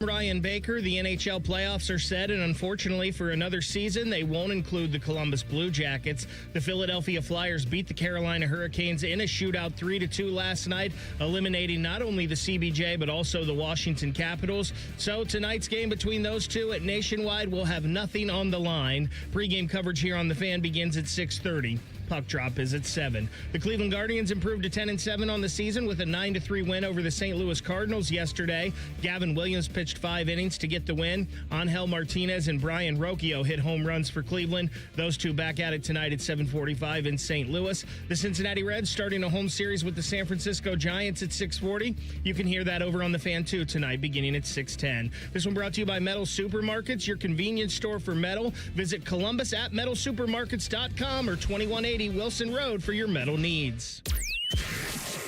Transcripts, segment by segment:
Ryan Baker, the NHL playoffs are set, and unfortunately for another season, they won't include the Columbus Blue Jackets. The Philadelphia Flyers beat the Carolina Hurricanes in a shootout 3-2 last night, eliminating not only the CBJ but also the Washington Capitals. So tonight's game between those two at Nationwide will have nothing on the line. Pre-game coverage here on The Fan begins at 6:30. Puck drop is at 7. The Cleveland Guardians improved to 10-7 on the season with a 9-3 win over the St. Louis Cardinals yesterday. Gavin Williams pitched 5 innings to get the win. Angel Martinez and Brian Rocchio hit home runs for Cleveland. Those two back at it tonight at 7:45 in St. Louis. The Cincinnati Reds starting a home series with the San Francisco Giants at 6:40. You can hear that over on The Fan 2 tonight beginning at 6:10. This one brought to you by Metal Supermarkets, your convenience store for metal. Visit Columbus at metalsupermarkets.com or 2180 Wilson Road for your metal needs.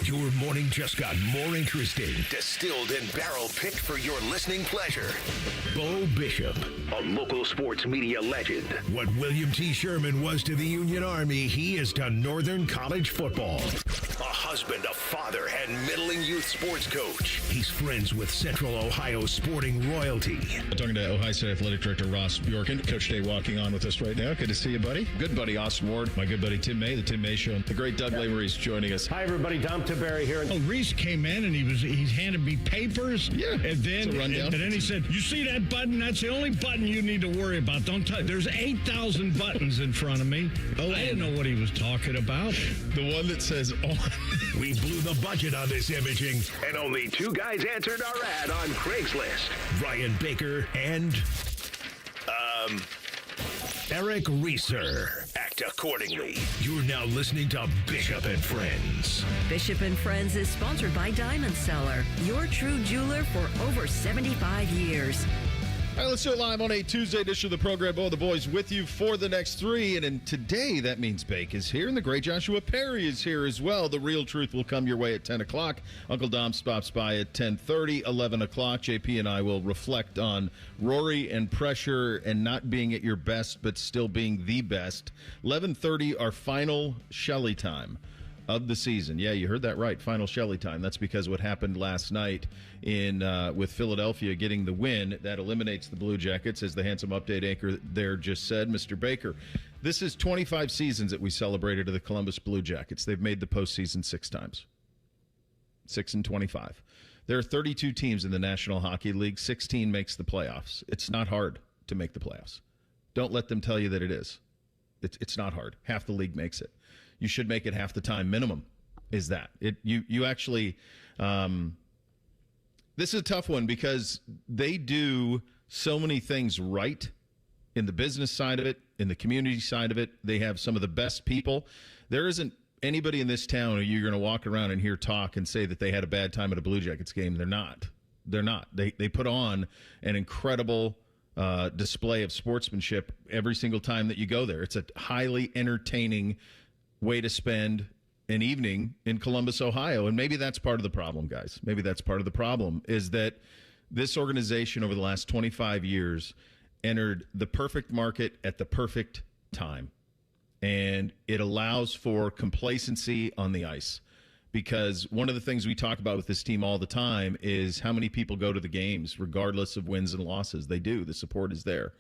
Your morning just got more interesting. Distilled and barrel-picked for your listening pleasure. Bo Bishop, a local sports media legend. What William T. Sherman was to the Union Army, he is to Northern College football. A husband, a father, and middling youth sports coach. He's friends with Central Ohio sporting royalty. I'm talking to Ohio State Athletic Director Ross Bjorken. Coach Day walking on with us right now. Good to see you, buddy. Good buddy Austin Ward. My good buddy Tim May, the Tim May Show. The great Doug Lamery's joining us. Hi, everybody. Dom Tiberi here. Oh, Reese came in and he handed me papers. Yeah, and then it's a rundown. And then he said, "You see that button? That's the only button you need to worry about. Don't touch. There's 8,000 buttons in front of me." Oh, I didn't know what he was talking about. The one that says on. We blew the budget on this imaging, and only 2 guys answered our ad on Craigslist. Ryan Baker and Eric Reeser. Act accordingly. You're now listening to Bishop and Friends. Bishop and Friends is sponsored by Diamond Seller, your true jeweler for over 75 years. All right, let's do it live on a Tuesday edition of the program. Bo, the boys with you for the next 3. And today, that means Bake is here, and the great Joshua Perry is here as well. The Real Truth will come your way at 10 o'clock. Uncle Dom stops by at 10:30, 11 o'clock. JP and I will reflect on Rory and pressure and not being at your best, but still being the best. 11:30, our final Shelley time of the season. Yeah, you heard that right. Final Shelley time. That's because what happened last night in with Philadelphia getting the win, that eliminates the Blue Jackets, as the handsome update anchor there just said, Mr. Baker. This is 25 seasons that we celebrated to the Columbus Blue Jackets. They've made the postseason 6 times. 6 and 25. There are 32 teams in the National Hockey League. 16 makes the playoffs. It's not hard to make the playoffs. Don't let them tell you that it is. It's not hard. Half the league makes it. You should make it half the time minimum. Is that you actually? This is a tough one because they do so many things right in the business side of it, in the community side of it. They have some of the best people. There isn't anybody in this town who you're going to walk around and hear talk and say that they had a bad time at a Blue Jackets game. They're not. They're not. They put on an incredible display of sportsmanship every single time that you go there. It's a highly entertaining way to spend an evening in Columbus, Ohio. And maybe that's part of the problem, guys. Maybe that's part of the problem, is that this organization over the last 25 years entered the perfect market at the perfect time. And it allows for complacency on the ice. Because one of the things we talk about with this team all the time is how many people go to the games, regardless of wins and losses. They do. The support is there.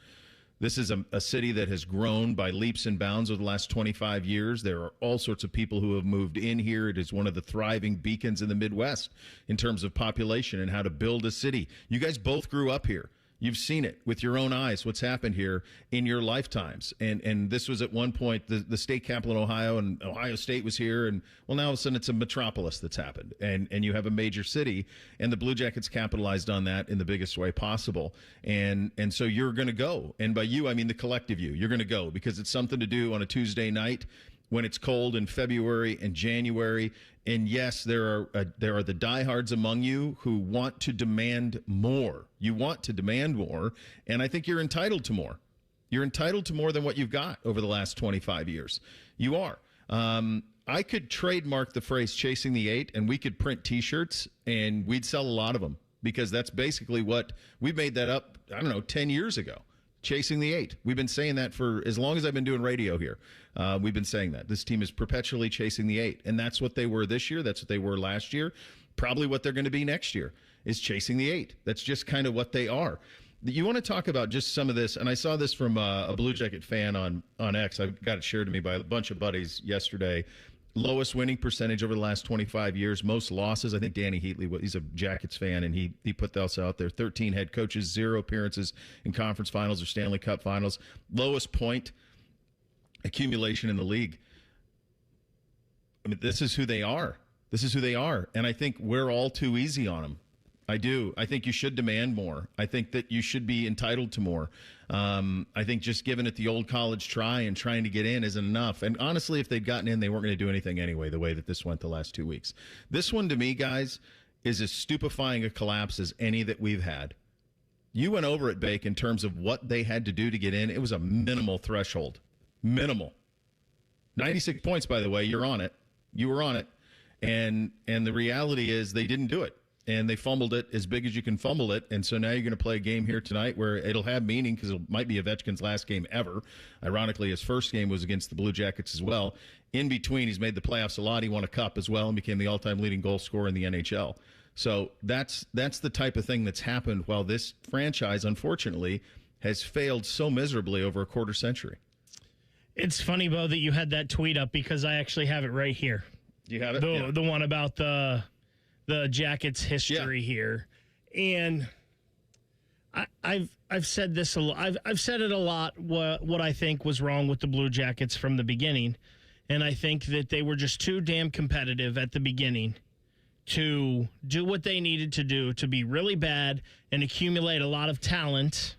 This is a city that has grown by leaps and bounds over the last 25 years. There are all sorts of people who have moved in here. It is one of the thriving beacons in the Midwest in terms of population and how to build a city. You guys both grew up here. You've seen it with your own eyes, what's happened here in your lifetimes. And this was at one point the state capital in Ohio, and Ohio State was here. And, well, now all of a sudden it's a metropolis that's happened. And you have a major city, and the Blue Jackets capitalized on that in the biggest way possible. And so you're going to go. And by you, I mean the collective you. You're going to go because it's something to do on a Tuesday night when it's cold in February and January. And yes, there are the diehards among you who want to demand more. You want to demand more, and I think you're entitled to more. You're entitled to more than what you've got over the last 25 years. You are. I could trademark the phrase chasing the 8, and we could print T-shirts, and we'd sell a lot of them because that's basically what we made that up, 10 years ago. Chasing the 8. We've been saying that for as long as I've been doing radio here. We've been saying that. This team is perpetually chasing the 8. And that's what they were this year. That's what they were last year. Probably what they're going to be next year. is chasing the 8. That's just kind of what they are. You want to talk about just some of this, and I saw this from a Blue Jacket fan on X. I got it shared to me by a bunch of buddies yesterday. Lowest winning percentage over the last 25 years. Most losses. I think Danny Heatley, he's a Jackets fan, and he put this out there. 13 head coaches, 0 appearances in conference finals or Stanley Cup finals. Lowest point accumulation in the league. I mean, this is who they are. This is who they are. And I think we're all too easy on them. I do. I think you should demand more. I think that you should be entitled to more. I think just giving it the old college try and trying to get in isn't enough. And honestly, if they'd gotten in, they weren't going to do anything anyway, the way that this went the last 2 weeks. This one, to me, guys, is as stupefying a collapse as any that we've had. You went over it, Bake, in terms of what they had to do to get in. It was a minimal threshold. Minimal. 96 points, by the way. You're on it. You were on it. And the reality is they didn't do it. And they fumbled it as big as you can fumble it. And so now you're going to play a game here tonight where it'll have meaning because it might be Ovechkin's last game ever. Ironically, his first game was against the Blue Jackets as well. In between, he's made the playoffs a lot. He won a cup as well and became the all-time leading goal scorer in the NHL. So that's the type of thing that's happened while this franchise, unfortunately, has failed so miserably over a quarter century. It's funny, Bo, that you had that tweet up because I actually have it right here. You have it? The one about the Jackets history here. And I've said this a lot. I've said it a lot, what I think was wrong with the Blue Jackets from the beginning. And I think that they were just too damn competitive at the beginning to do what they needed to do to be really bad and accumulate a lot of talent,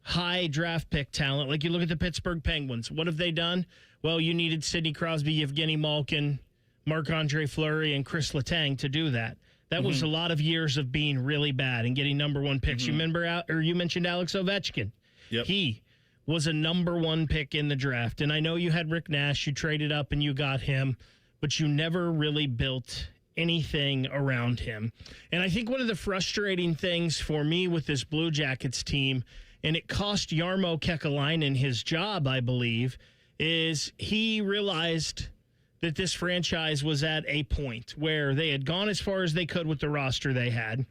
high draft pick talent. Like you look at the Pittsburgh Penguins. What have they done? Well, you needed Sidney Crosby, Evgeny Malkin, Marc-Andre Fleury, and Chris Letang to do that. That was a lot of years of being really bad and getting number 1 picks. You remember, or you mentioned Alex Ovechkin. Yep. He was a number 1 pick in the draft. And I know you had Rick Nash. You traded up and you got him, but you never really built anything around him. And I think one of the frustrating things for me with this Blue Jackets team, and it cost Jarmo Kekalainen his job, I believe, is he realized that this franchise was at a point where they had gone as far as they could with the roster they had.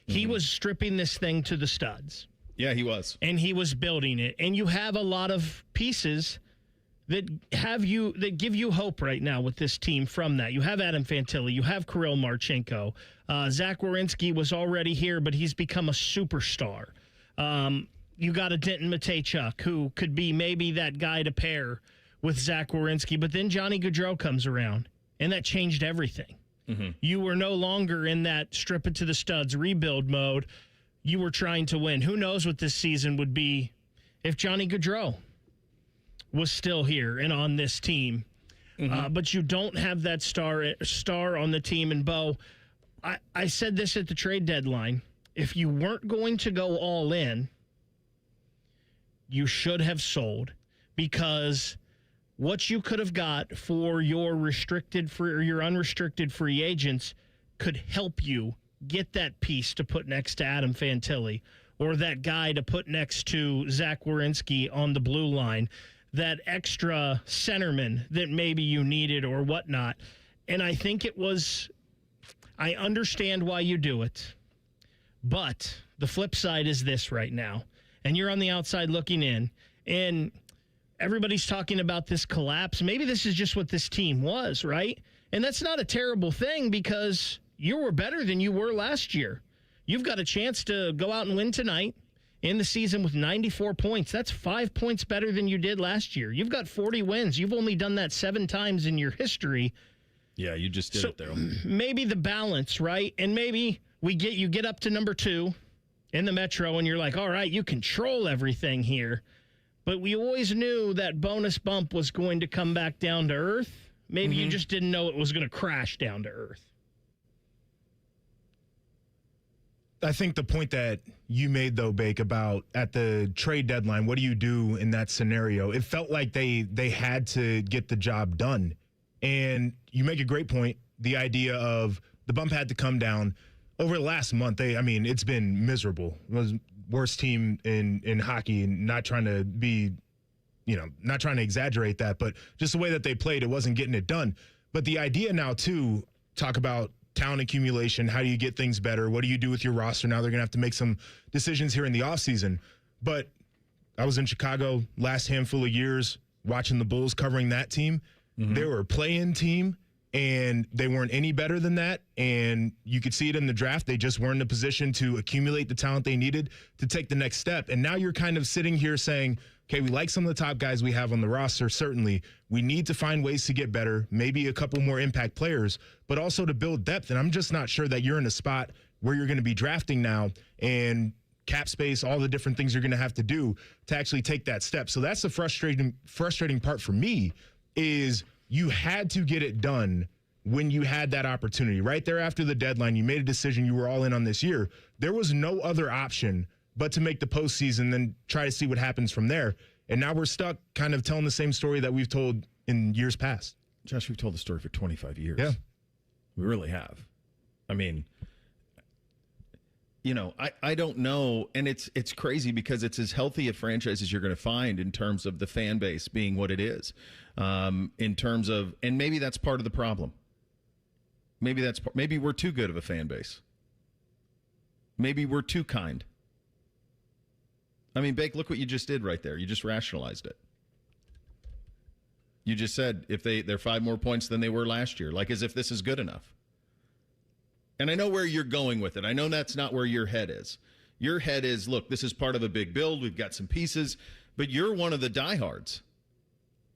He was stripping this thing to the studs. Yeah, he was. And he was building it. And you have a lot of pieces that give you hope right now with this team from that. You have Adam Fantilli. You have Kirill Marchenko. Zach Werenski was already here, but he's become a superstar. You got a Denton Matejchuk, who could be maybe that guy to pair with Zach Werenski, but then Johnny Gaudreau comes around, and that changed everything. You were no longer in that strip it to the studs rebuild mode. You were trying to win. Who knows what this season would be if Johnny Gaudreau was still here and on this team. But you don't have that star on the team. And, Bo, I said this at the trade deadline. If you weren't going to go all in, you should have sold, because what you could have got for your unrestricted free agents could help you get that piece to put next to Adam Fantilli, or that guy to put next to Zach Werenski on the blue line, that extra centerman that maybe you needed or whatnot. And I think I understand why you do it, but the flip side is this right now, and you're on the outside looking in, and everybody's talking about this collapse. Maybe this is just what this team was, right? And that's not a terrible thing, because you were better than you were last year. You've got a chance to go out and win tonight, in the season with 94 points. That's 5 points better than you did last year. You've got 40 wins. You've only done that 7 times in your history. Yeah, you just did it there. Maybe the balance, right? And maybe you get up to number 2 in the Metro, and you're like, all right, you control everything here. But we always knew that bonus bump was going to come back down to earth. Maybe you just didn't know it was going to crash down to earth. I think the point that you made, though, Bake, about at the trade deadline, what do you do in that scenario? It felt like they had to get the job done. And you make a great point, the idea of the bump had to come down. Over the last month, it's been miserable. It was worst team in hockey, and not trying to be, not trying to exaggerate that, but just the way that they played, it wasn't getting it done. But the idea now, too, talk about talent accumulation. How do you get things better? What do you do with your roster? Now they're going to have to make some decisions here in the offseason. But I was in Chicago last handful of years watching the Bulls, covering that team. They were a play-in team, and they weren't any better than that. And you could see it in the draft. They just weren't in a position to accumulate the talent they needed to take the next step. And now you're kind of sitting here saying, okay, we like some of the top guys we have on the roster, certainly. We need to find ways to get better, maybe a couple more impact players, but also to build depth. And I'm just not sure that you're in a spot where you're going to be drafting now and cap space, all the different things you're going to have to do to actually take that step. So that's the frustrating part for me is you had to get it done when you had that opportunity. Right there after the deadline, you made a decision, you were all in on this year. There was no other option but to make the postseason, then try to see what happens from there. And now we're stuck kind of telling the same story that we've told in years past. Josh, we've told the story for 25 years. Yeah. We really have. I mean, you know, I don't know. And it's crazy because it's as healthy a franchise as you're going to find in terms of the fan base being what it is. In terms of, and maybe that's part of the problem. Maybe we're too good of a fan base. Maybe we're too kind. I mean, Bake, look what you just did right there. You just rationalized it. You just said if they're 5 more points than they were last year, like as if this is good enough. And I know where you're going with it. I know that's not where your head is. Your head is, look, this is part of a big build. We've got some pieces, but you're one of the diehards.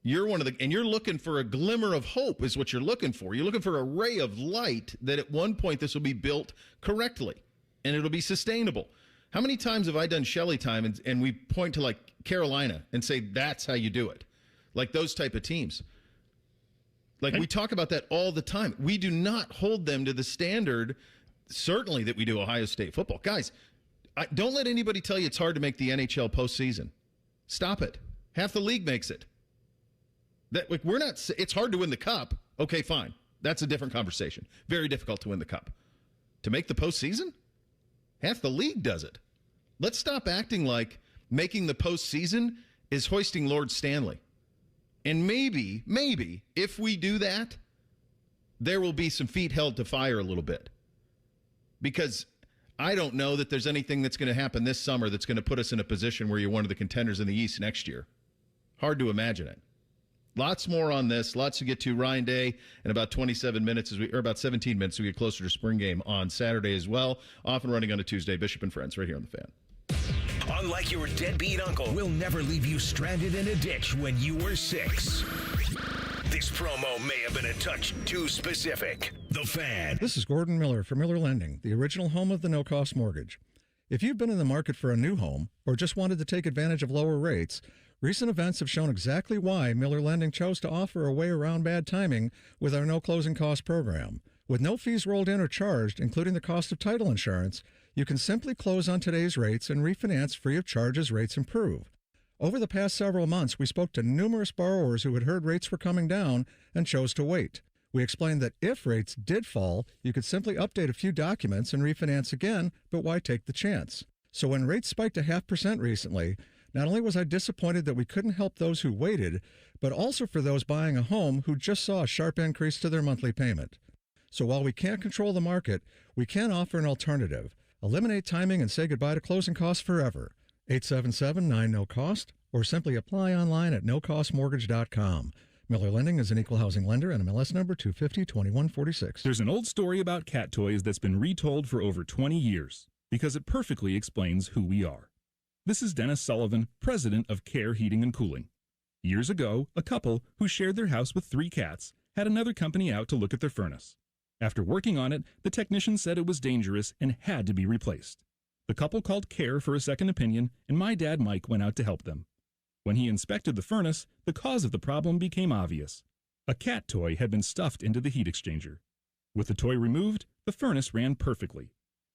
And you're looking for a glimmer of hope is what you're looking for. You're looking for a ray of light that at one point this will be built correctly and it'll be sustainable. How many times have I done Shelley time and we point to like Carolina and say that's how you do it? Like those type of teams. Like we talk about that all the time. We do not hold them to the standard, certainly, that we do Ohio State football. Guys, don't let anybody tell you it's hard to make the NHL postseason. Stop it. Half the league makes it. It's hard to win the cup. Okay, fine. That's a different conversation. Very difficult to win the cup. To make the postseason? Half the league does it. Let's stop acting like making the postseason is hoisting Lord Stanley. And maybe, if we do that, there will be some feet held to fire a little bit. Because I don't know that there's anything that's going to happen this summer that's going to put us in a position where you're one of the contenders in the East next year. Hard to imagine it. Lots more on this. Lots to get to. Ryan Day in about 27 minutes, about 17 minutes as we get closer to spring game on Saturday as well. Off and running on a Tuesday. Bishop and Friends right here on The Fan. Unlike your deadbeat uncle, we'll never leave you stranded in a ditch when you were 6. This promo may have been a touch too specific. The Fan. This is Gordon Miller from Miller Lending, the original home of the no-cost mortgage. If you've been in the market for a new home or just wanted to take advantage of lower rates, recent events have shown exactly why Miller Lending chose to offer a way around bad timing with our no closing cost program. With no fees rolled in or charged, including the cost of title insurance, you can simply close on today's rates and refinance free of charge as rates improve. Over the past several months, we spoke to numerous borrowers who had heard rates were coming down and chose to wait. We explained that if rates did fall, you could simply update a few documents and refinance again, but why take the chance? So when rates spiked a 0.5% recently, not only was I disappointed that we couldn't help those who waited, but also for those buying a home who just saw a sharp increase to their monthly payment. So while we can't control the market, we can offer an alternative. Eliminate timing and say goodbye to closing costs forever. 877-9-NO-COST or simply apply online at nocostmortgage.com. Miller Lending is an equal housing lender and MLS number 250-2146. There's an old story about cat toys that's been retold for over 20 years because it perfectly explains who we are. This is Dennis Sullivan, president of Care Heating and Cooling. Years ago, a couple who shared their house with 3 cats had another company out to look at their furnace. After working on it, the technician said it was dangerous and had to be replaced. The couple called Care for a second opinion, and my dad Mike went out to help them. When he inspected the furnace, the cause of the problem became obvious. A cat toy had been stuffed into the heat exchanger. With the toy removed, the furnace ran perfectly.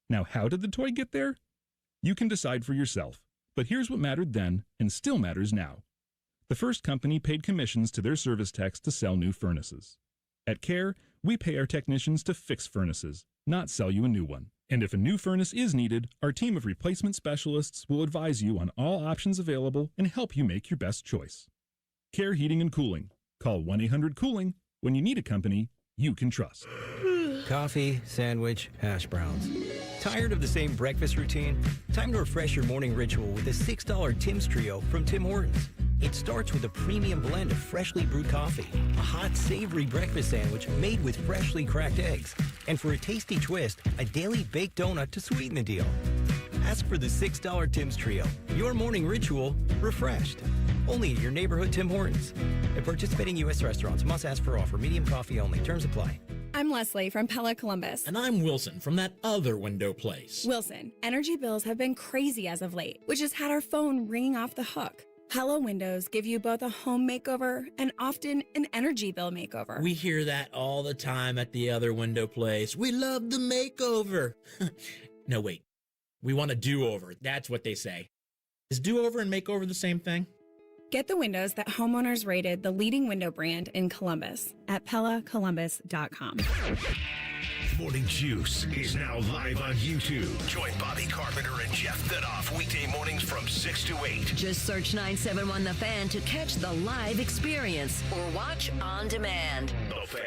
Now, how did the toy get there? You can decide for yourself, but here's what mattered then and still matters now. The first company paid commissions to their service techs to sell new furnaces. At Care, we pay our technicians to fix furnaces, not sell you a new one. And if a new furnace is needed, our team of replacement specialists will advise you on all options available and help you make your best choice. Care Heating and Cooling. Call 1-800-COOLING when you need a company you can trust. Coffee, sandwich, hash browns. Tired of the same breakfast routine? Time to refresh your morning ritual with a $6 Tim's Trio from Tim Hortons. It starts with a premium blend of freshly brewed coffee, a hot, savory breakfast sandwich made with freshly cracked eggs, and for a tasty twist, a daily baked donut to sweeten the deal. Ask for the $6 Tim's Trio. Your morning ritual refreshed. Only at your neighborhood Tim Hortons. At participating U.S. restaurants, must ask for offer. Medium coffee only. Terms apply. I'm Leslie from Pella Columbus. And I'm Wilson from that other window place. Wilson, energy bills have been crazy as of late, which has had our phone ringing off the hook. Pella windows give you both a home makeover and often an energy bill makeover. We hear that all the time at the other window place. We love the makeover. No, wait. We want a do-over. That's what they say. Is do-over and makeover the same thing? Get the windows that homeowners rated the leading window brand in Columbus at PellaColumbus.com. Morning Juice is now live on YouTube. Join Bobby Carpenter and Jeff Thidoff weekday mornings from 6 to 8. Just search 971 The Fan to catch the live experience or watch on demand. The Fan.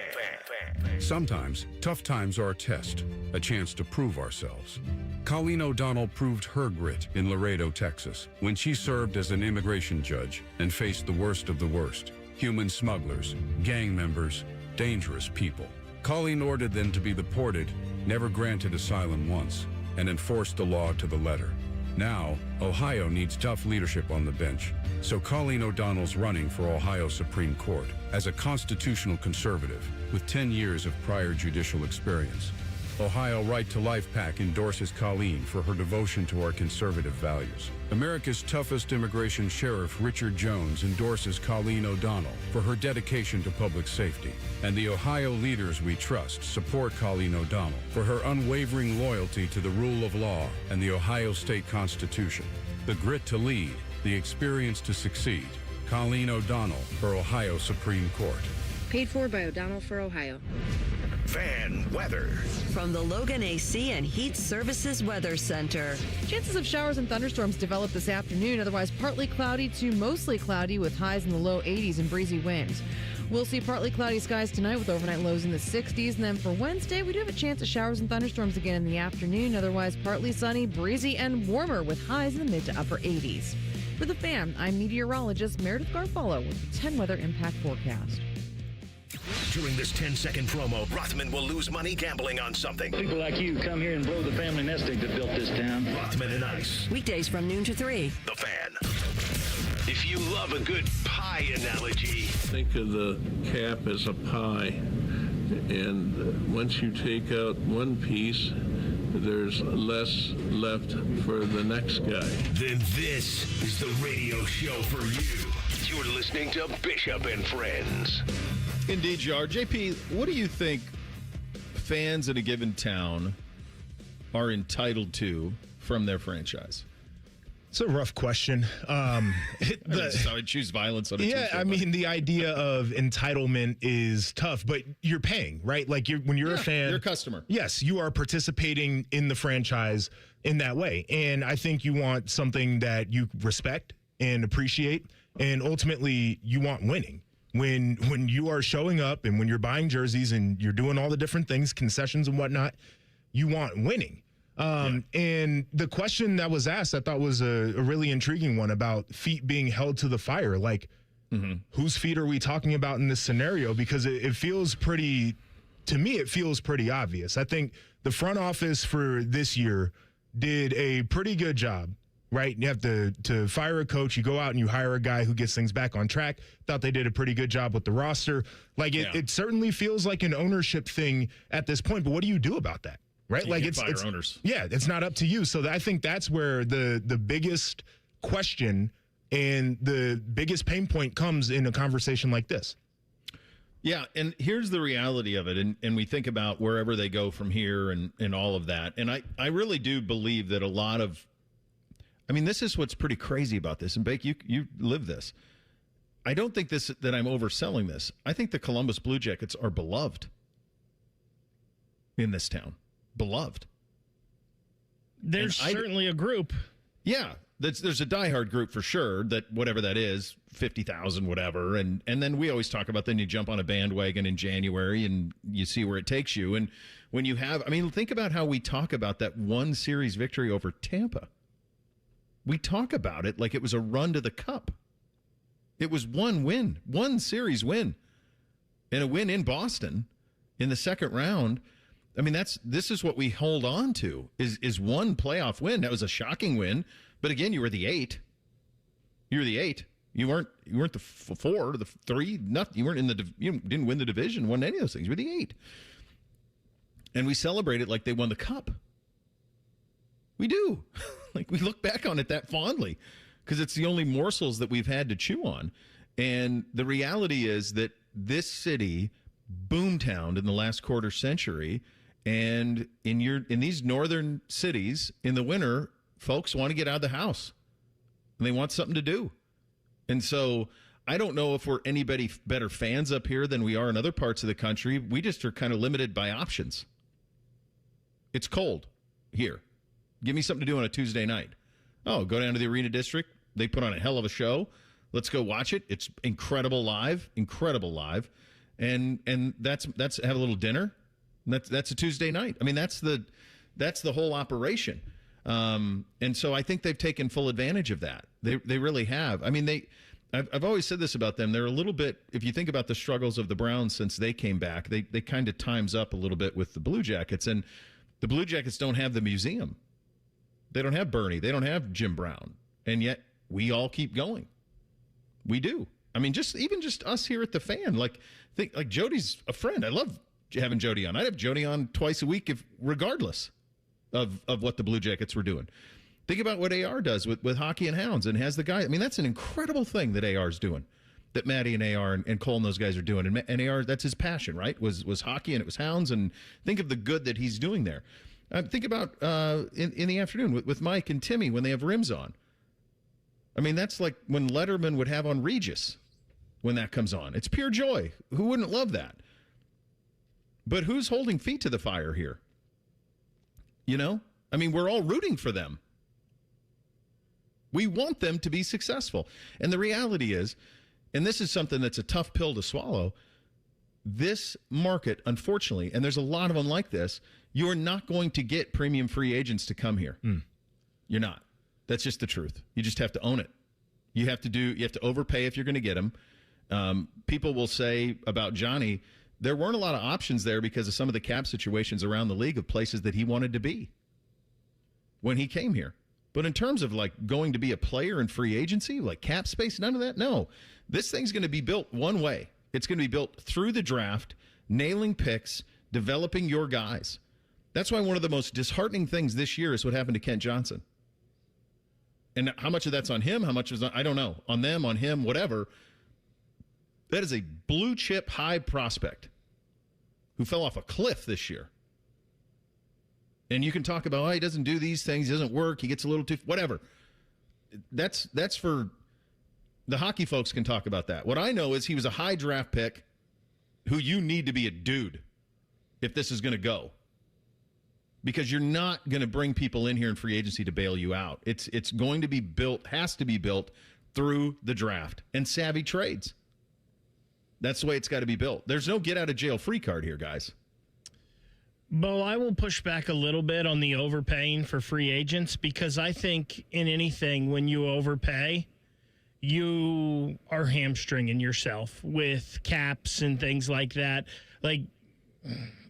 Sometimes, tough times are a test, a chance to prove ourselves. Colleen O'Donnell proved her grit in Laredo, Texas, when she served as an immigration judge and faced the worst of the worst: human smugglers, gang members, dangerous people. Colleen ordered them to be deported, never granted asylum once, and enforced the law to the letter. Now, Ohio needs tough leadership on the bench, so Colleen O'Donnell's running for Ohio Supreme Court as a constitutional conservative with 10 years of prior judicial experience. Ohio Right to Life PAC endorses Colleen for her devotion to our conservative values. America's toughest immigration sheriff, Richard Jones, endorses Colleen O'Donnell for her dedication to public safety. And the Ohio leaders we trust support Colleen O'Donnell for her unwavering loyalty to the rule of law and the Ohio State Constitution. The grit to lead, the experience to succeed. Colleen O'Donnell for Ohio Supreme Court. Paid for by O'Donnell for Ohio. Fan weather. From the Logan AC and Heat Services Weather Center. Chances of showers and thunderstorms develop this afternoon, otherwise partly cloudy to mostly cloudy with highs in the low 80s and breezy winds. We'll see partly cloudy skies tonight with overnight lows in the 60s. And then for Wednesday, we do have a chance of showers and thunderstorms again in the afternoon, otherwise partly sunny, breezy, and warmer with highs in the mid to upper 80s. For The Fan, I'm meteorologist Meredith Garfolo with the 10 Weather Impact Forecast. During this 10-second promo, Rothman will lose money gambling on something. People like you come here and blow the family nest egg that built this town. Rothman and Ice. Weekdays from noon to 3. The Fan. If you love a good pie analogy, think of the cap as a pie. And once you take out one piece, there's less left for the next guy. Then this is the radio show for you. You're listening to Bishop and Friends. Indeed, you are. JP, what do you think fans in a given town are entitled to from their franchise? It's a rough question. So I choose violence on a Yeah, I mean, the idea of entitlement is tough, but you're paying, right? Like when you're a fan, you're a customer. Yes, you are participating in the franchise in that way. And I think you want something that you respect and appreciate, and ultimately you want winning. When you are showing up and when you're buying jerseys and you're doing all the different things, concessions and whatnot, you want winning. And the question that was asked, I thought was a really intriguing one about feet being held to the fire. Like, whose feet are we talking about in this scenario? Because it feels pretty, to me, it feels pretty obvious. I think the front office for this year did a pretty good job. Right? You have to fire a coach. You go out and you hire a guy who gets things back on track. Thought they did a pretty good job with the roster. Like it certainly feels like an ownership thing at this point. But what do you do about that? Right? You like it's owners. Yeah, it's not up to you. So I think that's where the biggest question and the biggest pain point comes in a conversation like this. Yeah, and here's the reality of it, and we think about wherever they go from here and all of that. And I really do believe that a lot of, I mean, this is what's pretty crazy about this. And Bake, you live this. I don't think that I'm overselling this. I think the Columbus Blue Jackets are beloved in this town. Beloved. There's certainly a group. Yeah, there's a diehard group for sure, that whatever that is, 50,000, whatever. And then we always talk about then you jump on a bandwagon in January and you see where it takes you. And when you have, I mean, think about how we talk about that one series victory over Tampa. We talk about it like it was a run to the cup. It was one win, one series win, and a win in Boston in the second round. I mean, this is what we hold on to is one playoff win. That was a shocking win, but again, you were the 8. You were the 8. You weren't the 4, the 3. Nothing. You weren't in the. You didn't win the division. Won any of those things. You were the 8, and we celebrate it like they won the cup. We do. Like, we look back on it that fondly because it's the only morsels that we've had to chew on. And the reality is that this city boomtowned in the last quarter century. And in these northern cities in the winter, folks want to get out of the house and they want something to do. And so I don't know if we're anybody better fans up here than we are in other parts of the country. We just are kind of limited by options. It's cold here. Give me something to do on a Tuesday night. Oh, go down to the Arena District. They put on a hell of a show. Let's go watch it. It's incredible live. And that's have a little dinner. That's a Tuesday night. I mean, that's the whole operation. And so I think they've taken full advantage of that. They really have. I mean, I've always said this about them. They're a little bit, if you think about the struggles of the Browns since they came back, they kind of times up a little bit with the Blue Jackets. And the Blue Jackets don't have the museum. They don't have Bernie. They don't have Jim Brown. And yet we all keep going. We do. I mean, just us here at the Fan. Like Jody's a friend. I love having Jody on. I'd have Jody on twice a week regardless of what the Blue Jackets were doing. Think about what AR does with Hockey and Hounds and has the guy. I mean, that's an incredible thing that AR's doing, that Maddie and AR and Cole and those guys are doing. And AR, that's his passion, right? Was hockey and it was Hounds. And think of the good that he's doing there. Think about in the afternoon with Mike and Timmy when they have rims on. I mean, that's like when Letterman would have on Regis when that comes on. It's pure joy. Who wouldn't love that? But who's holding feet to the fire here? You know? I mean, we're all rooting for them. We want them to be successful. And the reality is, and this is something that's a tough pill to swallow, this market, unfortunately, and there's a lot of them like this, you're not going to get premium free agents to come here. You're not. That's just the truth. You just have to own it. You have to overpay if you're going to get them. People will say about Johnny, there weren't a lot of options there because of some of the cap situations around the league of places that he wanted to be when he came here. But in terms of like going to be a player in free agency, like cap space, none of that. No, this thing's going to be built one way. It's going to be built through the draft, nailing picks, developing your guys. That's why one of the most disheartening things this year is what happened to Kent Johnson. And how much of that's on him, how much is I don't know, on them, on him, whatever. That is a blue chip high prospect who fell off a cliff this year. And you can talk about, he doesn't do these things, he doesn't work, he gets a little too, whatever. That's for the hockey folks can talk about that. What I know is he was a high draft pick who you need to be a dude if this is going to go. Because you're not going to bring people in here in free agency to bail you out. It's going to be built, has to be built through the draft and savvy trades. That's the way it's got to be built. There's no get out of jail free card here, guys. Bo, I will push back a little bit on the overpaying for free agents because I think in anything, when you overpay, you are hamstringing yourself with caps and things like that. Like,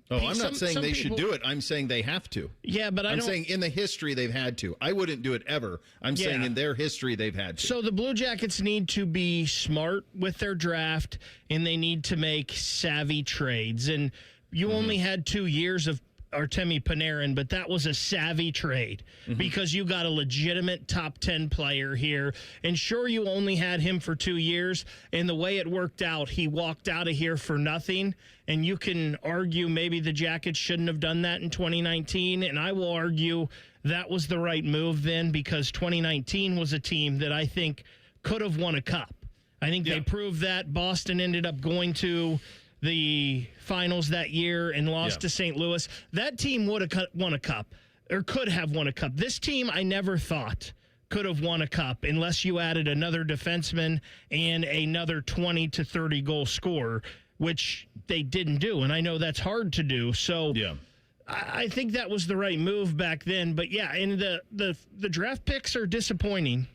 I'm not saying they should do it. I'm saying they have to. Yeah, but I'm saying in the history they've had to. I wouldn't do it ever. I'm saying in their history they've had to. So the Blue Jackets need to be smart with their draft, and they need to make savvy trades. And you only had 2 years of Artemi Panarin, but that was a savvy trade because you got a legitimate top 10 player here. And sure, you only had him for 2 years, and the way it worked out, he walked out of here for nothing. And you can argue maybe the Jackets shouldn't have done that in 2019, and I will argue that was the right move then because 2019 was a team that I think could have won a cup. I think they proved that. Boston ended up going to the finals that year and lost to St. Louis. That team would have won a cup or could have won a cup. This team, I never thought could have won a cup unless you added another defenseman and another 20 to 30 goal scorer, which they didn't do. And I know that's hard to do. So I think that was the right move back then. But yeah, and the draft picks are disappointing.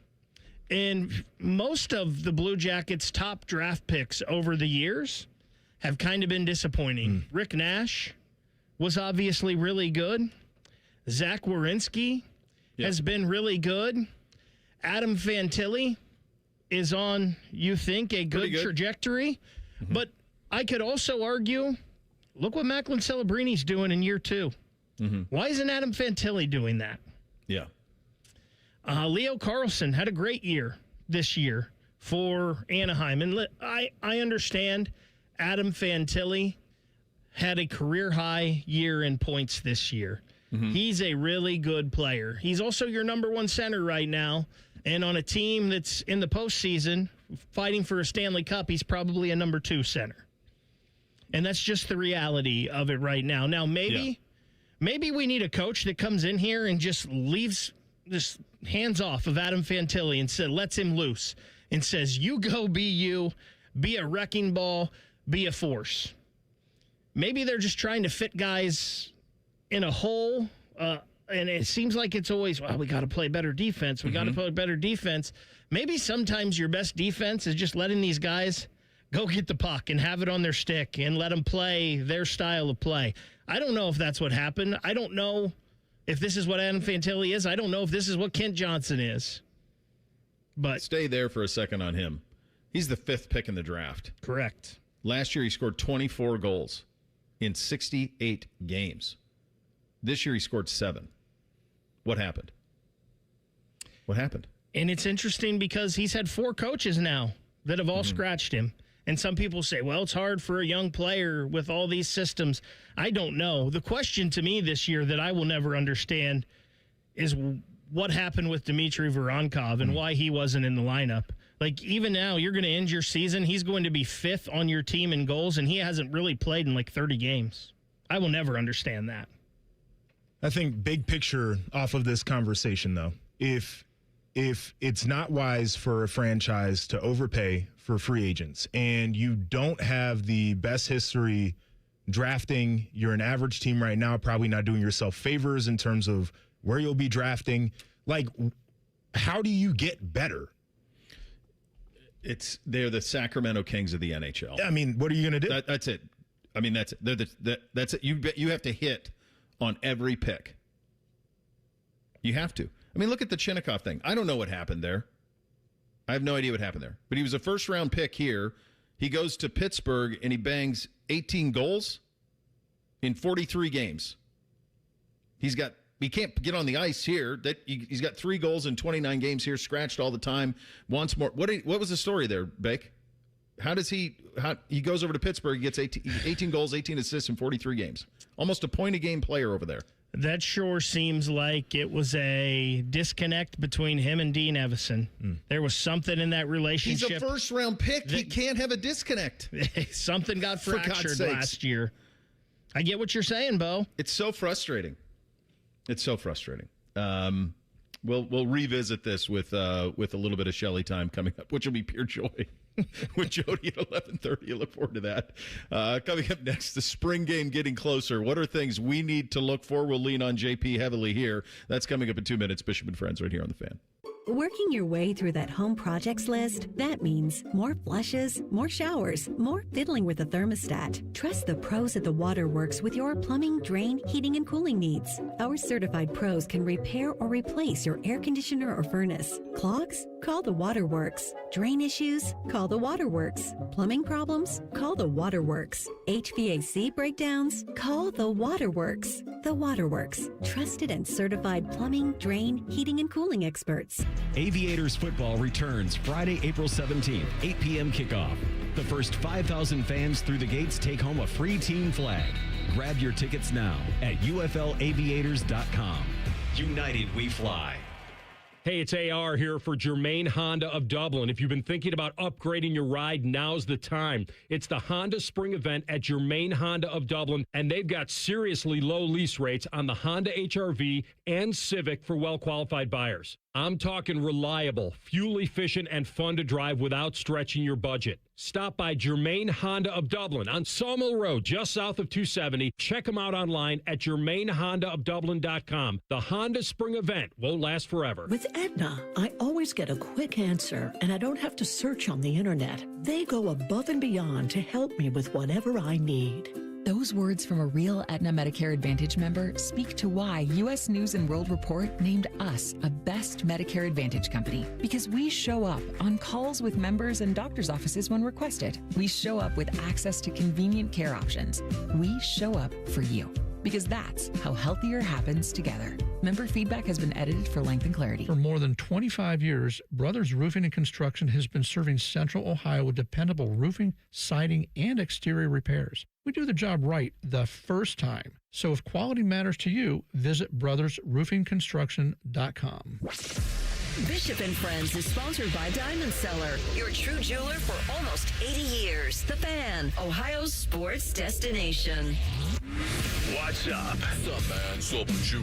And most of the Blue Jackets' top draft picks over the years have kind of been disappointing. Rick Nash was obviously really good. Zach Werenski has been really good. Adam Fantilli is on, you think, a good trajectory. Mm-hmm. But I could also argue, look what Macklin Celebrini's doing in year 2. Mm-hmm. Why isn't Adam Fantilli doing that? Yeah. Leo Carlson had a great year this year for Anaheim. And I understand Adam Fantilli had a career-high year in points this year. Mm-hmm. He's a really good player. He's also your number 1 center right now. And on a team that's in the postseason fighting for a Stanley Cup, he's probably a number 2 center. And that's just the reality of it right now. Now, maybe we need a coach that comes in here and just leaves this hands off of Adam Fantilli and lets him loose and says, you go be you, be a wrecking ball, be a force. Maybe they're just trying to fit guys in a hole, and it seems like it's always, we got to play better defense. We got to play better defense. Maybe sometimes your best defense is just letting these guys go get the puck and have it on their stick and let them play their style of play. I don't know if that's what happened. I don't know if this is what Adam Fantilli is. I don't know if this is what Kent Johnson is. But stay there for a second on him. He's the 5th pick in the draft. Correct. Last year he scored 24 goals in 68 games. This year he scored 7. What happened? And it's interesting because he's had 4 coaches now that have all scratched him. And some people say, well, it's hard for a young player with all these systems. I don't know. The question to me this year that I will never understand is what happened with Dmitry Voronkov and why he wasn't in the lineup. Like, even now, you're going to end your season. He's going to be 5th on your team in goals, and he hasn't really played in like 30 games. I will never understand that. I think big picture off of this conversation, though, if it's not wise for a franchise to overpay for free agents and you don't have the best history drafting, you're an average team right now, probably not doing yourself favors in terms of where you'll be drafting. Like, how do you get better? They're the Sacramento Kings of the NHL. I mean, what are you going to do? That's it. I mean, that's it. That's it. You have to hit on every pick. You have to. I mean, look at the Chinnikov thing. I don't know what happened there. I have no idea what happened there. But he was a first-round pick here. He goes to Pittsburgh, and he bangs 18 goals in 43 games. He can't get on the ice here. He's got 3 goals in 29 games here, scratched all the time, wants more. What was the story there, Bake? How he goes over to Pittsburgh, he gets 18 goals, 18 assists in 43 games. Almost a point-a-game player over there. That sure seems like it was a disconnect between him and Dean Evison. There was something in that relationship. He's a first-round pick. He can't have a disconnect. Something got fractured last year. I get what you're saying, Bo. It's so frustrating. We'll revisit this with a little bit of Shelley time coming up, which will be pure joy. With Jody at 11:30. I look forward to that. Coming up next, the spring game getting closer. What are things we need to look for? We'll lean on JP heavily here. That's coming up in 2 minutes. Bishop and Friends right here on The Fan. Working your way through that home projects list, that means more flushes, more showers, more fiddling with the thermostat. Trust the pros at the Waterworks with your plumbing, drain, heating, and cooling needs. Our certified pros can repair or replace your air conditioner or furnace. Clogs? Call the Waterworks. Drain issues? Call the Waterworks. Plumbing problems? Call the Waterworks. HVAC breakdowns? Call the Waterworks. The Waterworks. Trusted and certified plumbing, drain, heating, and cooling experts. Aviators football returns Friday, April 17th, 8 p.m. kickoff. The first 5,000 fans through the gates take home a free team flag. Grab your tickets now at uflaviators.com. United we fly. Hey, it's AR here for Germain Honda of Dublin. If you've been thinking about upgrading your ride, now's the time. It's the Honda Spring Event at Germain Honda of Dublin, and they've got seriously low lease rates on the Honda HR-V and Civic for well-qualified buyers. I'm talking reliable, fuel efficient, and fun to drive without stretching your budget. Stop by Germain Honda of Dublin on Sawmill Road, just south of 270. Check them out online at germainhondaofdublin.com. The Honda Spring event won't last forever. With Aetna, I always get a quick answer, and I don't have to search on the internet. They go above and beyond to help me with whatever I need. Those words from a real Aetna Medicare Advantage member speak to why U.S. News & World Report named us a best Medicare Advantage company. Because we show up on calls with members and doctor's offices when requested. We show up with access to convenient care options. We show up for you. Because that's how healthier happens together. Member feedback has been edited for length and clarity. For more than 25 years, Brothers Roofing and Construction has been serving Central Ohio with dependable roofing, siding, and exterior repairs. We do the job right the first time. So if quality matters to you, visit brothersroofingconstruction.com. Bishop and Friends is sponsored by Diamond Seller, your true jeweler for almost 80 years. The Fan, Ohio's sports destination. What's up? What's up, man? What's up with you?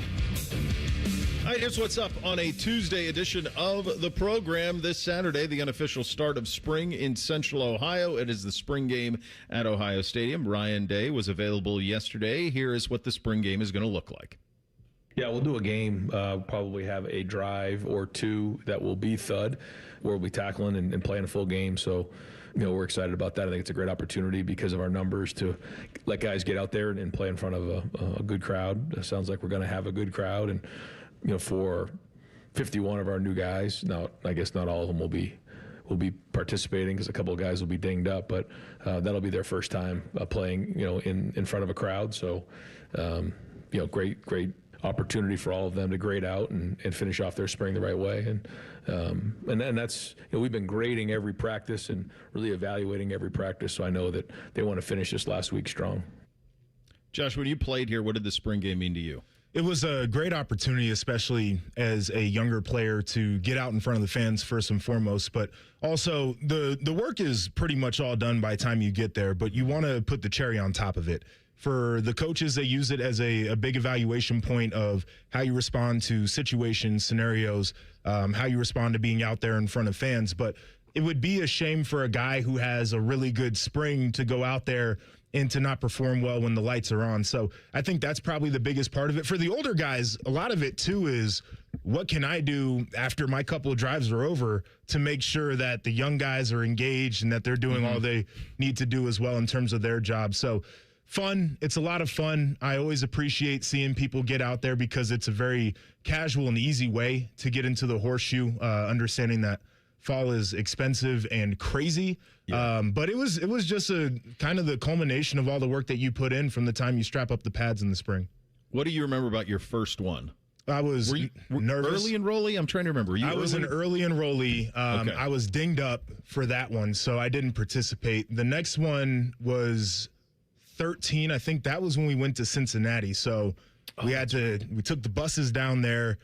All right, here's what's up on a Tuesday edition of the program. This Saturday, the unofficial start of spring in Central Ohio. It is the spring game at Ohio Stadium. Ryan Day was available yesterday. Here is what the spring game is going to look like. Yeah, we'll do a game. Probably have a drive or two that will be thud, where we'll be tackling and playing a full game. So, we're excited about that. I think it's a great opportunity because of our numbers to let guys get out there and play in front of a good crowd. It sounds like we're going to have a good crowd. And, for 51 of our new guys, now I guess not all of them will be participating because a couple of guys will be dinged up, but that'll be their first time playing, in front of a crowd. So, great opportunity for all of them to grade out and finish off their spring the right way. And that's, we've been grading every practice and really evaluating every practice. So I know that they want to finish this last week strong. Josh, when you played here, what did the spring game mean to you? It was a great opportunity, especially as a younger player, to get out in front of the fans first and foremost. But also, the work is pretty much all done by the time you get there, but you want to put the cherry on top of it. For the coaches, they use it as a big evaluation point of how you respond to situations, scenarios, how you respond to being out there in front of fans. But it would be a shame for a guy who has a really good spring to go out there and to not perform well when the lights are on. So I think that's probably the biggest part of it. For the older guys, a lot of it, too, is what can I do after my couple of drives are over to make sure that the young guys are engaged and that they're doing all they need to do as well in terms of their job. So fun. It's a lot of fun. I always appreciate seeing people get out there because it's a very casual and easy way to get into the horseshoe, understanding that fall is expensive and crazy. Yeah. But it was just a kind of the culmination of all the work that you put in from the time you strap up the pads in the spring. What do you remember about your first one? I was nervous. Early enrollee? I'm trying to remember. I was an early enrollee. Okay. I was dinged up for that one, so I didn't participate. The next one was 13. I think that was when we went to Cincinnati. So we took the buses down there.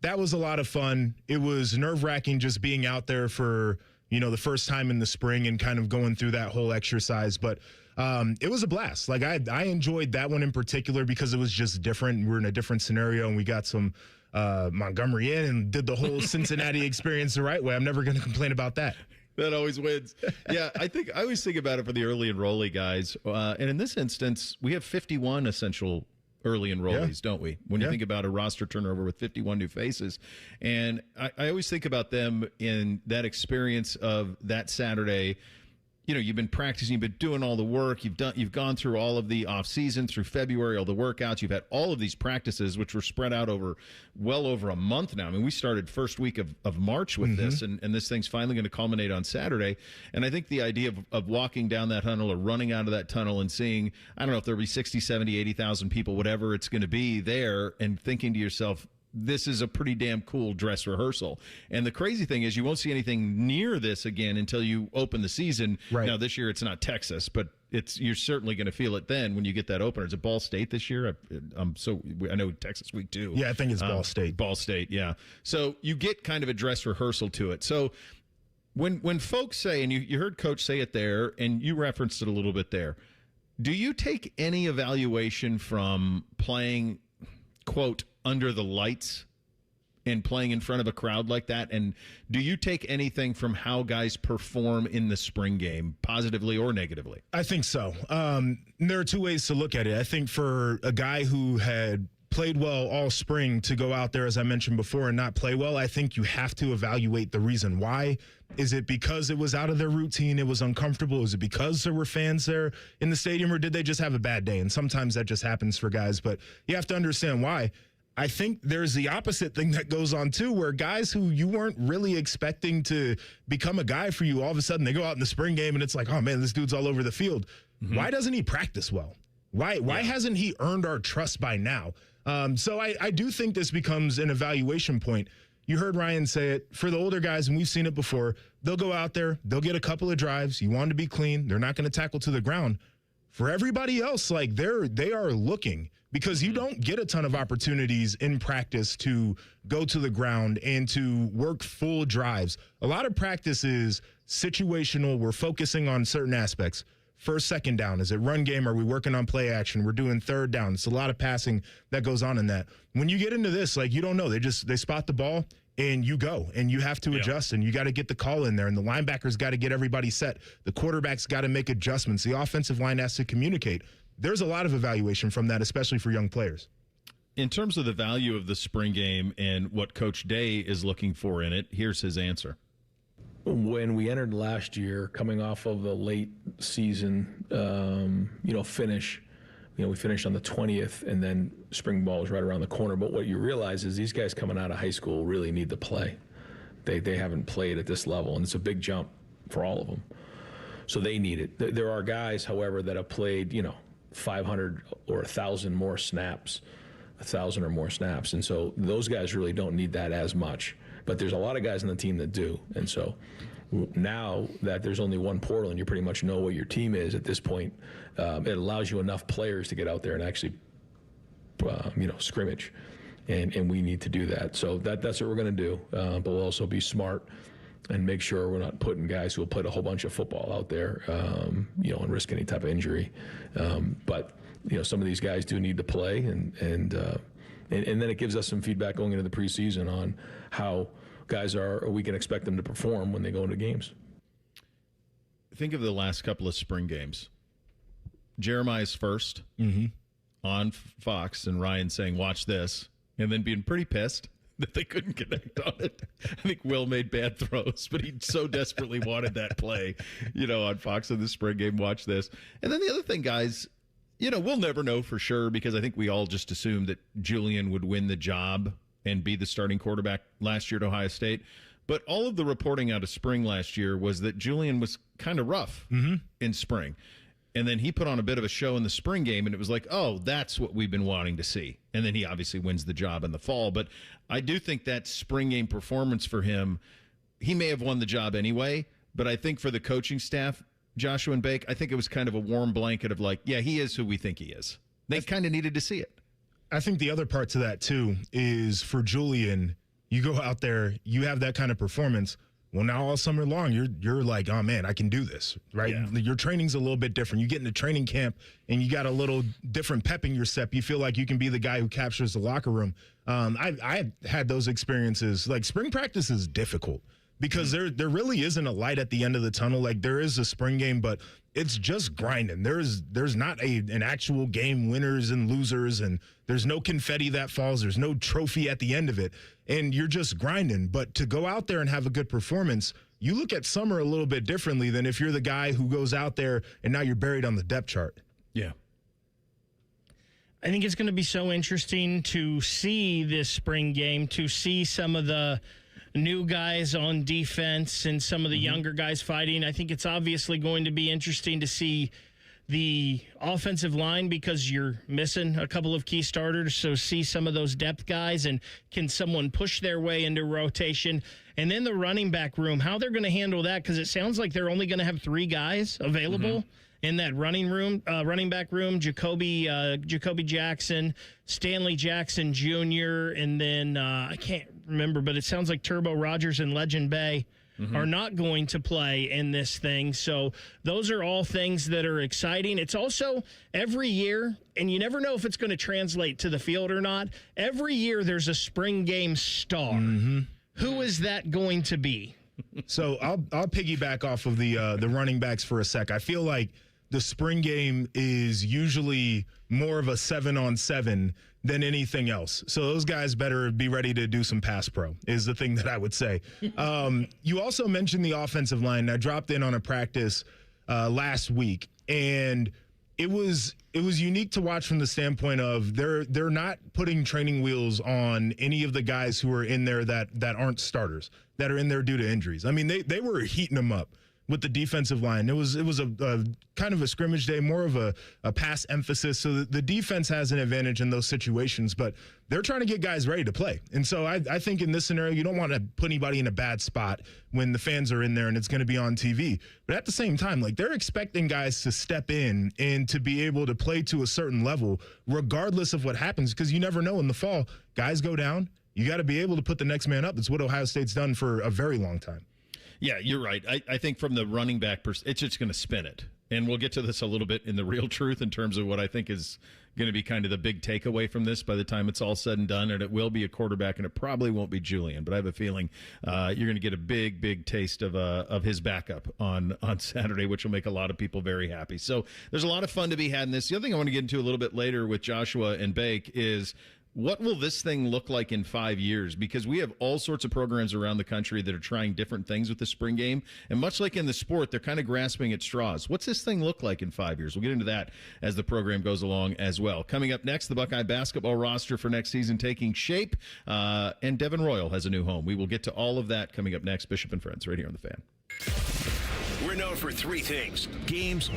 That was a lot of fun. It was nerve-wracking just being out there for, the first time in the spring and kind of going through that whole exercise. But it was a blast. Like I enjoyed that one in particular because it was just different. We're in a different scenario and we got some Montgomery in and did the whole Cincinnati experience the right way. I'm never going to complain about that. That always wins. Yeah, I always think about it for the early enrollee guys. And in this instance, we have 51 essential early enrollees, don't we? When you think about a roster turnover with 51 new faces. And I always think about them in that experience of that Saturday. You've been practicing, you've been doing all the work, you've gone through all of the off season through February, all the workouts, you've had all of these practices, which were spread out over well over a month now. I mean, we started first week of March with this, and this thing's finally going to culminate on Saturday. And I think the idea of walking down that tunnel or running out of that tunnel and seeing, I don't know if there'll be 60, 70, 80,000 people, whatever it's going to be there, and thinking to yourself, this is a pretty damn cool dress rehearsal. And the crazy thing is you won't see anything near this again until you open the season. Right. Now, this year it's not Texas, but you're certainly going to feel it then when you get that opener. Is it Ball State this year? I know Texas week 2. Yeah, I think it's Ball State. Ball State, yeah. So you get kind of a dress rehearsal to it. So when folks say, and you heard Coach say it there, and you referenced it a little bit there, do you take any evaluation from playing, quote, under the lights and playing in front of a crowd like that? And do you take anything from how guys perform in the spring game, positively or negatively? I think so. There are two ways to look at it. I think for a guy who had played well all spring to go out there, as I mentioned before, and not play well, I think you have to evaluate the reason why. Is it because it was out of their routine, it was uncomfortable? Is it because there were fans there in the stadium, or did they just have a bad day? And sometimes that just happens for guys, but you have to understand why. I think there's the opposite thing that goes on too, where guys who you weren't really expecting to become a guy for you, all of a sudden they go out in the spring game and it's like, oh man, this dude's all over the field. Mm-hmm. Why doesn't he practice well? Why hasn't he earned our trust by now? So I do think this becomes an evaluation point. You heard Ryan say it. For the older guys, and we've seen it before, they'll go out there, they'll get a couple of drives. You want to be clean. They're not going to tackle to the ground. For everybody else, like they are looking, because you don't get a ton of opportunities in practice to go to the ground and to work full drives. A lot of practice is situational. We're focusing on certain aspects. First, second down. Is it run game? Are we working on play action? We're doing third down. It's a lot of passing that goes on in that. When you get into this, like, you don't know. They spot the ball and you go, and you have to adjust, and you got to get the call in there, and the linebackers got to get everybody set. The quarterback's got to make adjustments. The offensive line has to communicate. There's a lot of evaluation from that, especially for young players. In terms of the value of the spring game and what Coach Day is looking for in it, here's his answer. When we entered last year, coming off of the late season, finish, we finished on the 20th, and then spring ball was right around the corner. But what you realize is these guys coming out of high school really need to play. They haven't played at this level, and it's a big jump for all of them. So they need it. There are guys, however, that have played, 500 or 1,000 more snaps, 1,000 or more snaps. And so those guys really don't need that as much. But there's a lot of guys on the team that do. And so now that there's only one portal and you pretty much know what your team is at this point, it allows you enough players to get out there and actually, scrimmage. And we need to do that. So that's what we're going to do. But we'll also be smart and make sure we're not putting guys who will play a whole bunch of football out there, and risk any type of injury. But some of these guys do need to play, and then it gives us some feedback going into the preseason on how guys or we can expect them to perform when they go into games. Think of the last couple of spring games. Jeremiah's first on Fox, and Ryan saying, "Watch this," and then being pretty pissed that they couldn't connect on it. I think Will made bad throws, but he so desperately wanted that play, on Fox in the spring game. Watch this. And then the other thing, guys, we'll never know for sure, because I think we all just assumed that Julian would win the job and be the starting quarterback last year at Ohio State. But all of the reporting out of spring last year was that Julian was kind of rough in spring. And then he put on a bit of a show in the spring game, and it was like, oh, that's what we've been wanting to see. And then he obviously wins the job in the fall. But I do think that spring game performance for him, he may have won the job anyway, but I think for the coaching staff, Joshua and Bake, I think it was kind of a warm blanket of like, yeah, he is who we think he is. They kind of needed to see it. I think the other part to that, too, is for Julian, you go out there, you have that kind of performance. Well, now all summer long, you're like, oh, man, I can do this, right? Yeah. Your training's a little bit different. You get into training camp, and you got a little different pep in your step. You feel like you can be the guy who captures the locker room. I had those experiences. Like, spring practice is difficult because there really isn't a light at the end of the tunnel. Like, there is a spring game, but it's just grinding. There's not an actual game winners and losers, and there's no confetti that falls. There's no trophy at the end of it, and you're just grinding. But to go out there and have a good performance, you look at summer a little bit differently than if you're the guy who goes out there and now you're buried on the depth chart. Yeah. I think it's going to be so interesting to see this spring game, to see some of the new guys on defense and some of the younger guys fighting. I think it's obviously going to be interesting to see the offensive line because you're missing a couple of key starters. So see some of those depth guys, and can someone push their way into rotation? And then the running back room, how they're going to handle that, because it sounds like they're only going to have 3 guys available in that running back room. Jacoby Jackson, Stanley Jackson Jr., and then I can't remember, but it sounds like Turbo Rogers and Legend Bay are not going to play in this thing. So those are all things that are exciting. It's also every year, and you never know if it's going to translate to the field or not. Every year there's a spring game star. Who is that going to be? So I'll piggyback off of the running backs for a sec. I feel like the spring game is usually more of a 7-on-7 than anything else. So those guys better be ready to do some pass pro is the thing that I would say. You also mentioned the offensive line. I dropped in on a practice last week, and it was unique to watch from the standpoint of they're not putting training wheels on any of the guys who are in there that aren't starters, that are in there due to injuries. I mean, they were heating them up with the defensive line. It was a kind of a scrimmage day, more of a pass emphasis. So the defense has an advantage in those situations, but they're trying to get guys ready to play. And so I think in this scenario, you don't want to put anybody in a bad spot when the fans are in there and it's going to be on TV. But at the same time, like, they're expecting guys to step in and to be able to play to a certain level, regardless of what happens, because you never know in the fall, guys go down. You got to be able to put the next man up. That's what Ohio State's done for a very long time. Yeah, you're right. I think from the running back, it's just going to spin it. And we'll get to this a little bit in the real truth in terms of what I think is going to be kind of the big takeaway from this by the time it's all said and done. And it will be a quarterback, and it probably won't be Julian. But I have a feeling you're going to get a big taste of his backup on Saturday, which will make a lot of people very happy. So there's a lot of fun to be had in this. The other thing I want to get into a little bit later with Joshua and Bake is, what will this thing look like in 5 years? Because we have all sorts of programs around the country that are trying different things with the spring game. And much like in the sport, they're kind of grasping at straws. What's this thing look like in 5 years? We'll get into that as the program goes along as well. Coming up next, the Buckeye basketball roster for next season taking shape. And Devin Royal has a new home. We will get to all of that coming up next. Bishop and Friends right here on The Fan. We're known for three things: games,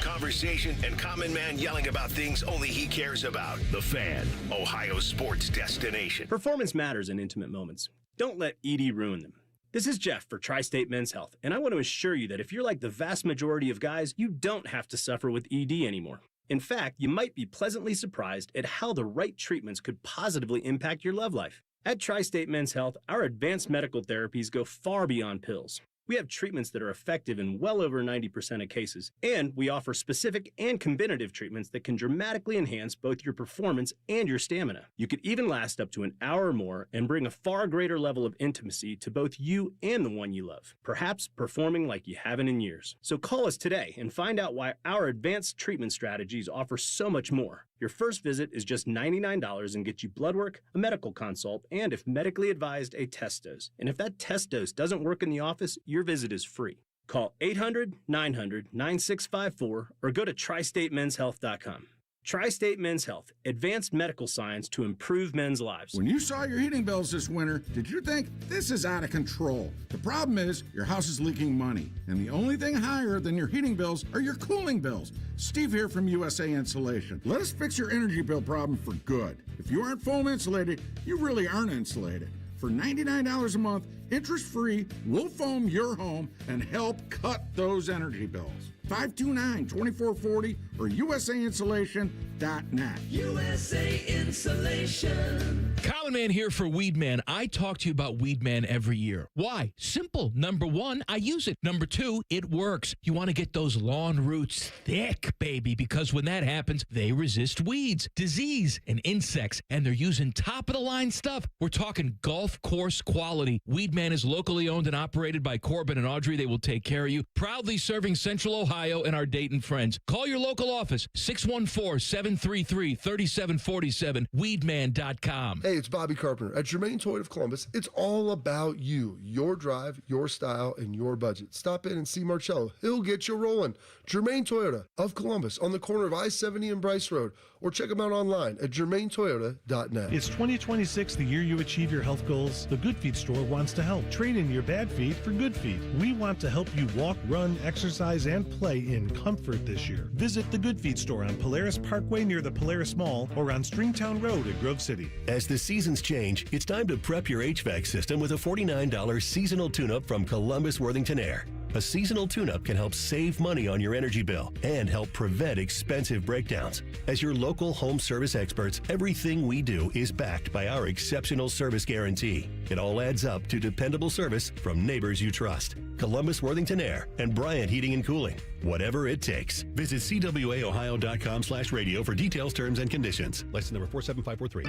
conversation, and Common Man yelling about things only he cares about. The Fan, Ohio's sports destination. Performance matters in intimate moments. Don't let ED ruin them. This is Jeff for Tri-State Men's Health, and I want to assure you that if you're like the vast majority of guys, you don't have to suffer with ED anymore. In fact, you might be pleasantly surprised at how the right treatments could positively impact your love life. At Tri-State Men's Health, our advanced medical therapies go far beyond pills. We have treatments that are effective in well over 90% of cases, and we offer specific and combinative treatments that can dramatically enhance both your performance and your stamina. You could even last up to an hour or more and bring a far greater level of intimacy to both you and the one you love, perhaps performing like you haven't in years. So call us today and find out why our advanced treatment strategies offer so much more. Your first visit is just $99 and gets you blood work, a medical consult, and if medically advised, a test dose. And if that test dose doesn't work in the office, your visit is free. Call 800-900-9654 or go to tristatemenshealth.com. Tri-State Men's Health, advanced medical science to improve men's lives. When you saw your heating bills this winter, did you think this is out of control? The problem is your house is leaking money, and the only thing higher than your heating bills are your cooling bills. Steve here from USA Insulation. Let us fix your energy bill problem for good. If you aren't foam insulated, you really aren't insulated. For $99 a month, interest-free, we'll foam your home and help cut those energy bills. 529-2440 or USAinsulation.net. USA Insulation. Common Man here for Weed Man. I talk to you about Weed Man every year. Why? Simple. Number one, I use it. Number two, it works. You want to get those lawn roots thick, baby, because when that happens, they resist weeds, disease, and insects, and they're using top-of-the-line stuff. We're talking golf course quality. Weed Man is locally owned and operated by Corbin and Audrey. They will take care of you. Proudly serving Central Ohio and our Dayton friends. Call your local office, 614-733-3747, weedman.com. Hey, it's Bobby Carpenter at Germain Toyota of Columbus. It's all about you, your drive, your style, and your budget. Stop in and see Marcello. He'll get you rolling. Germain Toyota of Columbus on the corner of I-70 and Bryce Road, or check them out online at germaintoyota.net. It's 2026, the year you achieve your health goals. The Good Feet store wants to help. Trade in your bad feet for good feet. We want to help you walk, run, exercise, and play in comfort this year. Visit the Good Feet store on Polaris Parkway near the Polaris Mall or on Stringtown Road in Grove City. As the seasons change, it's time to prep your HVAC system with a $49 seasonal tune-up from Columbus Worthington Air. A seasonal tune-up can help save money on your energy bill and help prevent expensive breakdowns. As your local home service experts, everything we do is backed by our exceptional service guarantee. It all adds up to dependable service from neighbors you trust. Columbus Worthington Air and Bryant Heating and Cooling. Whatever it takes. Visit cwaohio.com/radio for details, terms, and conditions. License number 47543.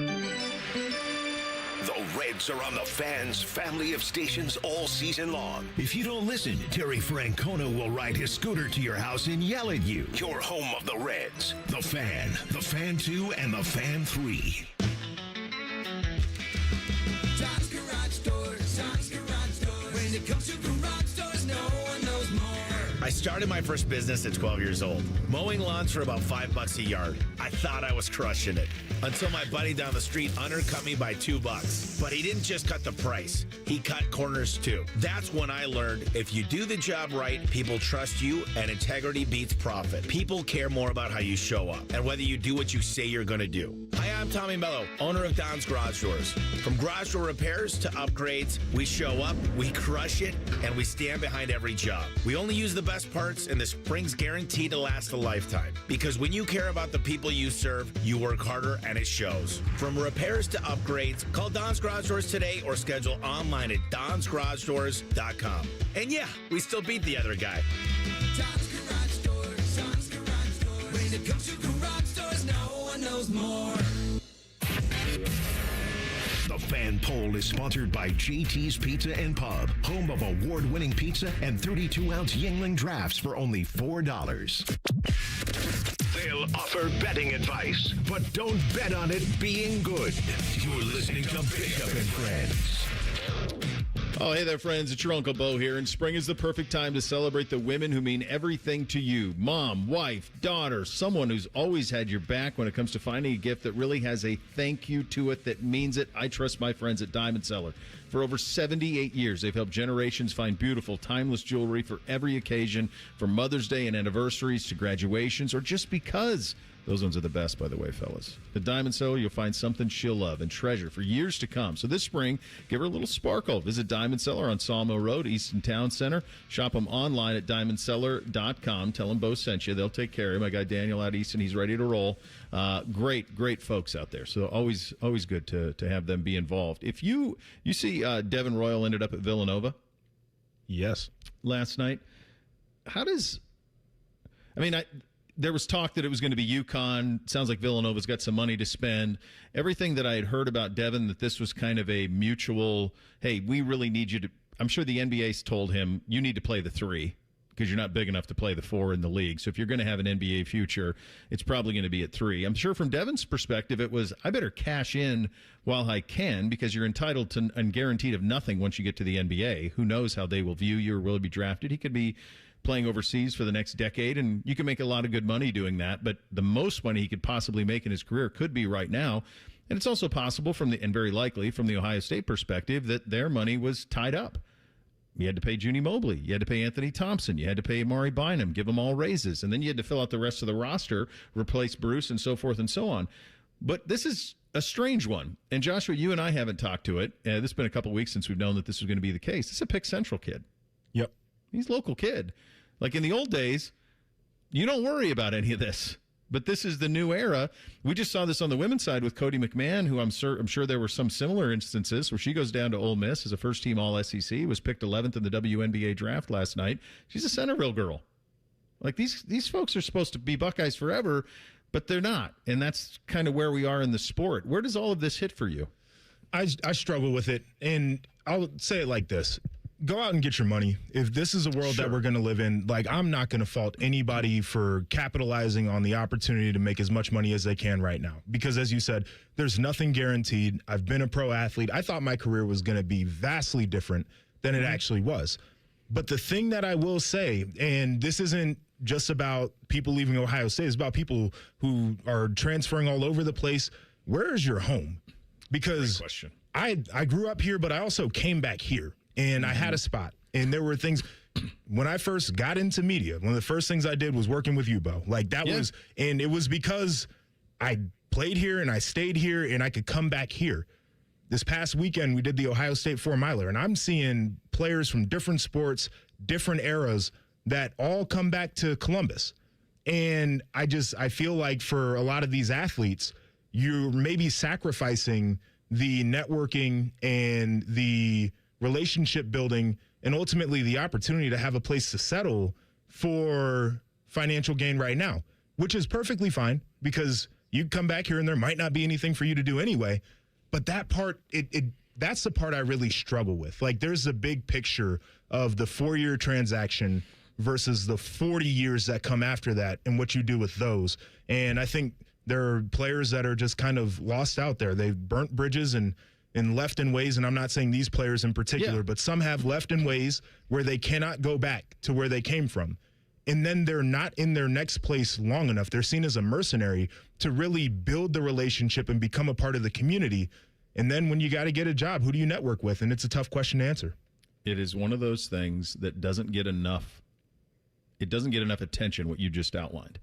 The Reds are on the Fan's family of stations all season long. If you don't listen, Terry Francona will ride his scooter to your house and yell at you. Your home of the Reds. The Fan, the Fan 2, and the Fan 3. John's Garage Doors, John's Garage Doors. When it comes to garage doors, no one knows more. I started my first business at 12 years old, mowing lawns for about $5 a yard. I thought I was crushing it until my buddy down the street undercut me by $2. But he didn't just cut the price, he cut corners too. That's when I learned if you do the job right, people trust you, and integrity beats profit. People care more about how you show up and whether you do what you say you're going to do. Hi, I'm Tommy Mello, owner of Don's Garage Doors. From garage door repairs to upgrades, we show up, we crush it, and we stand behind every job. We only use the best parts, and the spring's guaranteed to last a lifetime. Because when you care about the people you serve, you work harder, and it shows. From repairs to upgrades, call Don's Garage Doors today or schedule online at donsgaragedoors.com. And yeah, we still beat the other guy. John's Garage Doors, John's Garage Doors. When it comes to garage doors, no one knows more. The Fan Poll is sponsored by JT's Pizza and Pub, home of award-winning pizza and 32-ounce Yingling drafts for only $4. They'll offer betting advice, but don't bet on it being good. You're listening to Bishop and Friends. Oh, hey there, friends. It's your Uncle Bo here, and spring is the perfect time to celebrate the women who mean everything to you. Mom, wife, daughter, someone who's always had your back when it comes to finding a gift that really has a thank you to it that means it. I trust my friends at Diamond Seller. For over 78 years, they've helped generations find beautiful, timeless jewelry for every occasion, from Mother's Day and anniversaries to graduations, or just because. Those ones are the best, by the way, fellas. At Diamond Seller, you'll find something she'll love and treasure for years to come. So this spring, give her a little sparkle. Visit Diamond Seller on Sawmill Road, Easton Town Center. Shop them online at diamondseller.com. Tell them Bo sent you. They'll take care of you. My guy Daniel out Easton, he's ready to roll. Great folks out there. So always good to have them be involved. If you see Devin Royal ended up at Villanova. Yes. Last night. There was talk that it was going to be UConn. Sounds like Villanova's got some money to spend. Everything that I had heard about Devin, that this was kind of a mutual, hey, we really need you to. I'm sure the NBA's told him, you need to play the 3 because you're not big enough to play the 4 in the league. So if you're going to have an NBA future, it's probably going to be at 3. I'm sure from Devin's perspective, it was, I better cash in while I can because you're entitled to and guaranteed of nothing once you get to the NBA. Who knows how they will view you or will be drafted. He could be playing overseas for the next decade, and you can make a lot of good money doing that, but the most money he could possibly make in his career could be right now. And it's also possible and very likely from the Ohio State perspective that their money was tied up. You had to pay Junie Mobley. You had to pay Anthony Thompson. You had to pay Amari Bynum, give them all raises. And then you had to fill out the rest of the roster, replace Bruce, and so forth and so on. But this is a strange one. And Joshua, you and I haven't talked to it. This has been a couple of weeks since we've known that this was going to be the case. This is a Pick Central kid. Yep. He's a local kid. Like in the old days, you don't worry about any of this. But this is the new era. We just saw this on the women's side with Cody McMahon, who I'm sure there were some similar instances where she goes down to Ole Miss as a first-team All-SEC, was picked 11th in the WNBA draft last night. She's a Centerville girl. Like these folks are supposed to be Buckeyes forever, but they're not. And that's kind of where we are in the sport. Where does all of this hit for you? I struggle with it, and I'll say it like this. Go out and get your money. If this is a world that we're going to live in, like, I'm not going to fault anybody for capitalizing on the opportunity to make as much money as they can right now. Because as you said, there's nothing guaranteed. I've been a pro athlete. I thought my career was going to be vastly different than it actually was. But the thing that I will say, and this isn't just about people leaving Ohio State, it's about people who are transferring all over the place. Where is your home? Because I grew up here, but I also came back here. And I had a spot. And there were things when I first got into media, one of the first things I did was working with you, Bo. Like that was, and it was because I played here and I stayed here and I could come back here. this past weekend we did the Ohio State 4-miler, and I'm seeing players from different sports, different eras that all come back to Columbus. And I feel like for a lot of these athletes, you're maybe sacrificing the networking and the relationship building and ultimately the opportunity to have a place to settle for financial gain right now, which is perfectly fine because you come back here and there might not be anything for you to do anyway. But that part, that's the part I really struggle with. Like, there's a big picture of the 4-year transaction versus the 40 years that come after that and what you do with those. And I think there are players that are just kind of lost out there. They've burnt bridges and left in ways, and I'm not saying these players in particular, but some have left in ways where they cannot go back to where they came from. And then they're not in their next place long enough. They're seen as a mercenary to really build the relationship and become a part of the community. And then when you got to get a job, who do you network with? And it's a tough question to answer. It is one of those things that doesn't get enough. It doesn't get enough attention, what you just outlined.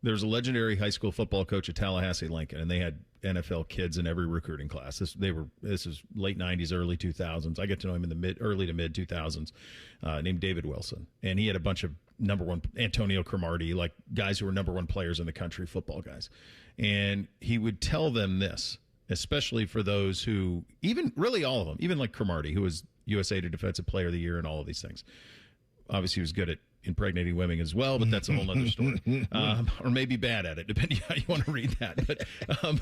There's a legendary high school football coach at Tallahassee Lincoln, and they had NFL kids in every recruiting class. This is late 90s, early 2000s. I get to know him in the early to mid 2000s, named David Wilson. And he had a bunch of number one, Antonio Cromartie, like guys who were number one players in the country, football guys. And he would tell them this, especially for those who, even really all of them, even like Cromartie, who was USA Defensive Player of the Year and all of these things. Obviously, he was good at impregnating women as well, but that's a whole other story. Or maybe bad at it, depending on how you want to read that. But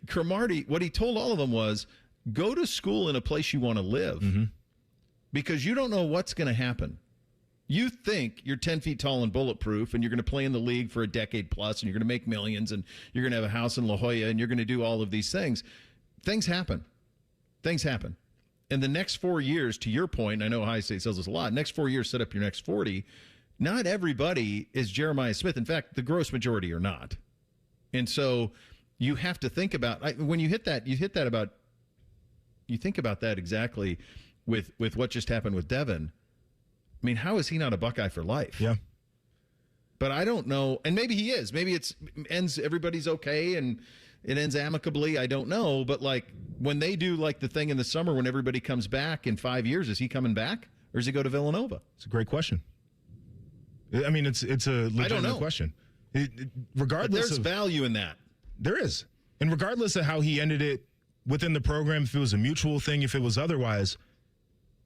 Cromartie, what he told all of them was, go to school in a place you want to live because you don't know what's going to happen. You think you're 10 feet tall and bulletproof and you're going to play in the league for a decade plus and you're going to make millions and you're going to have a house in La Jolla and you're going to do all of these things. Things happen. Things happen. And the next 4 years, to your point, I know Ohio State says this a lot, next 4 years set up your next 40. Not everybody is Jeremiah Smith. In fact, the gross majority are not. And so you have to think about, when you hit that, you think about that exactly with what just happened with Devin. I mean, how is he not a Buckeye for life? Yeah. But I don't know. And maybe he is. Maybe everybody's okay and it ends amicably. I don't know. But like when they do like the thing in the summer when everybody comes back in 5 years, is he coming back or does he go to Villanova? It's a great question. I mean, it's a legitimate question. Regardless, there's value in that. There is. And regardless of how he ended it within the program, if it was a mutual thing, if it was otherwise,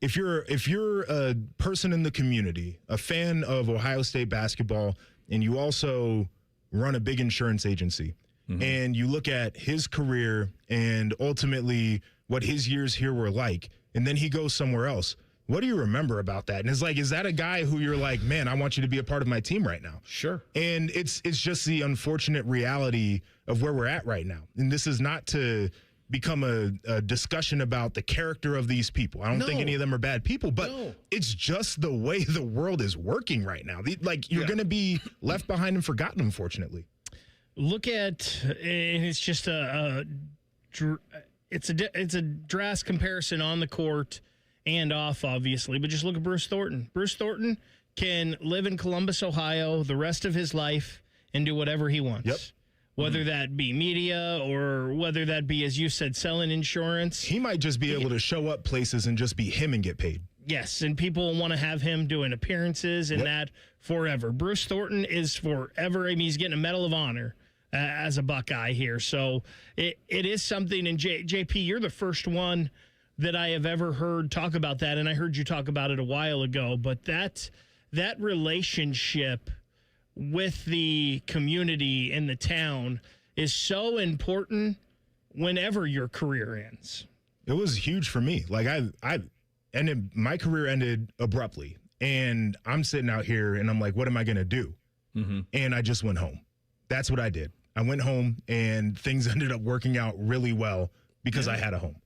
if you're a person in the community, a fan of Ohio State basketball, and you also run a big insurance agency, and you look at his career and ultimately what his years here were like, and then he goes somewhere else, what do you remember about that? And it's like, is that a guy who you're like, man, I want you to be a part of my team right now? Sure. And it's just the unfortunate reality of where we're at right now. And this is not to become a discussion about the character of these people. I don't think any of them are bad people, but it's just the way the world is working right now. Like, you're going to be left behind and forgotten, unfortunately. Look at, and it's just it's a drastic comparison on the court and off, obviously, but just look at Bruce Thornton. Bruce Thornton can live in Columbus, Ohio, the rest of his life and do whatever he wants. Yep. Whether that be media or whether that be, as you said, selling insurance. He might just be able to show up places and just be him and get paid. Yes, and people want to have him doing appearances and that forever. Bruce Thornton is forever. I mean, he's getting a Medal of Honor as a Buckeye here. So it is something, and JP, you're the first one that I have ever heard talk about that, and I heard you talk about it a while ago, but that relationship with the community and the town is so important whenever your career ends. It was huge for me. Like my career ended abruptly, and I'm sitting out here and I'm like, what am I going to do? And I just went home. That's what I did. I went home and things ended up working out really well because I had a home.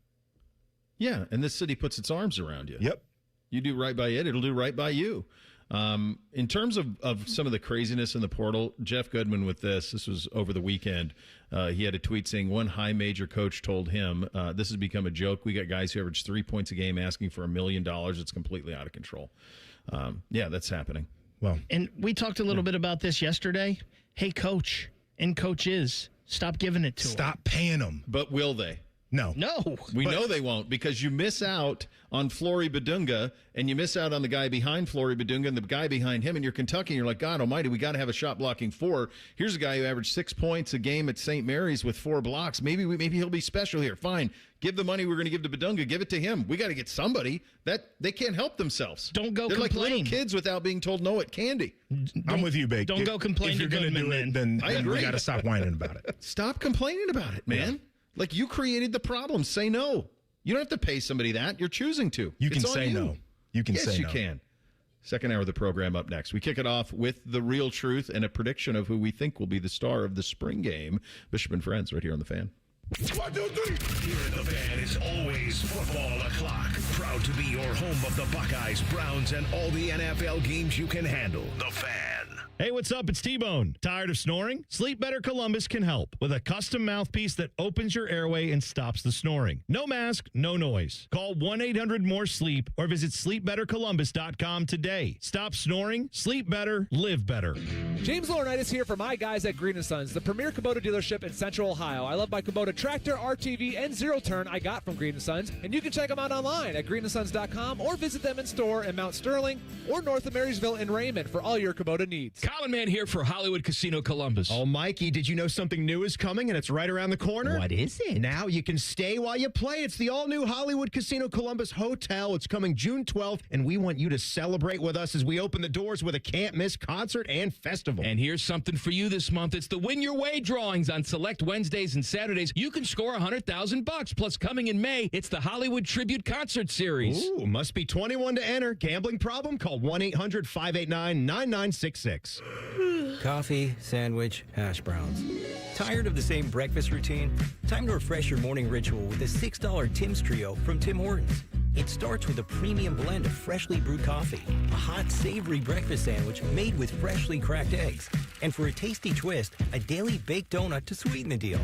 Yeah, and this city puts its arms around you. Yep. You do right by it, it'll do right by you. In terms of some of the craziness in the portal, Jeff Goodman with this was over the weekend. He had a tweet saying one high major coach told him, this has become a joke. We got guys who average 3 points a game asking for $1 million. It's completely out of control. Yeah, that's happening. Well, and we talked a little bit about this yesterday. Hey, coach and coaches, stop giving it to them. Stop paying them. But will they? No. We know they won't, because you miss out on Flory Badunga, and you miss out on the guy behind Flory Badunga and the guy behind him, and you're Kentucky, and you're like, God almighty, we got to have a shot blocking 4. Here's a guy who averaged 6 points a game at St. Mary's with 4 blocks. Maybe he'll be special here. Fine. Give the money we're going to give to Badunga. Give it to him. We got to get somebody. That they can't help themselves. Don't go They're complain. like little kids without being told no at candy. I'm with you, Bake. Don't go complain If to you're going to do Goodman, it, then I agree. we got to stop whining about it. Stop complaining about it, man. Yeah. Like, you created the problem. Say no. You don't have to pay somebody that. You're choosing to. You can It's on say you. no. You can yes, say you no. can. Second hour of the program up next. We kick it off with the real truth and a prediction of who we think will be the star of the spring game. Bishop and Friends right here on The Fan. 1, 2, 3. Here at The Fan is always football o'clock. Proud to be your home of the Buckeyes, Browns, and all the NFL games you can handle. The Fan. Hey, what's up? It's T-Bone. Tired of snoring? Sleep Better Columbus can help with a custom mouthpiece that opens your airway and stops the snoring. No mask, no noise. Call 1-800-MORE-SLEEP or visit sleepbettercolumbus.com today. Stop snoring, sleep better, live better. James Laurinaitis here for my guys at Green & Sons, the premier Kubota dealership in Central Ohio. I love my Kubota tractor, RTV, and zero-turn I got from Green & Sons, and you can check them out online at greenandsons.com or visit them in store in Mount Sterling or north of Marysville in Raymond for all your Kubota needs. Colin Man here for Hollywood Casino Columbus. Oh, Mikey, did you know something new is coming and it's right around the corner? What is it? Now you can stay while you play. It's the all-new Hollywood Casino Columbus Hotel. It's coming June 12th, and we want you to celebrate with us as we open the doors with a can't-miss concert and festival. And here's something for you this month. It's the Win Your Way drawings on select Wednesdays and Saturdays. You can score $100,000. Plus, coming in May, it's the Hollywood Tribute Concert Series. Ooh, must be 21 to enter. Gambling problem? Call 1-800-589-9966. Coffee, sandwich, hash browns. Tired of the same breakfast routine? Time to refresh your morning ritual with the $6 Tim's Trio from Tim Hortons. It starts with a premium blend of freshly brewed coffee, a hot, savory breakfast sandwich made with freshly cracked eggs, and for a tasty twist, a daily baked donut to sweeten the deal.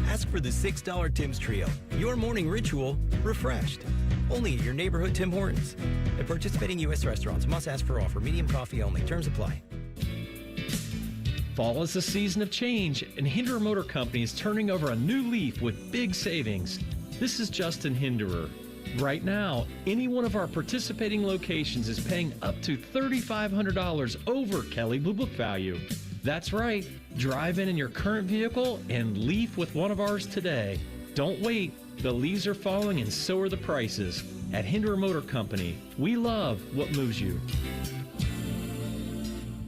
Ask for the $6 Tim's Trio. Your morning ritual refreshed. Only at your neighborhood Tim Hortons. At participating U.S. restaurants, must ask for offer. Medium coffee only. Terms apply. Fall is a season of change, and Hinderer Motor Company is turning over a new leaf with big savings. This is Justin Hinderer. Right now, any one of our participating locations is paying up to $3,500 over Kelley Blue Book value. That's right. Drive in your current vehicle and leave with one of ours today. Don't wait. The leaves are falling and so are the prices. At Hinderer Motor Company, we love what moves you.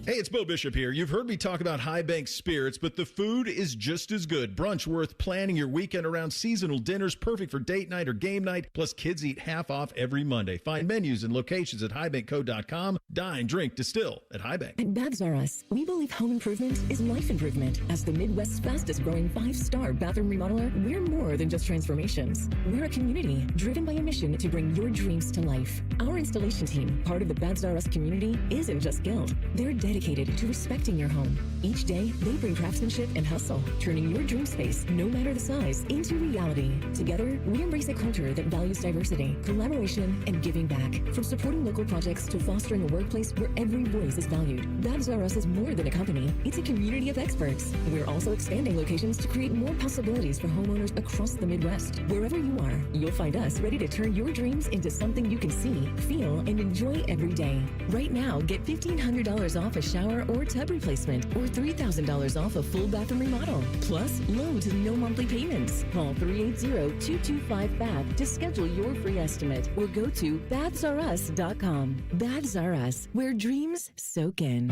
Hey, it's Bo Bishop here. You've heard me talk about High Bank Spirits, but the food is just as good. Brunch worth planning your weekend around. Seasonal dinners perfect for date night or game night. Plus, kids eat half off every Monday. Find menus and locations at highbankco.com. Dine, drink, distill at High Bank. At Babs R Us, we believe home improvement is life improvement. As the Midwest's fastest growing 5-star bathroom remodeler, we're more than just transformations. We're a community driven by a mission to bring your dreams to life. Our installation team, part of the Babs R Us community, isn't just skilled. They're dedicated to respecting your home. Each day, they bring craftsmanship and hustle, turning your dream space, no matter the size, into reality. Together, we embrace a culture that values diversity, collaboration, and giving back. From supporting local projects to fostering a workplace where every voice is valued, Babs R Us is more than a company. It's a community of experts. We're also expanding locations to create more possibilities for homeowners across the Midwest. Wherever you are, you'll find us ready to turn your dreams into something you can see, feel, and enjoy every day. Right now, get $1,500 off a shower or tub replacement, or $3,000 off a full bathroom remodel. Plus, low to no monthly payments. Call 380-225-BAB to schedule your free estimate, or go to babsrus.com. Babs R Us, where dreams soak in.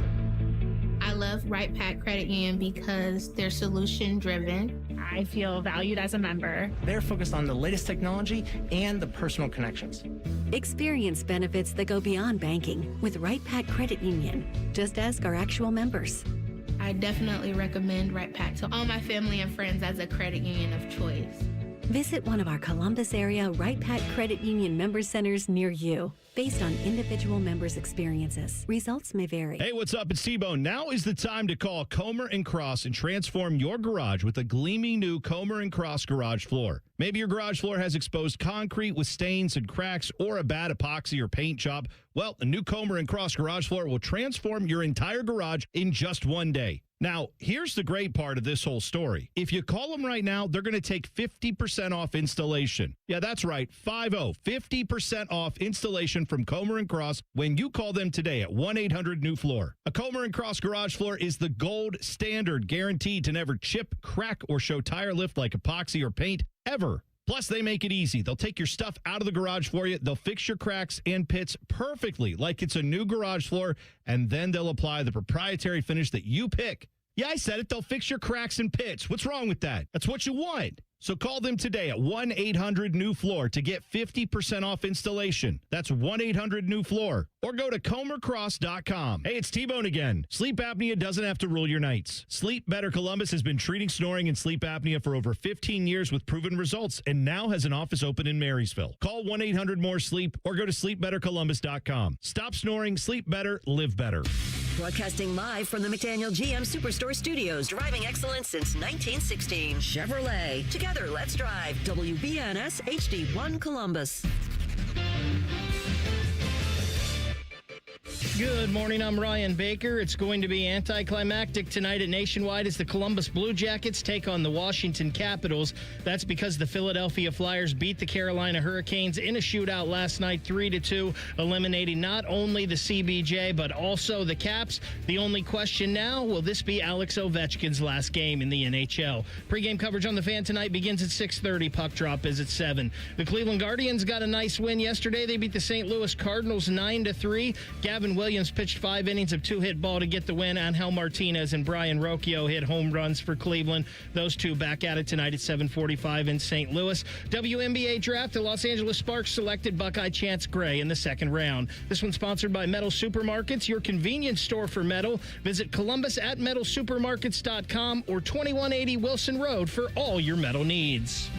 I love Right Pack Credit Union because they're solution driven. I feel valued as a member. They're focused on the latest technology and the personal connections. Experience benefits that go beyond banking with Right Pack Credit Union. Just ask our actual members. I definitely recommend Right Pack to all my family and friends as a credit union of choice. Visit one of our Columbus area Right Pack Credit Union member centers near you. based on individual members' experiences. Results may vary. Hey, what's up? It's T-Bone. Now is the time to call Comer & Cross and transform your garage with a gleaming new Comer & Cross garage floor. Maybe your garage floor has exposed concrete with stains and cracks or a bad epoxy or paint job. Well, a new Comer & Cross garage floor will transform your entire garage in just one day. Now, here's the great part of this whole story. If you call them right now, they're going to take 50% off installation. Yeah, that's right, 50% off installation from Comer & Cross when you call them today at 1-800-NEW-FLOOR. A Comer & Cross garage floor is the gold standard, guaranteed to never chip, crack, or show tire lift like epoxy or paint ever. Plus, they make it easy. They'll take your stuff out of the garage for you. They'll fix your cracks and pits perfectly like it's a new garage floor, and then they'll apply the proprietary finish that you pick. Yeah, I said it. They'll fix your cracks and pits. What's wrong with that? That's what you want. So call them today at 1-800-NEW-FLOOR to get 50% off installation. That's 1-800-NEW-FLOOR. Or go to comercross.com. Hey, it's T-Bone again. Sleep apnea doesn't have to rule your nights. Sleep Better Columbus has been treating snoring and sleep apnea for over 15 years with proven results and now has an office open in Marysville. Call 1-800-MORE-SLEEP or go to sleepbettercolumbus.com. Stop snoring, sleep better, live better. Broadcasting live from the McDaniel GM Superstore Studios. Driving excellence since 1916. Chevrolet. Together, let's drive. WBNS HD1 Columbus. Good morning, I'm Ryan Baker. It's going to be anticlimactic tonight at Nationwide as the Columbus Blue Jackets take on the Washington Capitals. That's because the Philadelphia Flyers beat the Carolina Hurricanes in a shootout last night, 3-2, eliminating not only the CBJ, but also the Caps. The only question now, will this be Alex Ovechkin's last game in the NHL? Pre-game coverage on The Fan tonight begins at 6:30. Puck drop is at 7. The Cleveland Guardians got a nice win yesterday. They beat the St. Louis Cardinals 9-3. Gavin Williams pitched 5 innings of 2-hit ball to get the win. Angel Martinez and Brian Rocchio hit home runs for Cleveland. Those two back at it tonight at 7:45 in St. Louis. WNBA draft, the Los Angeles Sparks selected Buckeye Chance Gray in the second round. This one's sponsored by Metal Supermarkets, your convenience store for metal. Visit Columbus at metalsupermarkets.com or 2180 Wilson Road for all your metal needs.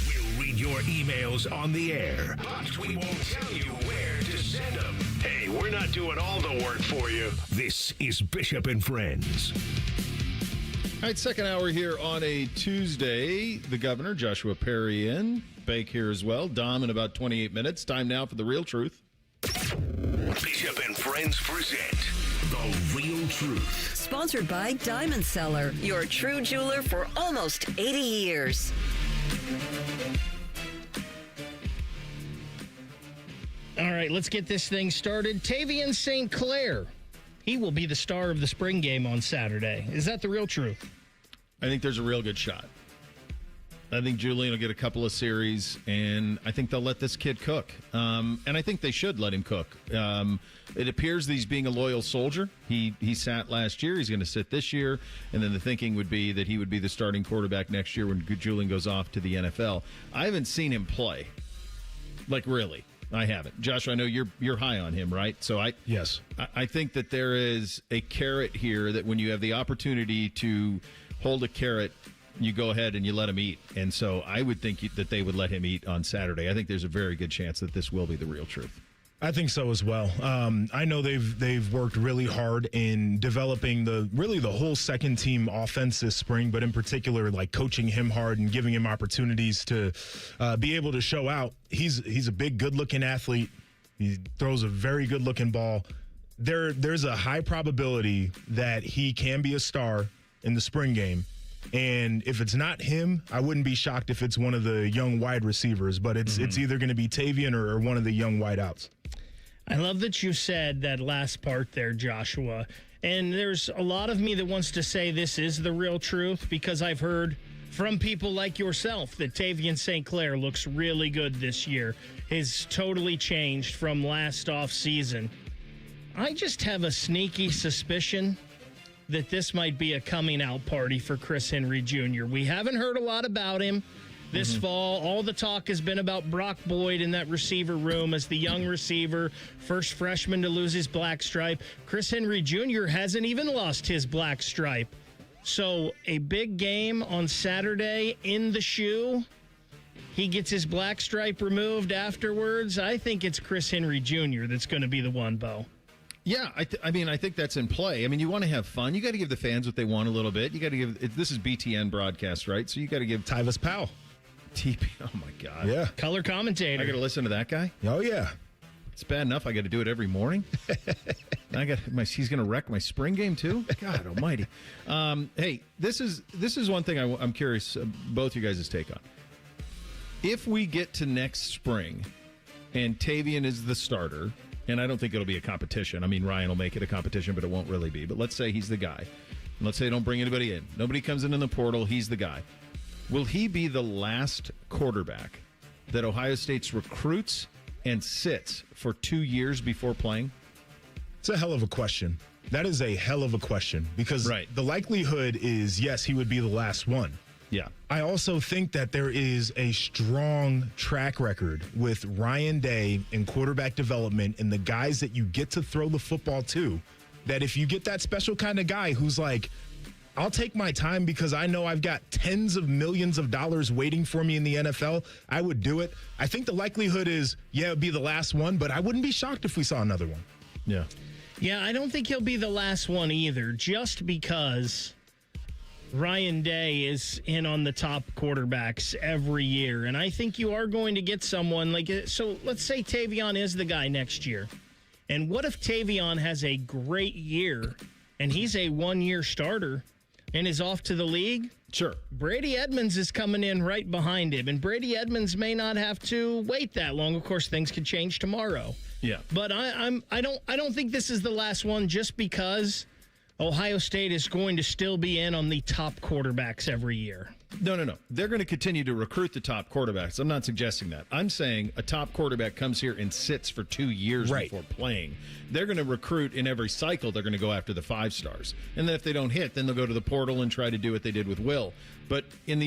We'll read your emails on the air, but we won't tell you where to send them. Hey, we're not doing all the work for you. This is Bishop and Friends. All right, second hour here on a Tuesday. The governor, Joshua Perry, in. Bake here as well. Dom in about 28 minutes. Time now for The Real Truth. Bishop and Friends present The Real Truth. Sponsored by Diamond Seller, your true jeweler for almost 80 years. All right, let's get this thing started. Tavian St. Clair. He will be the star of the spring game on Saturday. Is that the real truth? I think there's a real good shot. I think Julian will get a couple of series, and I think they'll let this kid cook. And I think they should let him cook. It appears that he's being a loyal soldier. He sat last year. He's going to sit this year. And then the thinking would be that he would be the starting quarterback next year when Julian goes off to the NFL. I haven't seen him play. Like, really. I haven't. Josh, I know you're high on him, right? So Yes. I think that there is a carrot here that when you have the opportunity to hold a carrot, you go ahead and you let him eat. And so I would think that they would let him eat on Saturday. I think there's a very good chance that this will be the real truth. I think so as well. I know they've worked really hard in developing the whole second team offense this spring, but in particular, like coaching him hard and giving him opportunities to be able to show out. He's a big, good-looking athlete. He throws a very good-looking ball. There's a high probability that he can be a star in the spring game. And if it's not him, I wouldn't be shocked if it's one of the young wide receivers, but it's either going to be Tavian or one of the young wideouts. I love that you said that last part there, Joshua. And there's a lot of me that wants to say this is the real truth because I've heard from people like yourself that Tavian St. Clair looks really good this year. He's totally changed from last off season. I just have a sneaky suspicion that this might be a coming out party for Chris Henry Jr. We haven't heard a lot about him this fall. All the talk has been about Brock Boyd in that receiver room as the young receiver, first freshman to lose his black stripe. Chris Henry Jr. hasn't even lost his black stripe. So a big game on Saturday in the shoe. he gets his black stripe removed afterwards. I think it's Chris Henry Jr. that's going to be the one, Bo. Yeah, I mean, I think that's in play. I mean, you want to have fun. You got to give the fans what they want a little bit. You got to give. This is BTN broadcast, right? So you got to give Tyvis Powell. TP. Oh my God. Yeah. Color commentator. I got to listen to that guy. Oh yeah. It's bad enough I got to do it every morning. He's going to wreck my spring game too. God Almighty. Hey, this is one thing I'm curious both you guys' take on. If we get to next spring and Tavian is the starter. And I don't think it'll be a competition. I mean, Ryan will make it a competition, but it won't really be. But let's say he's the guy. And let's say they don't bring anybody in. Nobody comes in the portal. He's the guy. Will he be the last quarterback that Ohio State recruits and sits for 2 years before playing? It's a hell of a question. That is a hell of a question because the likelihood is, yes, he would be the last one. Yeah. I also think that there is a strong track record with Ryan Day in quarterback development and the guys that you get to throw the football to, that if you get that special kind of guy who's like, I'll take my time because I know I've got tens of millions of dollars waiting for me in the NFL, I would do it. I think the likelihood is, yeah, it would be the last one, but I wouldn't be shocked if we saw another one. Yeah. Yeah, I don't think he'll be the last one either, just because Ryan Day is in on the top quarterbacks every year. And I think you are going to get someone like, so let's say Tavion is the guy next year. And what if Tavion has a great year and he's a one-year starter and is off to the league? Sure. Brady Edmonds is coming in right behind him, and Brady Edmonds may not have to wait that long. Of course, things could change tomorrow. Yeah. But I don't think this is the last one just because Ohio State is going to still be in on the top quarterbacks every year. No. They're going to continue to recruit the top quarterbacks. I'm not suggesting that. I'm saying a top quarterback comes here and sits for 2 years before playing. They're going to recruit in every cycle. They're going to go after the 5 stars. And then if they don't hit, then they'll go to the portal and try to do what they did with Will. But in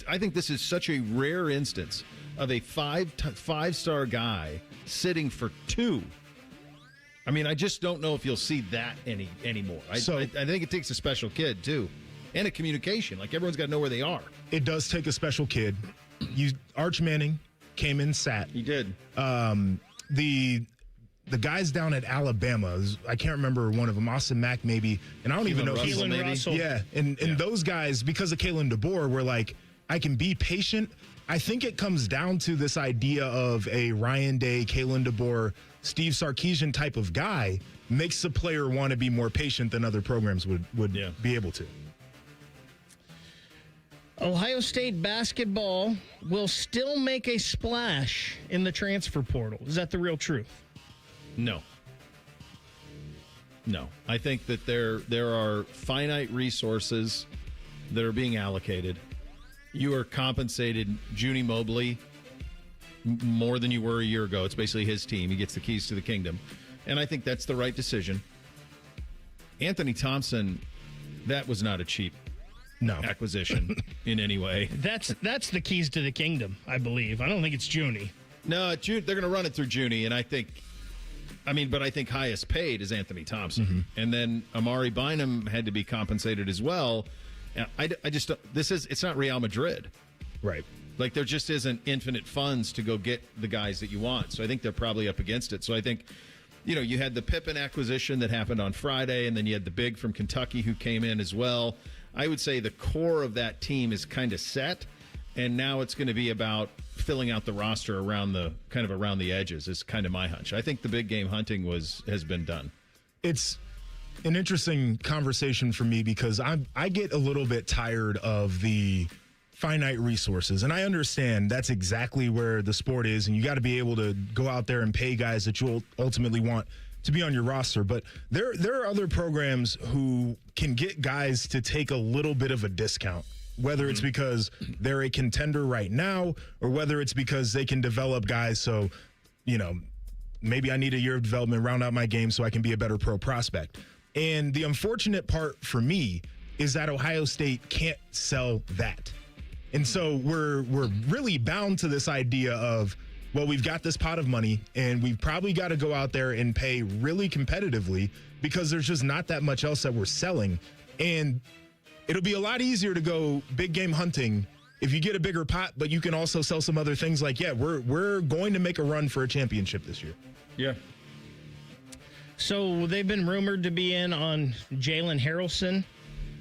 I think this is such a rare instance of a five-star guy sitting for 2. I mean, I just don't know if you'll see that anymore. I think it takes a special kid, too, and a communication. Like, everyone's got to know where they are. It does take a special kid. Arch Manning came in, sat. He did. The guys down at Alabama, I can't remember one of them, Austin Mack maybe, and I don't even know if he's Russell. Yeah, and those guys, because of Kalen DeBoer, were like, I can be patient. I think it comes down to this idea of a Ryan Day, Kalen DeBoer, Steve Sarkisian type of guy makes the player want to be more patient than other programs would be able to. Ohio State basketball will still make a splash in the transfer portal. Is that the real truth? No. I think that there are finite resources that are being allocated. You are compensated Junie Mobley more than you were a year ago. It's basically his team. He gets the keys to the kingdom. And I think that's the right decision. Anthony Thompson, that was not a cheap acquisition in any way. That's the keys to the kingdom, I believe. I don't think it's Junie. No, they're going to run it through Junie, and I think highest paid is Anthony Thompson. Mm-hmm. And then Amari Bynum had to be compensated as well. I just don't, it's not Real Madrid. Right. Like, there just isn't infinite funds to go get the guys that you want. So I think they're probably up against it. So I think, you had the Pippen acquisition that happened on Friday, and then you had the big from Kentucky who came in as well. I would say the core of that team is kind of set, and now it's going to be about filling out the roster around the edges is kind of my hunch. I think the big game hunting has been done. It's an interesting conversation for me because I get a little bit tired of the finite resources, and I understand that's exactly where the sport is, and you got to be able to go out there and pay guys that you'll ultimately want to be on your roster. But there are other programs who can get guys to take a little bit of a discount, whether it's because they're a contender right now or whether it's because they can develop guys. So, maybe I need a year of development, round out my game so I can be a better pro prospect. And the unfortunate part for me is that Ohio State can't sell that. And so we're really bound to this idea of, well, we've got this pot of money and we've probably got to go out there and pay really competitively because there's just not that much else that we're selling. And it'll be a lot easier to go big game hunting if you get a bigger pot, but you can also sell some other things like, we're going to make a run for a championship this year. Yeah. So they've been rumored to be in on Jalen Harrelson,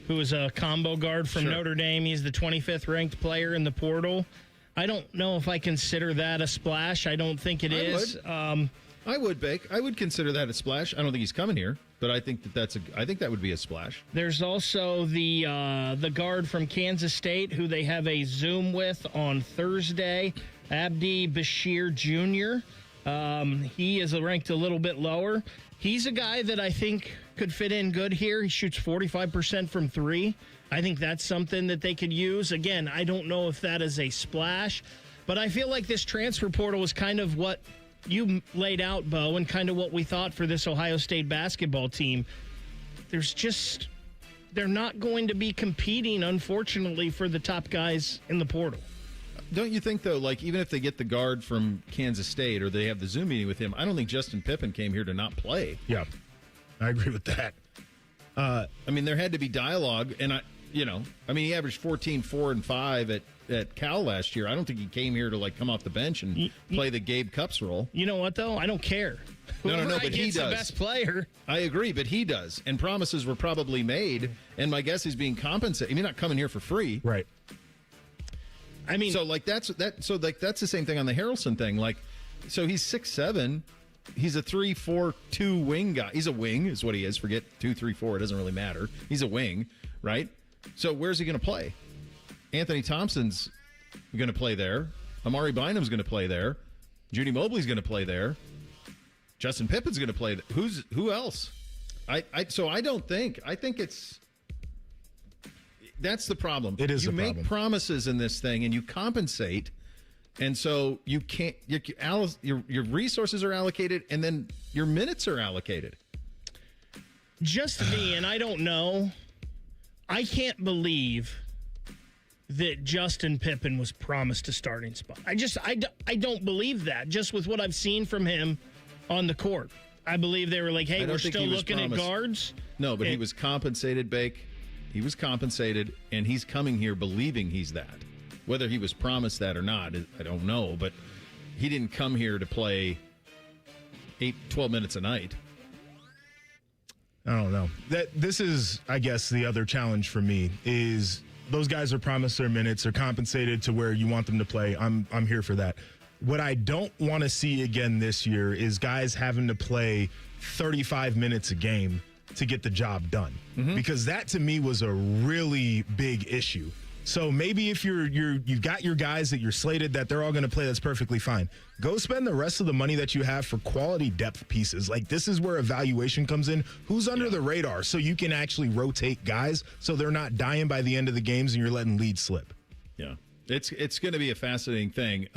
who is a combo guard from Notre Dame. He's the 25th ranked player in the portal. I don't know if I consider that a splash. I don't think it is. I would, Bake. I would consider that a splash. I don't think he's coming here, but I think that would be a splash. There's also the guard from Kansas State who they have a Zoom with on Thursday, Abdi Bashir Jr. He is ranked a little bit lower. He's a guy that I think could fit in good here. He shoots 45% from three. I think that's something that they could use. Again, I don't know if that is a splash, but I feel like this transfer portal is kind of what you laid out, Bo, and kind of what we thought for this Ohio State basketball team. They're not going to be competing, unfortunately, for the top guys in the portal. Don't you think, though, like, even if they get the guard from Kansas State or they have the Zoom meeting with him, I don't think Justin Pippen came here to not play. Yeah, I agree with that. I mean, there had to be dialogue, and he averaged 14, 4, and 5 at Cal last year. I don't think he came here to, like, come off the bench and play the Gabe Cupps role. You know what, though? I don't care. No, but he does. The best player. I agree, but he does. And promises were probably made, and my guess is being compensated. I mean, not coming here for free. Right. I mean, so that's the same thing on the Harrelson thing. Like, so he's 6'7". He's a 3-4-2 wing guy. He's a wing, is what he is. Forget 2-3-4. It doesn't really matter. He's a wing, right? So where's he going to play? Anthony Thompson's going to play there. Amari Bynum's going to play there. Judy Mobley's going to play there. Justin Pippen's going to play there. Who else? I think it's. That's the problem. It is you a make problem. promises in this thing and you compensate, and so you can't. Your resources are allocated, and then your minutes are allocated. Just me, and I don't know. I can't believe that Justin Pippen was promised a starting spot. I don't believe that. Just with what I've seen from him on the court, I believe they were like, "Hey, we're still looking at guards." No, but he was compensated, Bake. He was compensated, and he's coming here believing he's that. Whether he was promised that or not, I don't know. But he didn't come here to play 12 minutes a night. I don't know. This is, I guess, the other challenge for me is those guys are promised their minutes, they're compensated to where you want them to play. I'm here for that. What I don't want to see again this year is guys having to play 35 minutes a game to get the job done, because that to me was a really big issue. So maybe if you've got your guys that you're slated that they're all going to play, that's perfectly fine. Go spend the rest of the money that you have for quality depth pieces. Like, this is where evaluation comes in. Who's under the radar, so you can actually rotate guys so they're not dying by the end of the games and you're letting leads slip. Yeah, it's going to be a fascinating thing.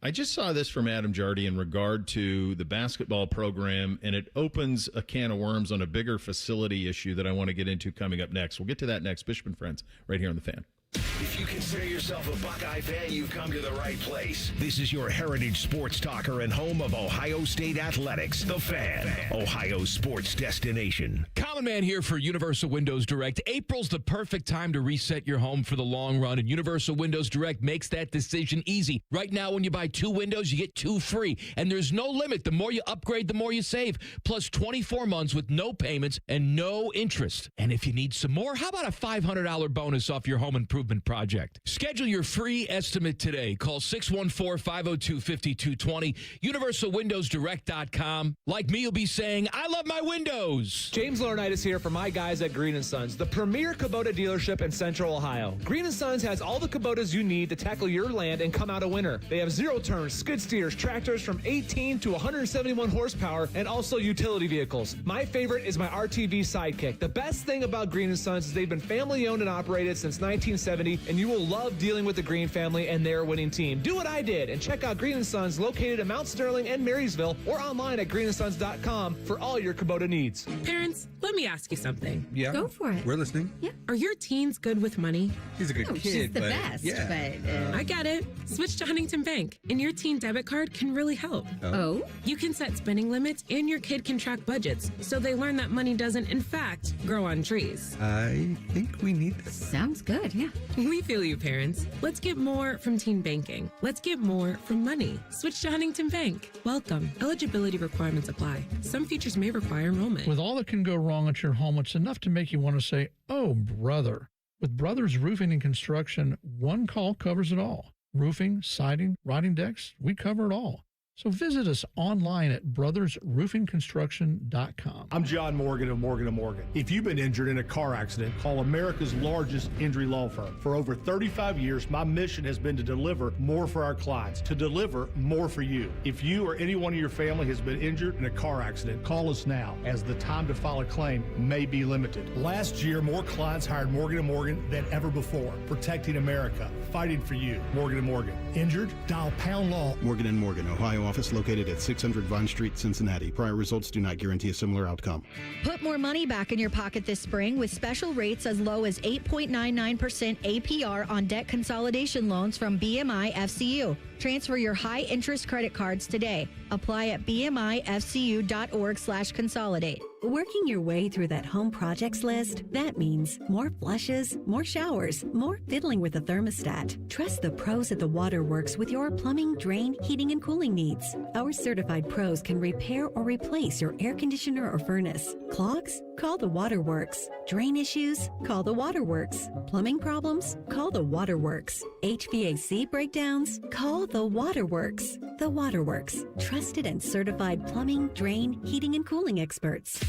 I just saw this from Adam Jody in regard to the basketball program, and it opens a can of worms on a bigger facility issue that I want to get into coming up next. We'll get to that next. Bishop and Friends, right here on The Fan. If you consider yourself a Buckeye fan, you've come to the right place. This is your heritage sports talker and home of Ohio State athletics, The Fan, Ohio sports destination. Common Man here for Universal Windows Direct. April's the perfect time to reset your home for the long run, and Universal Windows Direct makes that decision easy. Right now, when you buy 2 windows, you get 2 free, and there's no limit. The more you upgrade, the more you save. Plus 24 months with no payments and no interest. And if you need some more, how about a $500 bonus off your home improvement project? Schedule your free estimate today. Call 614-502-5220, universalwindowsdirect.com. Like me, you'll be saying, I love my windows. James Laurinaitis here for my guys at Green & Sons, the premier Kubota dealership in Central Ohio. Green & Sons has all the Kubotas you need to tackle your land and come out a winner. They have 0-turn, skid steers, tractors from 18 to 171 horsepower, and also utility vehicles. My favorite is my RTV Sidekick. The best thing about Green & Sons is they've been family owned and operated since 1970, and you will love dealing with the Green family and their winning team. Do what I did and check out Green & Sons located in Mount Sterling and Marysville, or online at greenandsons.com for all your Kubota needs. Parents, let me me ask you something. Yeah. Go for it. We're listening. Yeah. Are your teens good with money? He's a good kid. She's the but best, yeah. I get it. Switch to Huntington Bank, and your teen debit card can really help. Oh? You can set spending limits, and your kid can track budgets, so they learn that money doesn't, in fact, grow on trees. I think we need this. Sounds good, yeah. We feel you, parents. Let's get more from teen banking. Let's get more from money. Switch to Huntington Bank. Welcome. Eligibility requirements apply. Some features may require enrollment. With all that can go wrong at your home, it's enough to make you want to say, oh, brother. With Brothers Roofing and Construction, one call covers it all. Roofing, siding, rotting decks, we cover it all. So visit us online at brothersroofingconstruction.com. I'm John Morgan of Morgan & Morgan. If you've been injured in a car accident, call America's largest injury law firm. For over 35 years, my mission has been to deliver more for our clients, to deliver more for you. If you or anyone in your family has been injured in a car accident, call us now, as the time to file a claim may be limited. Last year, more clients hired Morgan & Morgan than ever before, protecting America, fighting for you. Morgan & Morgan. Injured? Dial pound law. Morgan & Morgan, Ohio office located at 600 Vine Street, Cincinnati. Prior results do not guarantee a similar outcome. Put more money back in your pocket this spring with special rates as low as 8.99% APR on debt consolidation loans from BMI FCU. Transfer your high-interest credit cards today. Apply at bmifcu.org/consolidate. Working your way through that home projects list, that means more flushes, more showers, more fiddling with the thermostat. Trust the pros at the Waterworks with your plumbing, drain, heating, and cooling needs. Our certified pros can repair or replace your air conditioner or furnace. Clogs? Call the Waterworks. Drain issues? Call the Waterworks. Plumbing problems? Call the Waterworks. HVAC breakdowns? Call the Waterworks. The Waterworks. Trusted and certified plumbing, drain, heating, and cooling experts.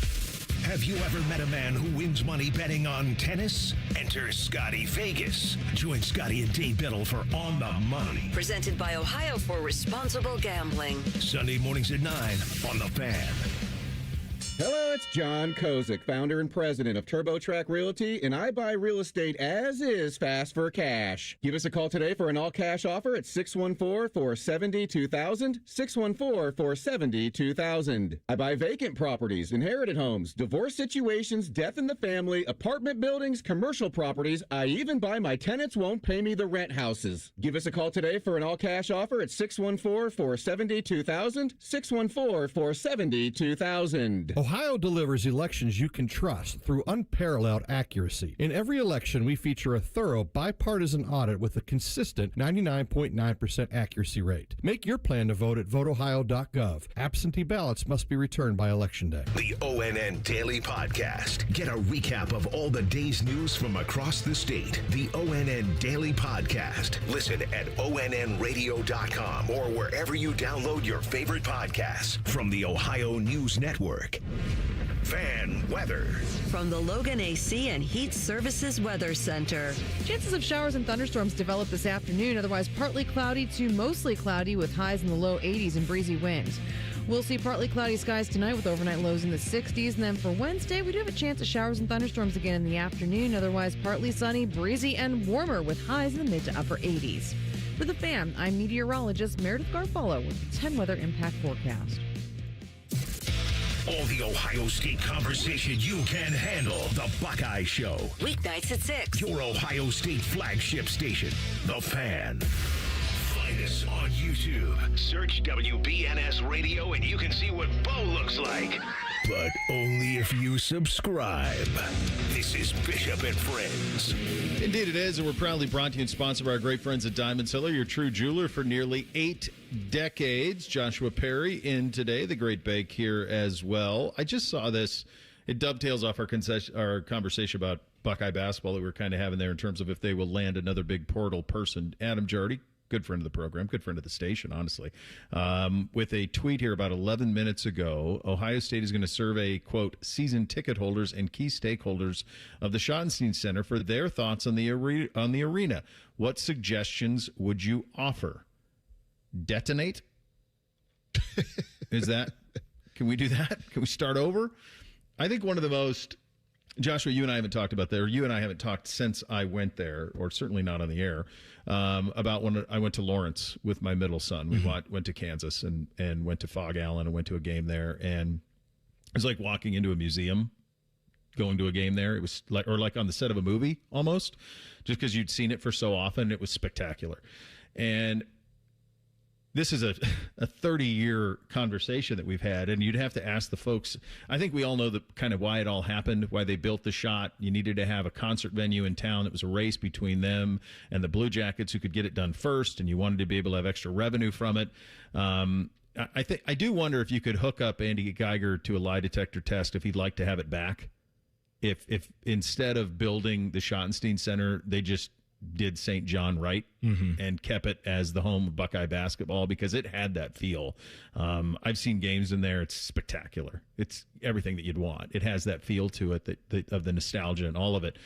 Have you ever met a man who wins money betting on tennis? Enter Scotty Vegas. Join Scotty and Dave Biddle for On the Money. Presented by Ohio for Responsible Gambling. Sunday mornings at 9 on The Fan. Hello, it's John Kozik, founder and president of TurboTrack Realty, and I buy real estate as is fast for cash. Give us a call today for an all-cash offer at 614-470-2000, 614-470-2000. I buy vacant properties, inherited homes, divorce situations, death in the family, apartment buildings, commercial properties. I even buy my tenants won't pay me the rent houses. Give us a call today for an all-cash offer at 614-470-2000, 614-470-2000. Ohio delivers elections you can trust through unparalleled accuracy. In every election, we feature a thorough bipartisan audit with a consistent 99.9% accuracy rate. Make your plan to vote at voteohio.gov. Absentee ballots must be returned by Election Day. The ONN Daily Podcast. Get a recap of all the day's news from across the state. The ONN Daily Podcast. Listen at onnradio.com or wherever you download your favorite podcasts from the Ohio News Network. Fan weather. From the Logan AC and Heat Services Weather Center. Chances of showers and thunderstorms develop this afternoon, otherwise partly cloudy to mostly cloudy with highs in the low 80s and breezy winds. We'll see partly cloudy skies tonight with overnight lows in the 60s. And then for Wednesday, we do have a chance of showers and thunderstorms again in the afternoon, otherwise partly sunny, breezy, and warmer with highs in the mid to upper 80s. For The Fan, I'm meteorologist Meredith Garfolo with the 10 Weather Impact Forecast. All the Ohio State conversation you can handle. The Buckeye Show. Weeknights at 6. Your Ohio State flagship station. The Fan. Find us on YouTube. Search WBNS Radio and you can see what Bo looks like. But only if you subscribe. This is Bishop and Friends. Indeed it is, and we're proudly brought to you and sponsored by our great friends at Diamond Seller, your true jeweler for nearly 8 decades. Joshua Perry in today, the great bake here as well. I just saw this. It dovetails off our conversation about Buckeye basketball that we were kind of having there in terms of if they will land another big portal person. Adam Jody, good friend of the program, good friend of the station, honestly, with a tweet here about 11 minutes ago. Ohio State is going to survey, quote, season ticket holders and key stakeholders of the Schottenstein Center for their thoughts on the arena. What suggestions would you offer? Detonate? Is that, can we do that? Can we start over? I think one of the most, Joshua, you and I haven't talked about there. You and I haven't talked since I went there, or certainly not on the air, about when I went to Lawrence with my middle son. We went to Kansas and went to Fog Allen and went to a game there. And it was like walking into a museum. going to a game there. It was like on the set of a movie almost, just because you'd seen it for so often. It was spectacular. And this is a 30-year conversation that we've had, and you'd have to ask the folks. I think we all know the kind of why it all happened, why they built the Shot. You needed to have a concert venue in town. It was a race between them and the Blue Jackets who could get it done first, and you wanted to be able to have extra revenue from it. I do wonder if you could hook up Andy Geiger to a lie detector test if he'd like to have it back. If instead of building the Schottenstein Center, they just did St. John right and kept it as the home of Buckeye basketball, because it had that feel. I've seen games in there. It's spectacular. It's everything that you'd want. It has that feel to it of the nostalgia and all of it.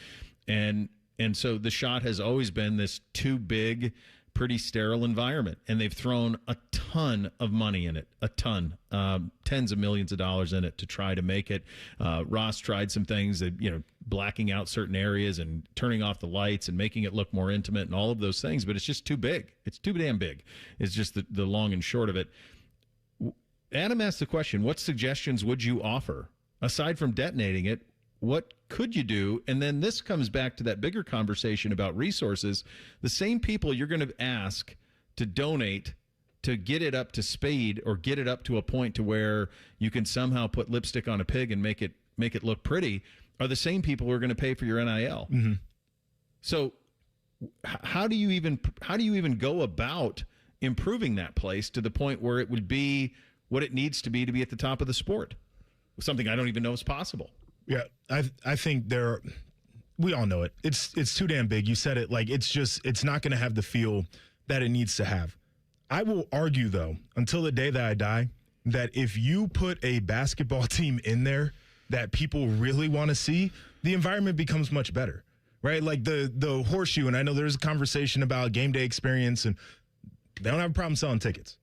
And so the Shot has always been this too big, pretty sterile environment, and they've thrown a ton of money in it, tens of millions of dollars in it to try to make it. Ross tried some things that, blacking out certain areas and turning off the lights and making it look more intimate and all of those things, but it's just too big. It's too damn big. It's just the long and short of it. Adam asked the question, what suggestions would you offer? Aside from detonating it, what could you do? And then this comes back to that bigger conversation about resources. The same people you're going to ask to donate to get it up to speed or get it up to a point to where you can somehow put lipstick on a pig and make it look pretty are the same people who are going to pay for your NIL. Mm-hmm. So how do you even go about improving that place to the point where it would be what it needs to be at the top of the sport? Something I don't even know is possible. Yeah, I think we all know it. It's too damn big. You said it. Like, it's not going to have the feel that it needs to have. I will argue, though, until the day that I die, that if you put a basketball team in there that people really want to see, the environment becomes much better, right? Like the Horseshoe, and I know there's a conversation about game day experience, and they don't have a problem selling tickets.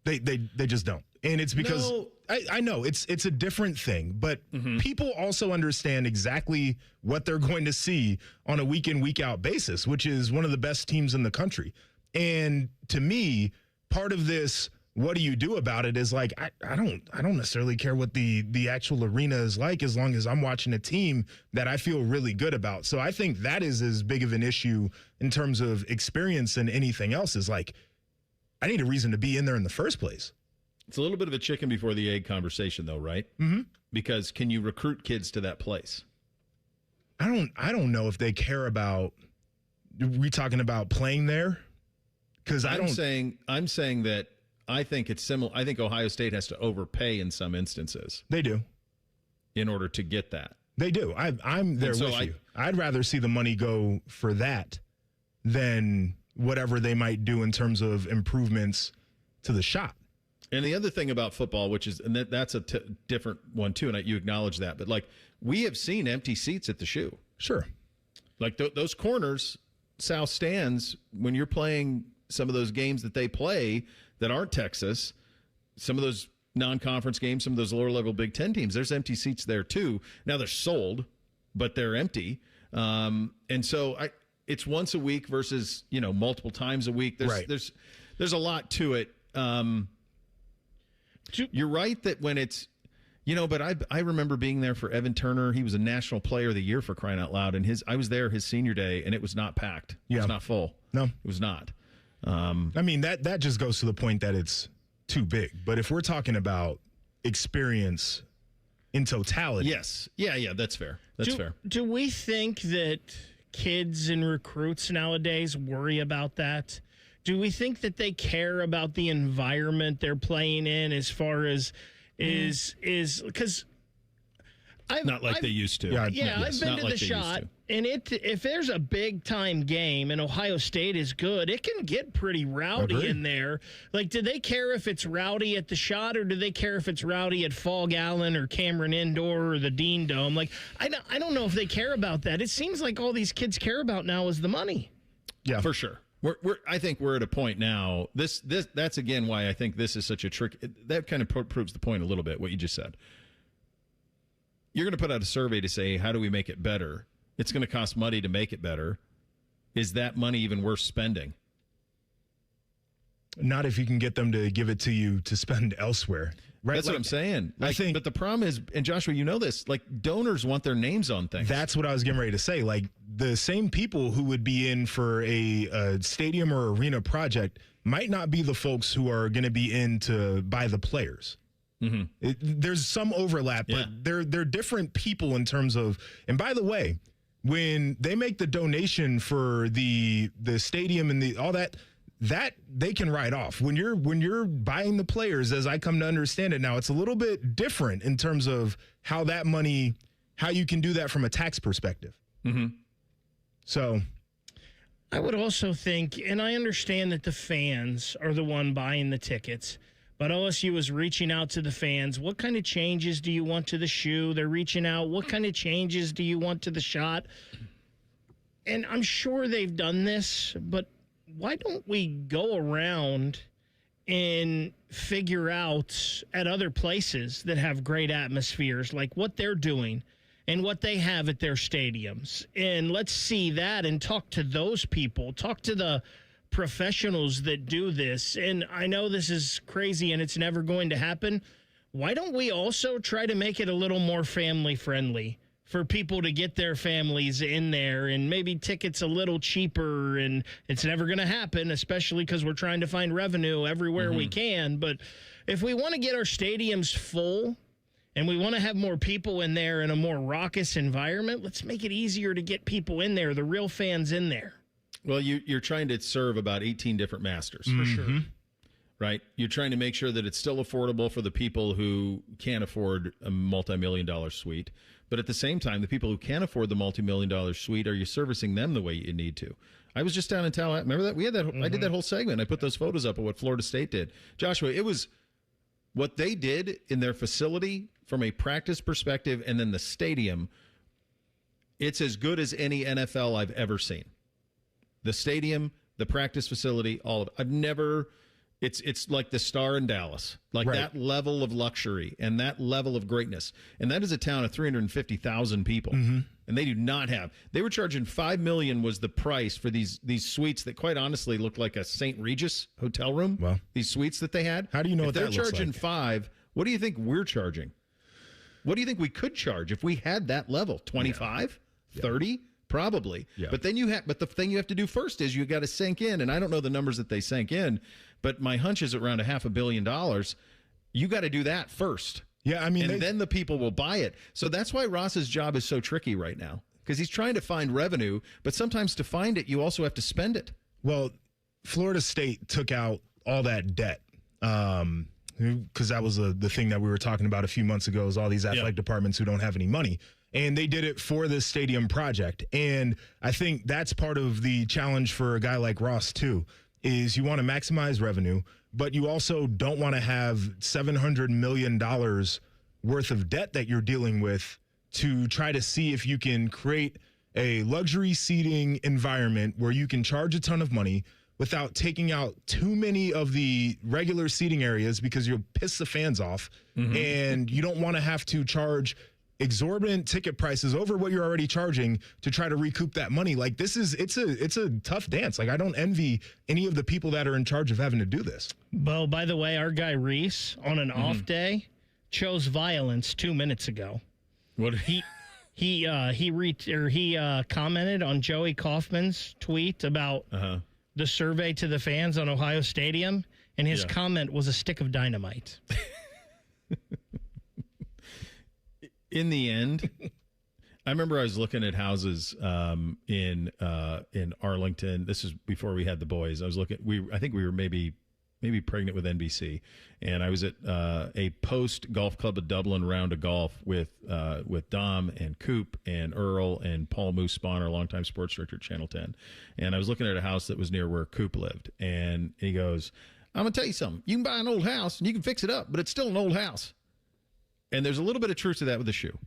They just don't. And it's because I know it's a different thing, but people also understand exactly what they're going to see on a week in, week out basis, which is one of the best teams in the country. And to me, part of this, what do you do about it, is like, I don't necessarily care what the actual arena is like, as long as I'm watching a team that I feel really good about. So I think that is as big of an issue in terms of experience than anything else. Is like, I need a reason to be in there in the first place. It's a little bit of a chicken before the egg conversation, though, right? Mm-hmm. Because can you recruit kids to that place? I don't know if they care about. Are we talking about playing there? Because I'm saying that I think it's similar. I think Ohio State has to overpay in some instances. They do. In order to get that. They do. I'm there with you. I'd rather see the money go for that than whatever they might do in terms of improvements to the Shot. And the other thing about football, which is, and that's a different one too, and you acknowledge that, but like, we have seen empty seats at the Shoe. Sure. Like those corners, south stands, when you're playing some of those games that they play that aren't Texas, some of those non-conference games, some of those lower-level Big Ten teams, there's empty seats there too. Now they're sold, but they're empty. And so it's once a week versus, multiple times a week. There's a lot to it. You're right that when it's, but I remember being there for Evan Turner. He was a National Player of the Year, for crying out loud. And I was there his senior day, and it was not packed. It was not full. No, it was not. I mean, that just goes to the point that it's too big. But if we're talking about experience in totality. Yes. Yeah, that's fair. That's fair. Do we think that kids and recruits nowadays worry about that? Do we think that they care about the environment they're playing in, as far as is because not like they used to. I've been to the Shot, and if there's a big time game and Ohio State is good, it can get pretty rowdy in there. Like, do they care if it's rowdy at the Shot, or do they care if it's rowdy at Fall Allen or Cameron Indoor or the Dean Dome? Like, I don't know if they care about that. It seems like all these kids care about now is the money. Yeah, for sure. I think we're at a point now. That's again why I think this is such a trick. That kind of proves the point a little bit, what you just said. You're going to put out a survey to say, how do we make it better? It's going to cost money to make it better. Is that money even worth spending? Not if you can get them to give it to you to spend elsewhere. Right? That's what I'm saying. Like, I think, but the problem is, and Joshua, you know this, like donors want their names on things. That's what I was getting ready to say. Like the same people who would be in for a stadium or arena project might not be the folks who are going to be in to buy the players. Mm-hmm. There's some overlap, but they're different people in terms of. And by the way, when they make the donation for the stadium and all that they can write off. When you're buying the players, as I come to understand it now, it's a little bit different in terms of how you can do that from a tax perspective. Mm-hmm. So I would also think, and I understand that the fans are the one buying the tickets, but OSU is reaching out to the fans. What kind of changes do you want to the shoe? They're reaching out. What kind of changes do you want to the shot? And I'm sure they've done this, but why don't we go around and figure out at other places that have great atmospheres, like what they're doing and what they have at their stadiums? And let's see that and talk to those people, talk to the professionals that do this. And I know this is crazy and it's never going to happen. Why don't we also try to make it a little more family friendly for people to get their families in there, and maybe tickets a little cheaper? And it's never going to happen, especially because we're trying to find revenue everywhere we can. But if we want to get our stadiums full and we want to have more people in there in a more raucous environment, let's make it easier to get people in there, the real fans in there. Well, you're trying to serve about 18 different masters. For sure. Right? You're trying to make sure that it's still affordable for the people who can't afford a multi-million-dollar suite. But at the same time, the people who can afford the multi-million-dollar suite, are you servicing them the way you need to? I was just down in Tallahassee. Remember that? We had that. I did that whole segment. I put those photos up of what Florida State did. Joshua, it was what they did in their facility from a practice perspective, and then the stadium. It's as good as any NFL I've ever seen. The stadium, the practice facility, all of it. I've never. It's like the Star in Dallas, like that level of luxury and that level of greatness. And that is a town of 350,000 people. And they do not have. They were charging $5 million was the price for these suites that quite honestly looked like a St. Regis hotel room. Well, these suites that they had. How do you know if what they're that looks charging like? $5? What do you think we're charging? What do you think we could charge if we had that level? 25, 30? Probably. Yeah. But then but the thing you have to do first is you got to sink in, and I don't know the numbers that they sank in, but my hunch is around $500 million. You got to do that first. Yeah, I mean, and then the people will buy it. So that's why Ross's job is so tricky right now, because he's trying to find revenue, but sometimes to find it, you also have to spend it. Well, Florida State took out all that debt. Because that was the thing that we were talking about a few months ago, is all these athletic departments who don't have any money. And they did it for this stadium project. And I think that's part of the challenge for a guy like Ross, too, is you want to maximize revenue, but you also don't want to have $700 million worth of debt that you're dealing with to try to see if you can create a luxury seating environment where you can charge a ton of money without taking out too many of the regular seating areas, because you'll piss the fans off. And you don't want to have to charge exorbitant ticket prices over what you're already charging to try to recoup that money. Like, it's a tough dance. Like, I don't envy any of the people that are in charge of having to do this. Well, by the way, our guy Reese on an off day chose violence 2 minutes ago. What he commented on Joey Kaufman's tweet about the survey to the fans on Ohio Stadium, and his comment was a stick of dynamite. In the end, I remember I was looking at houses in Arlington. This is before we had the boys. I was looking. I think we were maybe pregnant with NBC, and I was at a post golf club of Dublin round of golf with Dom and Coop and Earl and Paul Moose Spawner, longtime sports director at Channel 10. And I was looking at a house that was near where Coop lived, and he goes, "I'm gonna tell you something. You can buy an old house and you can fix it up, but it's still an old house." And there's a little bit of truth to that with the shoe.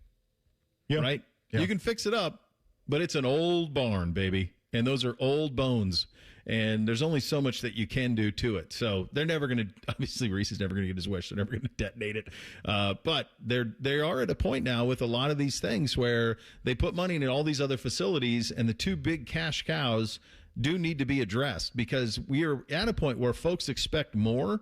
Yeah. Right? Yeah. You can fix it up, but it's an old barn, baby. And those are old bones. And there's only so much that you can do to it. So they're never going to, obviously Reese is never going to get his wish. They're never going to detonate it. But they are at a point now with a lot of these things where they put money in all these other facilities, and the two big cash cows do need to be addressed, because we are at a point where folks expect more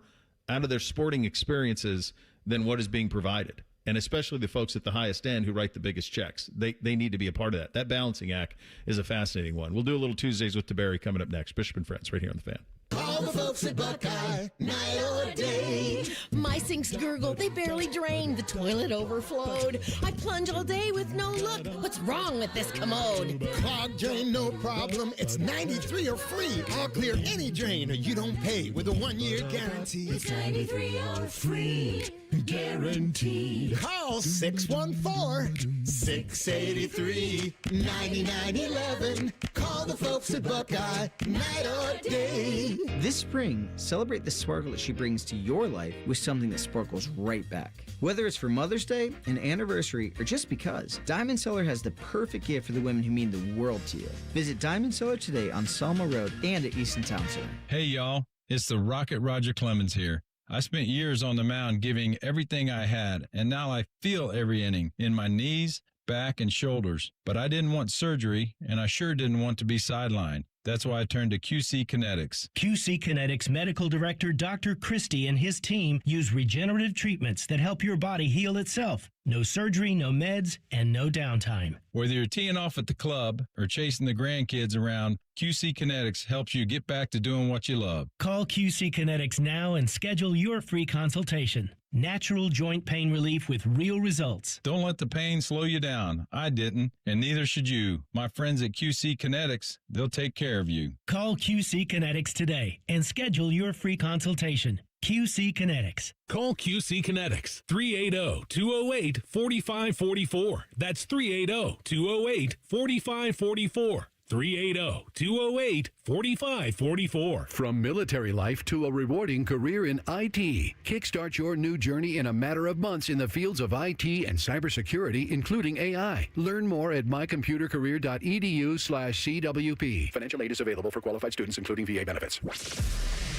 out of their sporting experiences than what is being provided. And especially the folks at the highest end who write the biggest checks. They need to be a part of that. That balancing act is a fascinating one. We'll do a little Tuesdays with Tiberi coming up next. Bishop and Friends right here on The Fan. Call the folks at Buckeye, night or day. My sinks gurgle, they barely drain. The toilet overflowed. I plunge all day with no luck. What's wrong with this commode? Clogged drain, no problem. It's 93 or free. I'll clear any drain or you don't pay with a 1-year guarantee. It's 93 or free. Guaranteed. Call 614-683-9911. Call the folks at Buckeye, night or day. This spring, celebrate the sparkle that she brings to your life with something that sparkles right back. Whether it's for Mother's Day, an anniversary, or just because, Diamond Cellar has the perfect gift for the women who mean the world to you. Visit Diamond Cellar today on Selma Road and at Easton Town Center. Hey, y'all. It's the Rocket Roger Clemens here. I spent years on the mound giving everything I had, and now I feel every inning in my knees, back, and shoulders. But I didn't want surgery, and I sure didn't want to be sidelined. That's why I turned to QC Kinetics. QC Kinetics Medical Director Dr. Christie and his team use regenerative treatments that help your body heal itself. No surgery, no meds, and no downtime. Whether you're teeing off at the club or chasing the grandkids around, QC Kinetics helps you get back to doing what you love. Call QC Kinetics now and schedule your free consultation. Natural joint pain relief with real results. Don't let the pain slow you down. I didn't, and neither should you. My friends at QC Kinetics, they'll take care of you. Call QC Kinetics today and schedule your free consultation. QC Kinetics. Call QC Kinetics, 380-208-4544. That's 380-208-4544. 380-208-4544. From military life to a rewarding career in IT. Kickstart your new journey in a matter of months in the fields of IT and cybersecurity, including AI. Learn more at mycomputercareer.edu/CWP. Financial aid is available for qualified students, including VA benefits.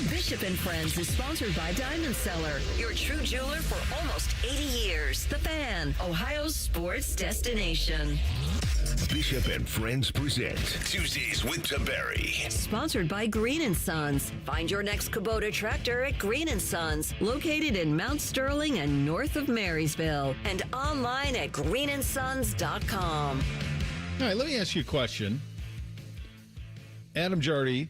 Bishop and Friends is sponsored by Diamond Cellar, your true jeweler for almost 80 years. The Fan, Ohio's sports destination. Bishop and Friends present Tuesdays with Tiberi. Sponsored by Green & Sons. Find your next Kubota tractor at Green & Sons, located in Mount Sterling and north of Marysville, and online at greenandsons.com. All right, let me ask you a question. Adam Jody,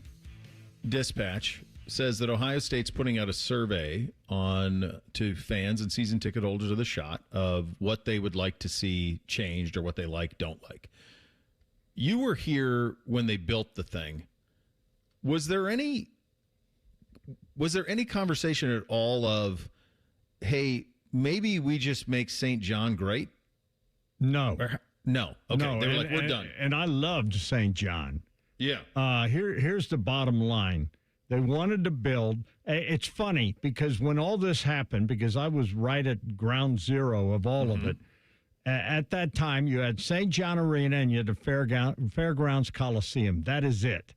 Dispatch, says that Ohio State's putting out a survey to fans and season ticket holders of the Shot of what they would like to see changed or what they don't like. You were here when they built the thing. Was there any conversation at all of, hey, maybe we just make St. John great? No. No. Okay. No, they were like, we're done. And I loved St. John. Yeah. Here's the bottom line. They wanted to build. It's funny because when all this happened, because I was right at ground zero of all of it, at that time you had St. John Arena and you had the Fairgrounds Coliseum. That is it.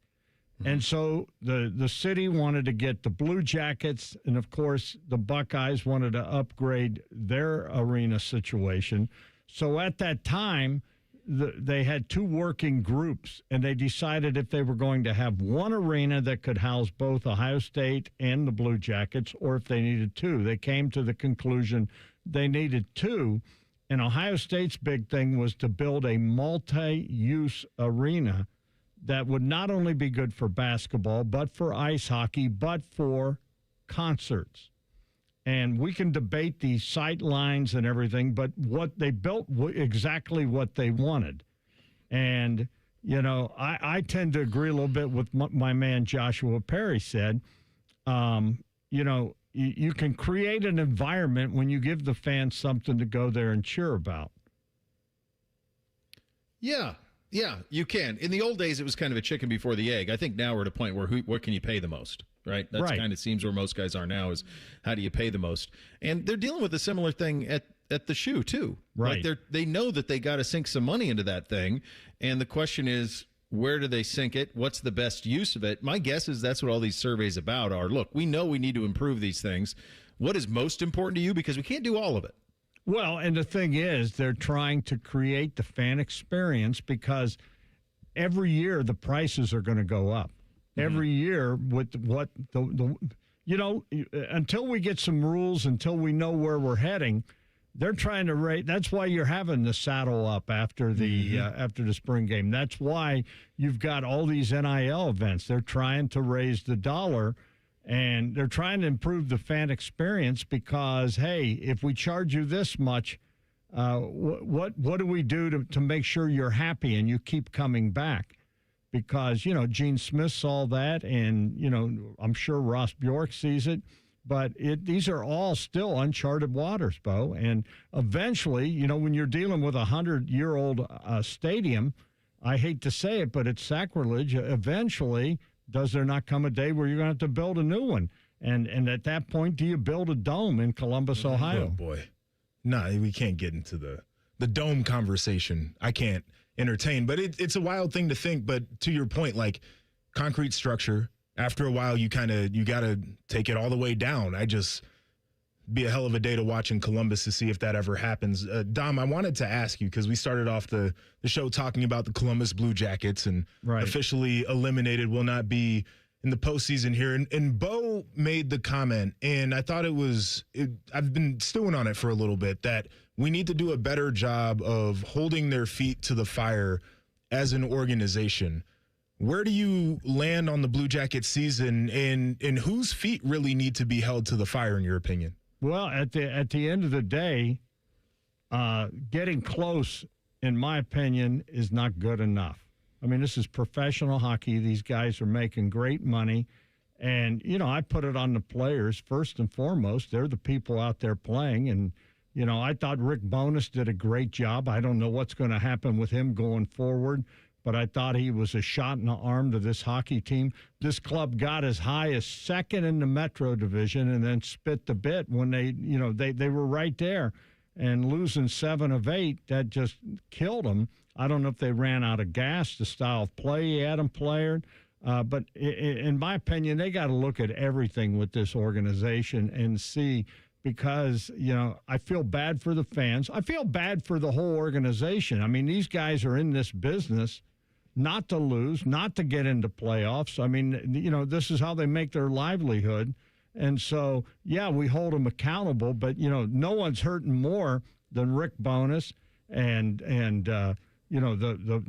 And so the city wanted to get the Blue Jackets, and of course the Buckeyes wanted to upgrade their arena situation. So at that time, they had two working groups, and they decided if they were going to have one arena that could house both Ohio State and the Blue Jackets, or if they needed two. They came to the conclusion they needed two, and Ohio State's big thing was to build a multi-use arena that would not only be good for basketball, but for ice hockey, but for concerts. And we can debate the sight lines and everything, but what they built exactly what they wanted. And, you know, I tend to agree a little bit with my man Joshua Perry said. You know, you can create an environment when you give the fans something to go there and cheer about. Yeah, you can. In the old days, it was kind of a chicken before the egg. I think now we're at a point where what can you pay the most? Right? That's right. Kind of seems where most guys are now is how do you pay the most? And they're dealing with a similar thing at the shoe, too. Right. Like they know that they got to sink some money into that thing. And the question is, where do they sink it? What's the best use of it? My guess is that's what all these surveys about are. Look, we know we need to improve these things. What is most important to you? Because we can't do all of it. Well, and the thing is, they're trying to create the fan experience because every year the prices are going to go up. Every year with what until we get some rules, until we know where we're heading, they're trying to rate. That's why you're having the saddle up after the spring game. That's why you've got all these NIL events. They're trying to raise the dollar, and they're trying to improve the fan experience because, hey, if we charge you this much, what do we do to make sure you're happy and you keep coming back? Because, Gene Smith saw that, and, I'm sure Ross Bjork sees it. But these are all still uncharted waters, Bo. And eventually, when you're dealing with a 100-year-old stadium, I hate to say it, but it's sacrilege. Eventually, does there not come a day where you're going to have to build a new one? And at that point, do you build a dome in Columbus, Ohio? Oh, boy. No, we can't get into the dome conversation. I can't entertain. But it's a wild thing to think. But to your point, like concrete structure, after a while, you got to take it all the way down. Be a hell of a day to watch in Columbus to see if that ever happens. Dom, I wanted to ask you, because we started off the show talking about the Columbus Blue Jackets and officially eliminated, will not be in the postseason here. And Bo made the comment, and I thought I've been stewing on it for a little bit, that we need to do a better job of holding their feet to the fire as an organization. Where do you land on the Blue Jacket season, and whose feet really need to be held to the fire, in your opinion? Well, at the end of the day, getting close, in my opinion, is not good enough. I mean, this is professional hockey. These guys are making great money. And, I put it on the players first and foremost. They're the people out there playing. And, I thought Rick Bowness did a great job. I don't know what's going to happen with him going forward, but I thought he was a shot in the arm to this hockey team. This club got as high as second in the Metro Division and then spit the bit when they were right there. And losing 7 of 8, that just killed them. I don't know if they ran out of gas, the style of play he had them playing. But in my opinion, they got to look at everything with this organization and see, because, I feel bad for the fans. I feel bad for the whole organization. I mean, these guys are in this business not to lose, not to get into playoffs. I mean, this is how they make their livelihood. And so, yeah, we hold them accountable, but, no one's hurting more than Rick Bowness and the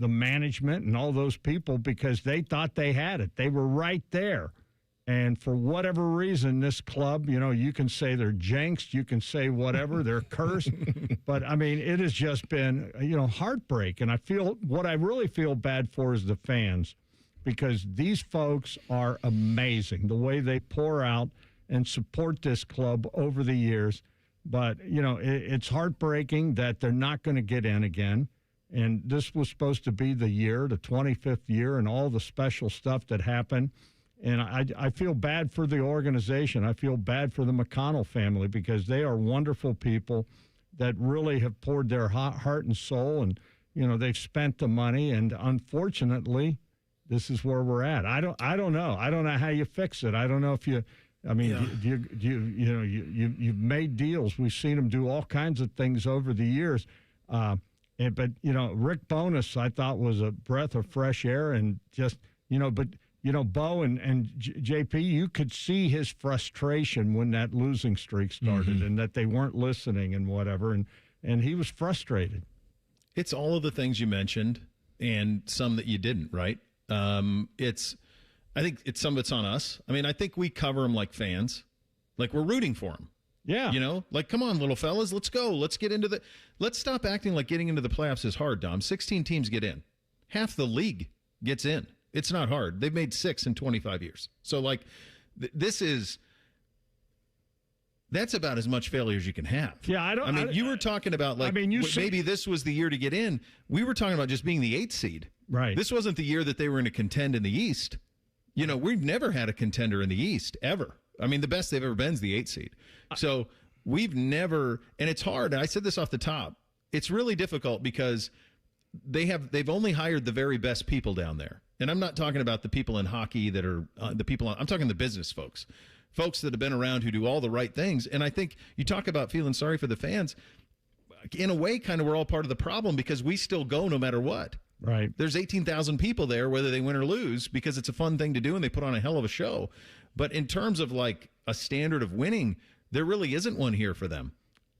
management and all those people, because they thought they had it. They were right there. And for whatever reason, this club, you can say they're jinxed, you can say whatever, they're cursed. But, I mean, it has just been, heartbreak. And what I really feel bad for is the fans, because these folks are amazing, the way they pour out and support this club over the years. But, it's heartbreaking that they're not going to get in again. And this was supposed to be the year, the 25th year, and all the special stuff that happened. And I feel bad for the organization. I feel bad for the McConnell family, because they are wonderful people that really have poured their heart and soul, and, they've spent the money. And unfortunately, this is where we're at. I don't know. I don't know how you fix it. I don't know if you've made deals. We've seen them do all kinds of things over the years. But Rick Bowness, I thought, was a breath of fresh air, and just, Bo and JP, you could see his frustration when that losing streak started, and that they weren't listening and whatever, and he was frustrated. It's all of the things you mentioned and some that you didn't, right? I think some of it's on us. I mean, I think we cover them like fans, like we're rooting for them. Yeah. Like, come on, little fellas, let's go. Let's stop acting like getting into the playoffs is hard, Dom. 16 teams get in. Half the league gets in. It's not hard. They've made 6 in 25 years. So, that's about as much failure as you can have. Yeah, you were talking about, maybe this was the year to get in. We were talking about just being the 8th seed. Right. This wasn't the year that they were going to contend in the East. We've never had a contender in the East, ever. I mean, the best they've ever been is the 8th seed. So we've never, and it's hard. And I said this off the top. It's really difficult because they've only hired the very best people down there. And I'm not talking about the people in hockey that are I'm talking the business folks that have been around who do all the right things. And I think you talk about feeling sorry for the fans. In a way, kind of, we're all part of the problem, because we still go no matter what. Right. There's 18,000 people there, whether they win or lose, because it's a fun thing to do and they put on a hell of a show. But in terms of like a standard of winning, there really isn't one here for them.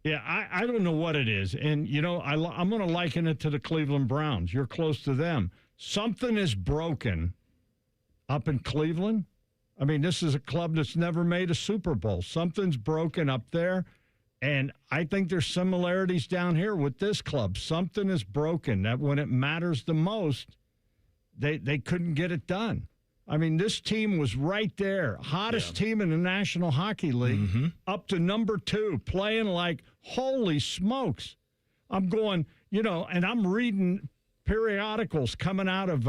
Yeah, I don't know what it is. And, you know, I'm going to liken it to the Cleveland Browns. You're close to them. Something is broken up in Cleveland. I mean, this is a club that's never made a Super Bowl. Something's broken up there. And I think there's similarities down here with this club. Something is broken that when it matters the most, they couldn't get it done. I mean, this team was right there, hottest team in the National Hockey League, up to number 2, playing like, holy smokes. I'm going, you know, and I'm reading periodicals coming out of,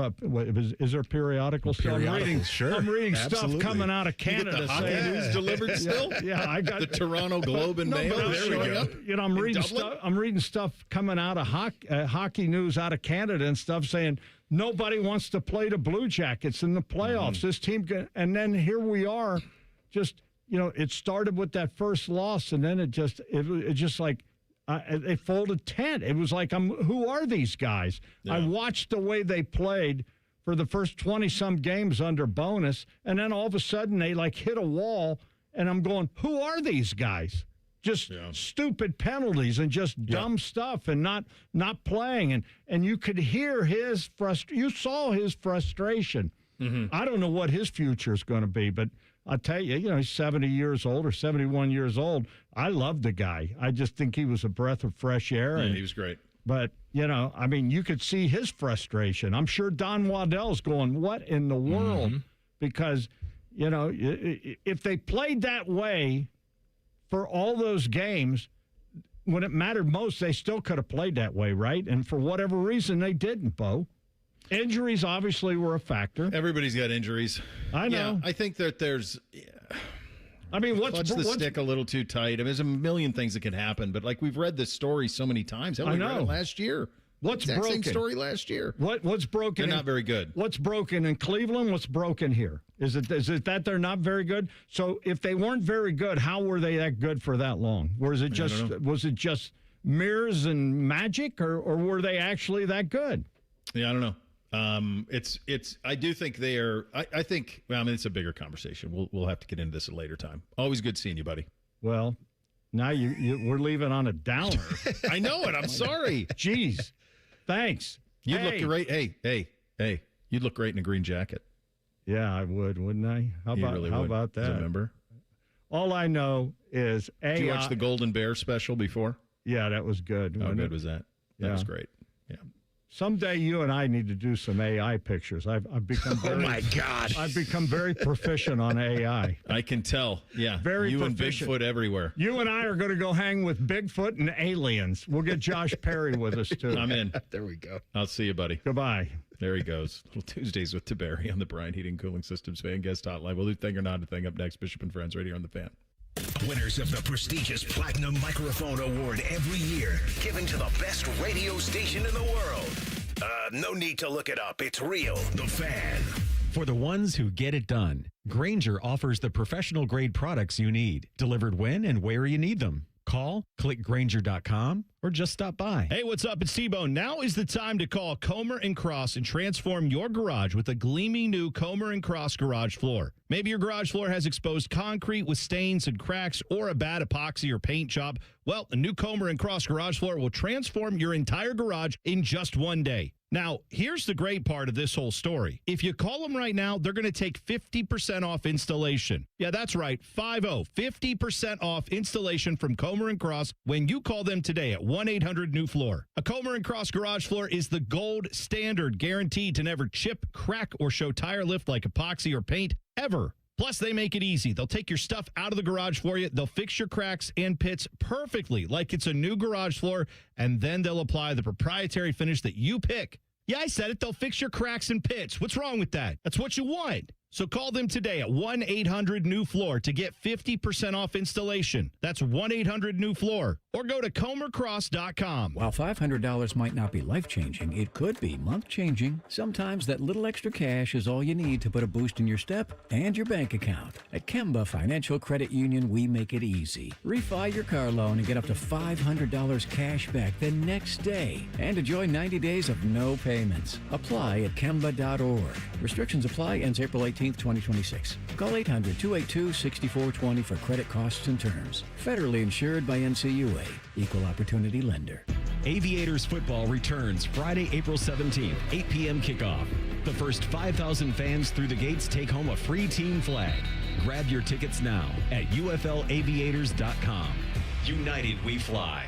is there periodicals? Periodicals, sure. I'm reading Absolutely. stuff coming out of Canada. You get the hockey news delivered still? Yeah, I got the Toronto Globe and Mail. There we go. You know, I'm reading stuff coming out of hockey news out of Canada and stuff saying nobody wants to play the Blue Jackets in the playoffs. This team, and then here we are, just, you know, it started with that first loss, and then it just like. They folded tent. It was like, who are these guys? Yeah. I watched the way they played for the first 20-some games under bonus, and then all of a sudden they, like, hit a wall, and I'm going, who are these guys? Just stupid penalties and just dumb stuff and not playing. And you could hear his you saw his frustration. I don't know what his future is going to be, but I'll tell you, you know, he's 70 years old or 71 years old. I love the guy. I just think he was a breath of fresh air. Yeah, he was great. But, you know, I mean, you could see his frustration. I'm sure Don Waddell's going, what in the world? Because, you know, if they played that way for all those games, when it mattered most, they still could have played that way, right? And for whatever reason, they didn't, Bo. Injuries obviously were a factor. Everybody's got injuries. I know. Yeah, I think that there's. I mean, what's the stick a little too tight? I mean, there's a million things that can happen, but like we've read this story so many times. Hell, we read it last year. What's broken? Same story last year. What's broken? They're not very good. What's broken in Cleveland? What's broken here? Is it that they're not very good? So if they weren't very good, how were they that good for that long? Was it just mirrors and magic, or were they actually that good? Yeah, I don't know. I do think they are. I think. Well, I mean, it's a bigger conversation. We'll have to get into this at a later time. Always good seeing you, buddy. Well, now we're leaving on a downer. I know it. I'm sorry. Jeez. Thanks. You'd look great. Hey. You'd look great in a green jacket. Yeah, I would, wouldn't I? How about that? Remember? All I know is Did you watch the Golden Bear special before? Yeah, that was good. How good was that? That was great. Yeah. Someday you and I need to do some AI pictures. I've become very, oh my God. I've become very proficient on AI. I can tell. Yeah. Very you proficient. And Bigfoot everywhere. You and I are going to go hang with Bigfoot and aliens. We'll get Josh Perry with us too. I'm in. There we go. I'll see you, buddy. Goodbye. There he goes. Little Tuesdays with Tiberi on the Bryant Heating Cooling Systems Fan Guest Hotline. We'll do Thing or Not a Thing up next. Bishop and Friends right here on the Fan. Winners of the prestigious Platinum Microphone Award every year, given to the best radio station in the world. No need to look it up. It's real. The Fan. For the ones who get it done, Grainger offers the professional grade products you need, delivered when and where you need them. Call, click Grainger.com, or just stop by. Hey, what's up? It's T-Bone. Now is the time to call Comer & Cross and transform your garage with a gleaming new Comer & Cross garage floor. Maybe your garage floor has exposed concrete with stains and cracks or a bad epoxy or paint job. Well, a new Comer & Cross garage floor will transform your entire garage in just one day. Now, here's the great part of this whole story. If you call them right now, they're going to take 50% off installation. Yeah, that's right, 50% off installation from Comer & Cross when you call them today at 1-800-NEW-FLOOR. A Comer & Cross garage floor is the gold standard, guaranteed to never chip, crack, or show tire lift like epoxy or paint ever. Plus, they make it easy. They'll take your stuff out of the garage for you. They'll fix your cracks and pits perfectly like it's a new garage floor, and then they'll apply the proprietary finish that you pick. Yeah, I said it. They'll fix your cracks and pits. What's wrong with that? That's what you want. So call them today at 1-800-NEW-FLOOR to get 50% off installation. That's 1-800-NEW-FLOOR. Or go to comercross.com. While $500 might not be life-changing, it could be month-changing. Sometimes that little extra cash is all you need to put a boost in your step and your bank account. At Kemba Financial Credit Union, we make it easy. Refi your car loan and get up to $500 cash back the next day. And enjoy 90 days of no payments. Apply at Kemba.org. Restrictions apply. Ends April 18th, 2026. Call 800-282-6420 for credit costs and terms. Federally insured by NCUA. Equal Opportunity Lender. Aviators football returns Friday, April 17th, 8 p.m. kickoff. The first 5,000 fans through the gates take home a free team flag. Grab your tickets now at UFLaviators.com. United we fly.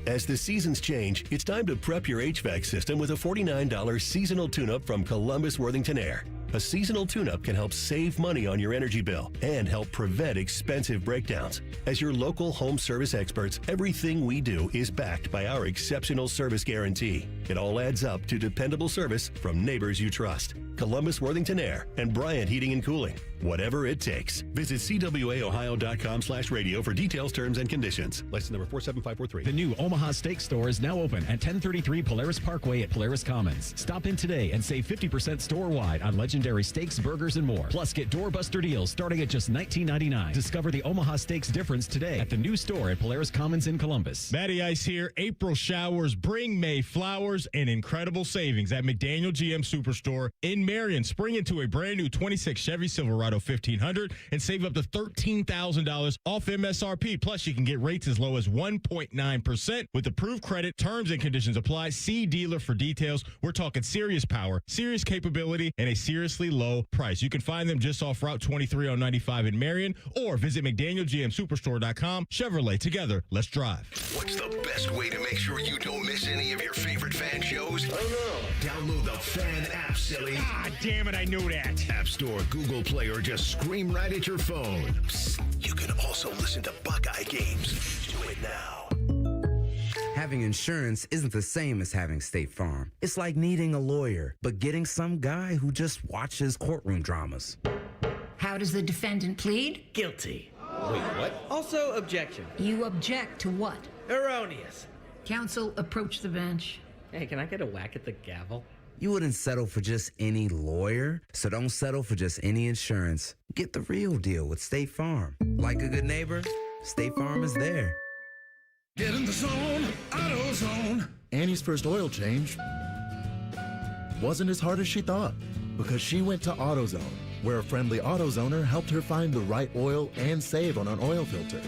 As the seasons change, it's time to prep your HVAC system with a $49 seasonal tune-up from Columbus Worthington Air. A seasonal tune-up can help save money on your energy bill and help prevent expensive breakdowns. As your local home service experts, everything we do is backed by our exceptional service guarantee. It all adds up to dependable service from neighbors you trust. Columbus Worthington Air and Bryant Heating and Cooling. Whatever it takes. Visit cwaohio.com/radio for details, terms, and conditions. License number 47543. The new Omaha Steak Store is now open at 1033 Polaris Parkway at Polaris Commons. Stop in today and save 50% store-wide on legendary steaks, burgers, and more. Plus, get doorbuster deals starting at just $19.99. Discover the Omaha Steaks difference today at the new store at Polaris Commons in Columbus. Matty Ice here. April showers bring May flowers and incredible savings at McDaniel GM Superstore in Marion. Spring into a brand new 26 Chevy Silverado 1500 and save up to $13,000 off MSRP. Plus, you can get rates as low as 1.9% with approved credit. Terms and conditions apply. See dealer for details. We're talking serious power, serious capability, and a seriously low price. You can find them just off Route 23 on 95 in Marion or visit McDanielGMSuperstore.com. Chevrolet, together, let's drive. What's the best way to make sure you don't miss any of your favorite fan shows? Download the Fan app, silly. Ah, damn it, I knew that. App Store, Google Play, or just scream right at your phone. Psst, you can also listen to Buckeye games. Do it now. Having insurance isn't the same as having State Farm. It's like needing a lawyer, but getting some guy who just watches courtroom dramas. How does the defendant plead? Guilty. Wait, what? Also, objection. You object to what? Erroneous. Counsel, approach the bench. Hey, can I get a whack at the gavel? You wouldn't settle for just any lawyer, so don't settle for just any insurance. Get the real deal with State Farm. Like a good neighbor, State Farm is there. Get in the zone, AutoZone. Annie's first oil change wasn't as hard as she thought because she went to AutoZone, where a friendly AutoZoner helped her find the right oil and save on an oil filter.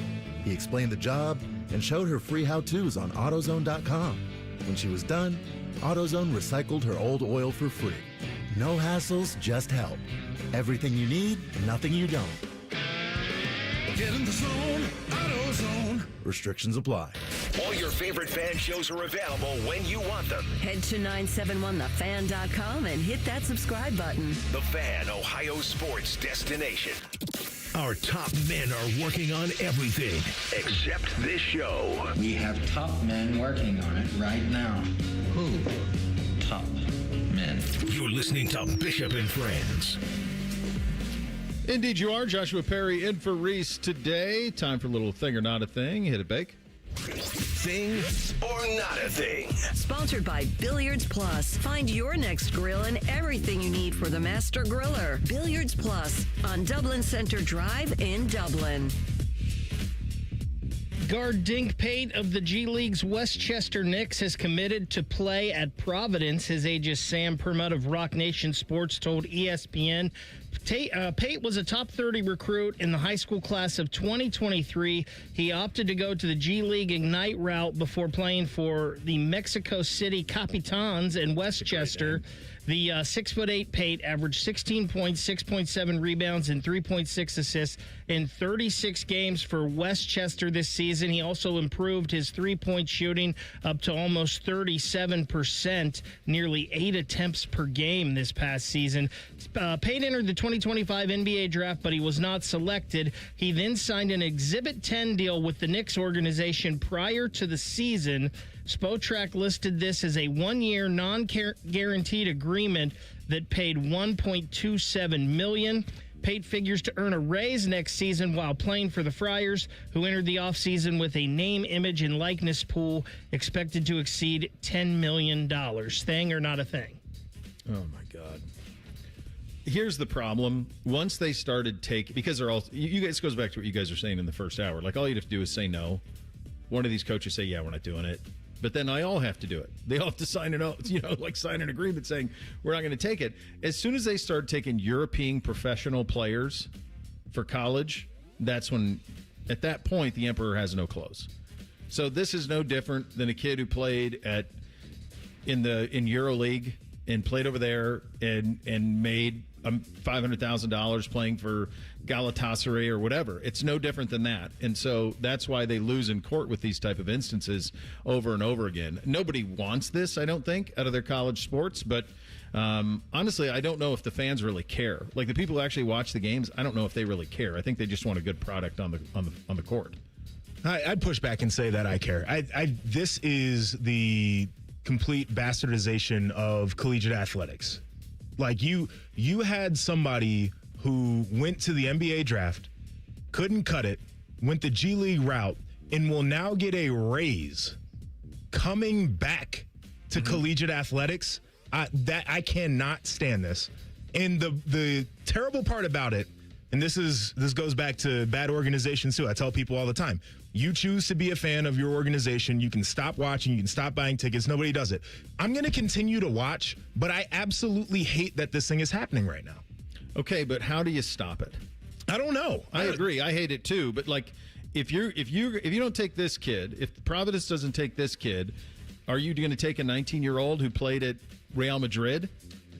He explained the job and showed her free how-tos on AutoZone.com. When she was done, AutoZone recycled her old oil for free. No hassles, just help. Everything you need, nothing you don't. Get in the zone, AutoZone. Restrictions apply. All your favorite fan shows are available when you want them. Head to 971thefan.com and hit that subscribe button. The Fan, Ohio sports destination. Our top men are working on everything except this show. We have top men working on it right now. Who? Top men. You're listening to Bishop and Friends. Indeed you are. Joshua Perry in for Reese today. Time for a little thing or not a thing. Hit it, Bake. Thing or not a thing. Sponsored by Billiards Plus. Find your next grill and everything you need for the master griller. Billiards Plus on Dublin Center Drive in Dublin. Guard Dink Pate of the G League's Westchester Knicks has committed to play at Providence. His agent Sam Permut of Rock Nation Sports told ESPN. Pate was a top 30 recruit in the high school class of 2023. He opted to go to the G League Ignite route before playing for the Mexico City Capitans in Westchester. The 6'8" Pate averaged 16 points, 6.7 rebounds, and 3.6 assists in 36 games for Westchester this season. He also improved his three-point shooting up to almost 37%, nearly 8 attempts per game this past season. Pate entered the 2025 NBA draft, but he was not selected. He then signed an Exhibit 10 deal with the Knicks organization prior to the season. Spotrac listed this as a one-year non-guaranteed agreement that paid $1.27 million. Pate figures to earn a raise next season while playing for the Friars, who entered the offseason with a name, image, and likeness pool expected to exceed $10 million. Thing or not a thing? Oh, my God. Here's the problem. Once they started because they're all, you guys, goes back to what you guys are saying in the first hour. Like, all you have to do is say no. One of these coaches say, yeah, we're not doing it. But then I all have to do it. They all have to sign sign an agreement saying we're not going to take it. As soon as they start taking European professional players for college, that's when, at that point, the emperor has no clothes. So this is no different than a kid who played in EuroLeague and played over there and made $500,000 playing for Galatasaray or whatever. It's no different than that. And so that's why they lose in court with these type of instances over and over again. Nobody wants this, I don't think, out of their college sports. But honestly, I don't know if the fans really care. Like, the people who actually watch the games, I don't know if they really care. I think they just want a good product on the court. I'd push back and say that I care. This is the complete bastardization of collegiate athletics. Like, you had somebody who went to the NBA draft, couldn't cut it, went the G League route, and will now get a raise coming back to collegiate athletics. I cannot stand this. And the terrible part about it, and this goes back to bad organizations too. I tell people all the time, you choose to be a fan of your organization. You can stop watching. You can stop buying tickets. Nobody does it. I'm going to continue to watch, but I absolutely hate that this thing is happening right now. Okay, but how do you stop it? I don't know. I agree. I hate it too. But like, if you don't take this kid, if Providence doesn't take this kid, are you going to take a 19-year-old who played at Real Madrid?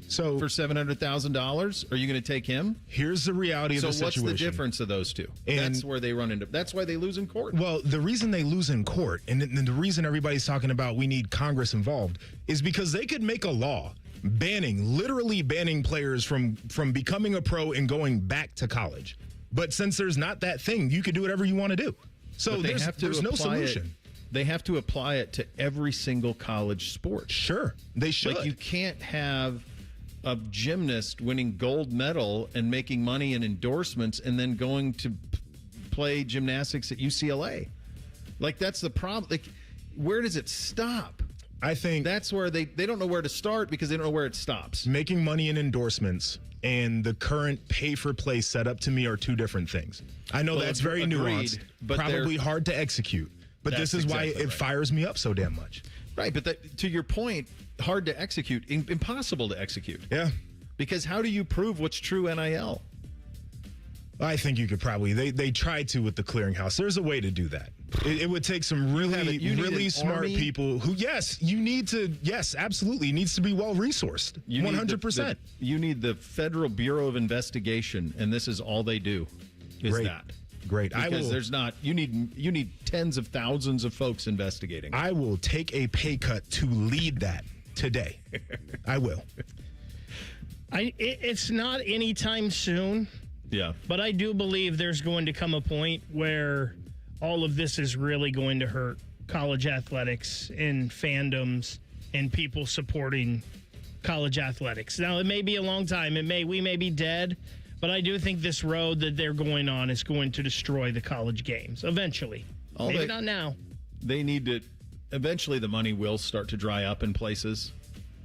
So for $700,000, are you going to take him? Here's the reality of the situation. So what's the difference of those two? And that's where they run into. That's why they lose in court. Well, the reason they lose in court, and the reason everybody's talking about we need Congress involved, is because they could make a law literally banning players from becoming a pro and going back to college. But since there's not that thing, you could do whatever you want to do. So there's no solution. They have to apply it to every single college sport. Sure, they should. Like, you can't have a gymnast winning gold medal and making money and endorsements and then going to play gymnastics at UCLA. Like, that's the problem. Like, where does it stop? I think that's where they don't know where to start because they don't know where it stops. Making money in endorsements and the current pay-for-play setup, to me, are two different things. I know that's very nuanced, but probably hard to execute. But this is why it fires me up so damn much. Right, but to your point, hard to execute, impossible to execute. Yeah. Because how do you prove what's true NIL? I think you could probably. They tried to with the clearinghouse. There's a way to do that. It would take some really smart people who, yes, absolutely. It needs to be well-resourced, 100%. You need the Federal Bureau of Investigation, and this is all they do, is that. Great. Because there's not, you need tens of thousands of folks investigating. I will take a pay cut to lead that today. I will. It's not anytime soon. Yeah. But I do believe there's going to come a point where all of this is really going to hurt college athletics and fandoms and people supporting college athletics. Now, it may be a long time. We may be dead. But I do think this road that they're going on is going to destroy the college games eventually. Maybe not now. They need to. Eventually, the money will start to dry up in places,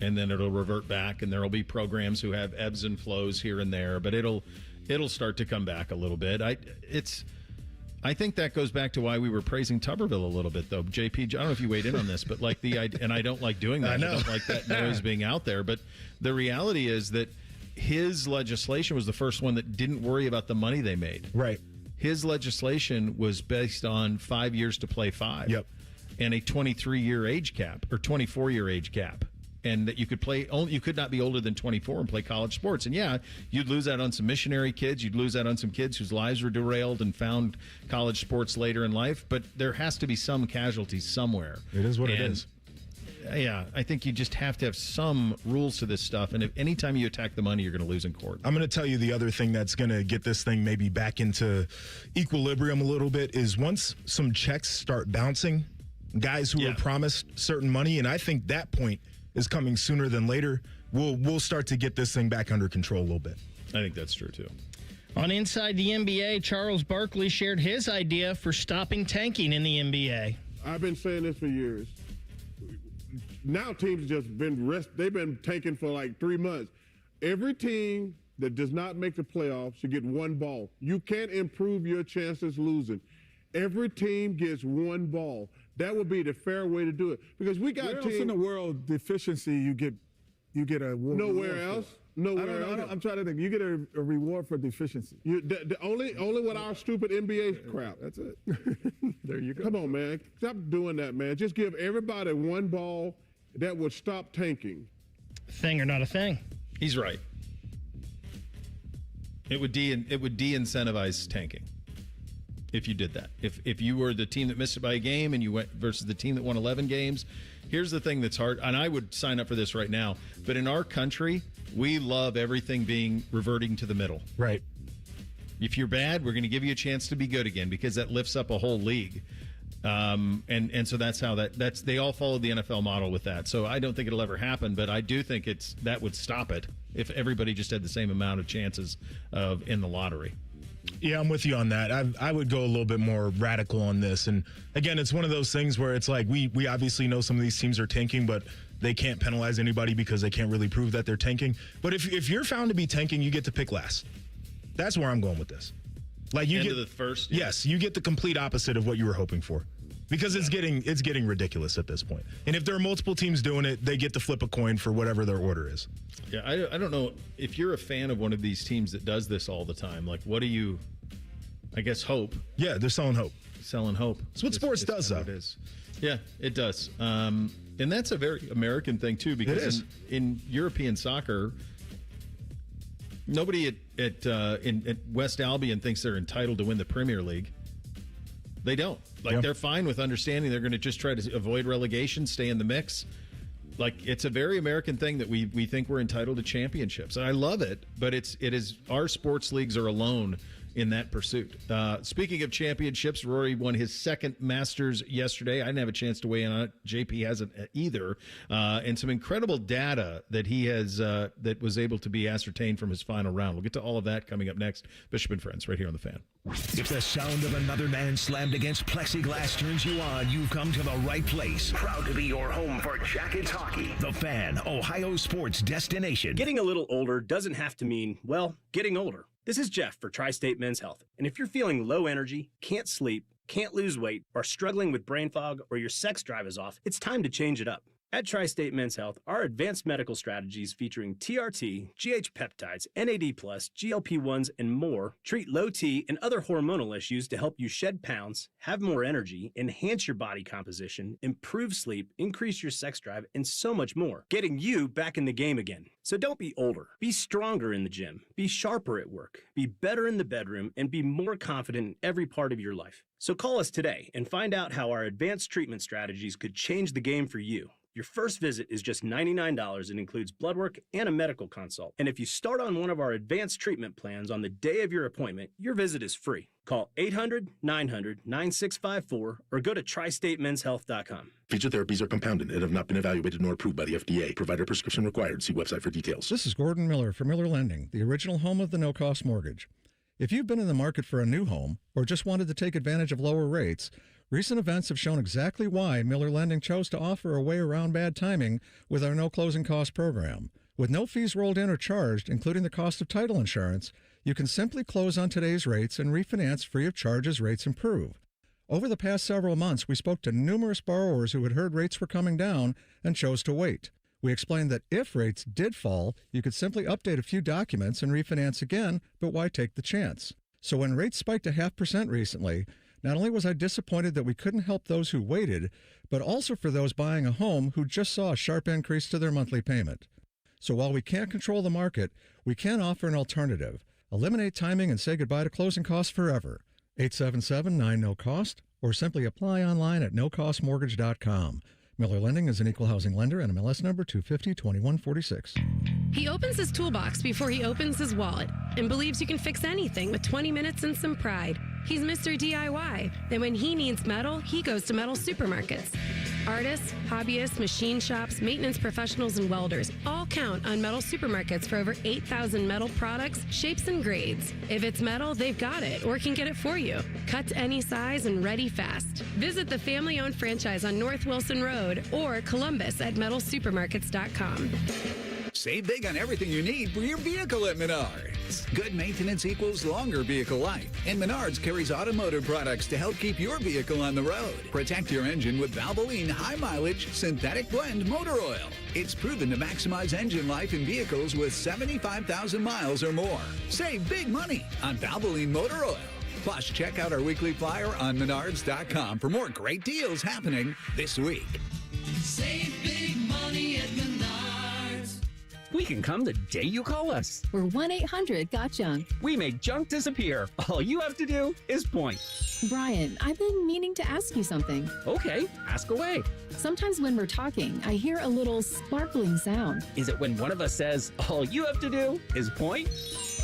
and then it'll revert back, and there will be programs who have ebbs and flows here and there. But it'll start to come back a little bit. I think that goes back to why we were praising Tuberville a little bit, though. JP, I don't know if you weighed in on this, but like and I don't like doing that. I don't like that noise being out there. But the reality is that his legislation was the first one that didn't worry about the money they made. Right. His legislation was based on 5 years to play 5. Yep. And a 23-year age cap or 24-year age cap. And that you could not be older than 24 and play college sports. And yeah, you'd lose out on some missionary kids. You'd lose out on some kids whose lives were derailed and found college sports later in life. But there has to be some casualties somewhere. It is what it is. Yeah, I think you just have to have some rules to this stuff. And if anytime you attack the money, you're going to lose in court. I'm going to tell you the other thing that's going to get this thing maybe back into equilibrium a little bit is once some checks start bouncing, Guys who are promised certain money, and I think that point is coming sooner than later. We'll start to get this thing back under control a little bit. I think that's true, too. On Inside the NBA, Charles Barkley shared his idea for stopping tanking in the NBA. I've been saying this for years. Now teams just they've been tanking for like 3 months. Every team that does not make the playoffs should get one ball. You can't improve your chances losing. Every team gets one ball. That would be the fair way to do it. Because we got Where teams else in the world deficiency you get a reward? Nowhere else. Nowhere else. I'm trying to think. You get a reward for deficiency. Only with our stupid NBA crap. That's it. There you go. Come on, man. Stop doing that, man. Just give everybody one ball. That would stop tanking. Thing or not a thing? He's right. It would de-incentivize tanking if you did that. If you were the team that missed it by a game and you went versus the team that won 11 games. Here's the thing that's hard, and I would sign up for this right now, but in our country, we love everything being reverting to the middle. Right. If you're bad, we're going to give you a chance to be good again because that lifts up a whole league. And so that's how they all followed the NFL model with that. So I don't think it'll ever happen, but I do think that would stop it if everybody just had the same amount of chances in the lottery. Yeah, I'm with you on that. I would go a little bit more radical on this. And again, it's one of those things where it's like we obviously know some of these teams are tanking, but they can't penalize anybody because they can't really prove that they're tanking. But if you're found to be tanking, you get to pick last. That's where I'm going with this. Like you End get of the first. Yes, you get the complete opposite of what you were hoping for. Because it's getting ridiculous at this point. And if there are multiple teams doing it, they get to flip a coin for whatever their order is. Yeah, I don't know if you're a fan of one of these teams that does this all the time. Like, what do you, I guess, hope? Yeah, they're selling hope. Selling hope. That's what sports does, though. It is. Yeah, it does. And that's a very American thing, too, because in European soccer, nobody at West Albion thinks they're entitled to win the Premier League. They don't. They're fine with understanding they're going to just try to avoid relegation, stay in the mix. Like, it's a very American thing that we think we're entitled to championships. And I love it, but it is our sports leagues are alone in that pursuit. Speaking of championships, Rory won his second Masters yesterday. I didn't have a chance to weigh in on it. JP hasn't either. And some incredible data that he has that was able to be ascertained from his final round. We'll get to all of that coming up next. Bishop and Friends, right here on The Fan. If the sound of another man slammed against plexiglass turns you on, you've come to the right place. Proud to be your home for Jackets hockey. The Fan, Ohio sports destination. Getting a little older doesn't have to mean, well, getting older. This is Jeff for Tri-State Men's Health. And if you're feeling low energy, can't sleep, can't lose weight, are struggling with brain fog, or your sex drive is off, it's time to change it up. At Tri-State Men's Health, our advanced medical strategies featuring TRT, GH peptides, NAD+, GLP-1s, and more treat low T and other hormonal issues to help you shed pounds, have more energy, enhance your body composition, improve sleep, increase your sex drive, and so much more, getting you back in the game again. So don't be older. Be stronger in the gym. Be sharper at work. Be better in the bedroom, and be more confident in every part of your life. So call us today and find out how our advanced treatment strategies could change the game for you. Your first visit is just $99 and includes blood work and a medical consult. And if you start on one of our advanced treatment plans on the day of your appointment, your visit is free. Call 800-900-9654 or go to tristatemenshealth.com. Feature therapies are compounded and have not been evaluated nor approved by the FDA. Provider prescription required. See website for details. This is Gordon Miller from Miller Lending, the original home of the no-cost mortgage. If you've been in the market for a new home or just wanted to take advantage of lower rates, recent events have shown exactly why Miller Lending chose to offer a way around bad timing with our no closing cost program. With no fees rolled in or charged, including the cost of title insurance, you can simply close on today's rates and refinance free of charge as rates improve. Over the past several months, we spoke to numerous borrowers who had heard rates were coming down and chose to wait. We explained that if rates did fall, you could simply update a few documents and refinance again, but why take the chance? So when rates spiked a 0.5% recently, not only was I disappointed that we couldn't help those who waited, but also for those buying a home who just saw a sharp increase to their monthly payment. So while we can't control the market, we can offer an alternative. Eliminate timing and say goodbye to closing costs forever. 877-9-NO-COST or simply apply online at nocostmortgage.com. Miller Lending is an equal housing lender and MLS number 250-2146. He opens his toolbox before he opens his wallet and believes you can fix anything with 20 minutes and some pride. He's Mr. DIY. Then when he needs metal, he goes to metal supermarkets. Artists, hobbyists, machine shops, maintenance professionals, and welders all count on metal supermarkets for over 8,000 metal products, shapes, and grades. If it's metal, they've got it or can get it for you. Cut to any size and ready fast. Visit the family-owned franchise on North Wilson Road or Columbus at metalsupermarkets.com. Save big on everything you need for your vehicle at Menards. Good maintenance equals longer vehicle life, and Menards carries automotive products to help keep your vehicle on the road. Protect your engine with Valvoline high-mileage synthetic blend motor oil. It's proven to maximize engine life in vehicles with 75,000 miles or more. Save big money on Valvoline motor oil. Plus, check out our weekly flyer on Menards.com for more great deals happening this week. Save big money at Menards. We can come the day you call us. We're 1-800-GOT-JUNK. We make junk disappear. All you have to do is point. Brian, I've been meaning to ask you something. Okay, ask away. Sometimes when we're talking, I hear a little sparkling sound. Is it when one of us says, all you have to do is point?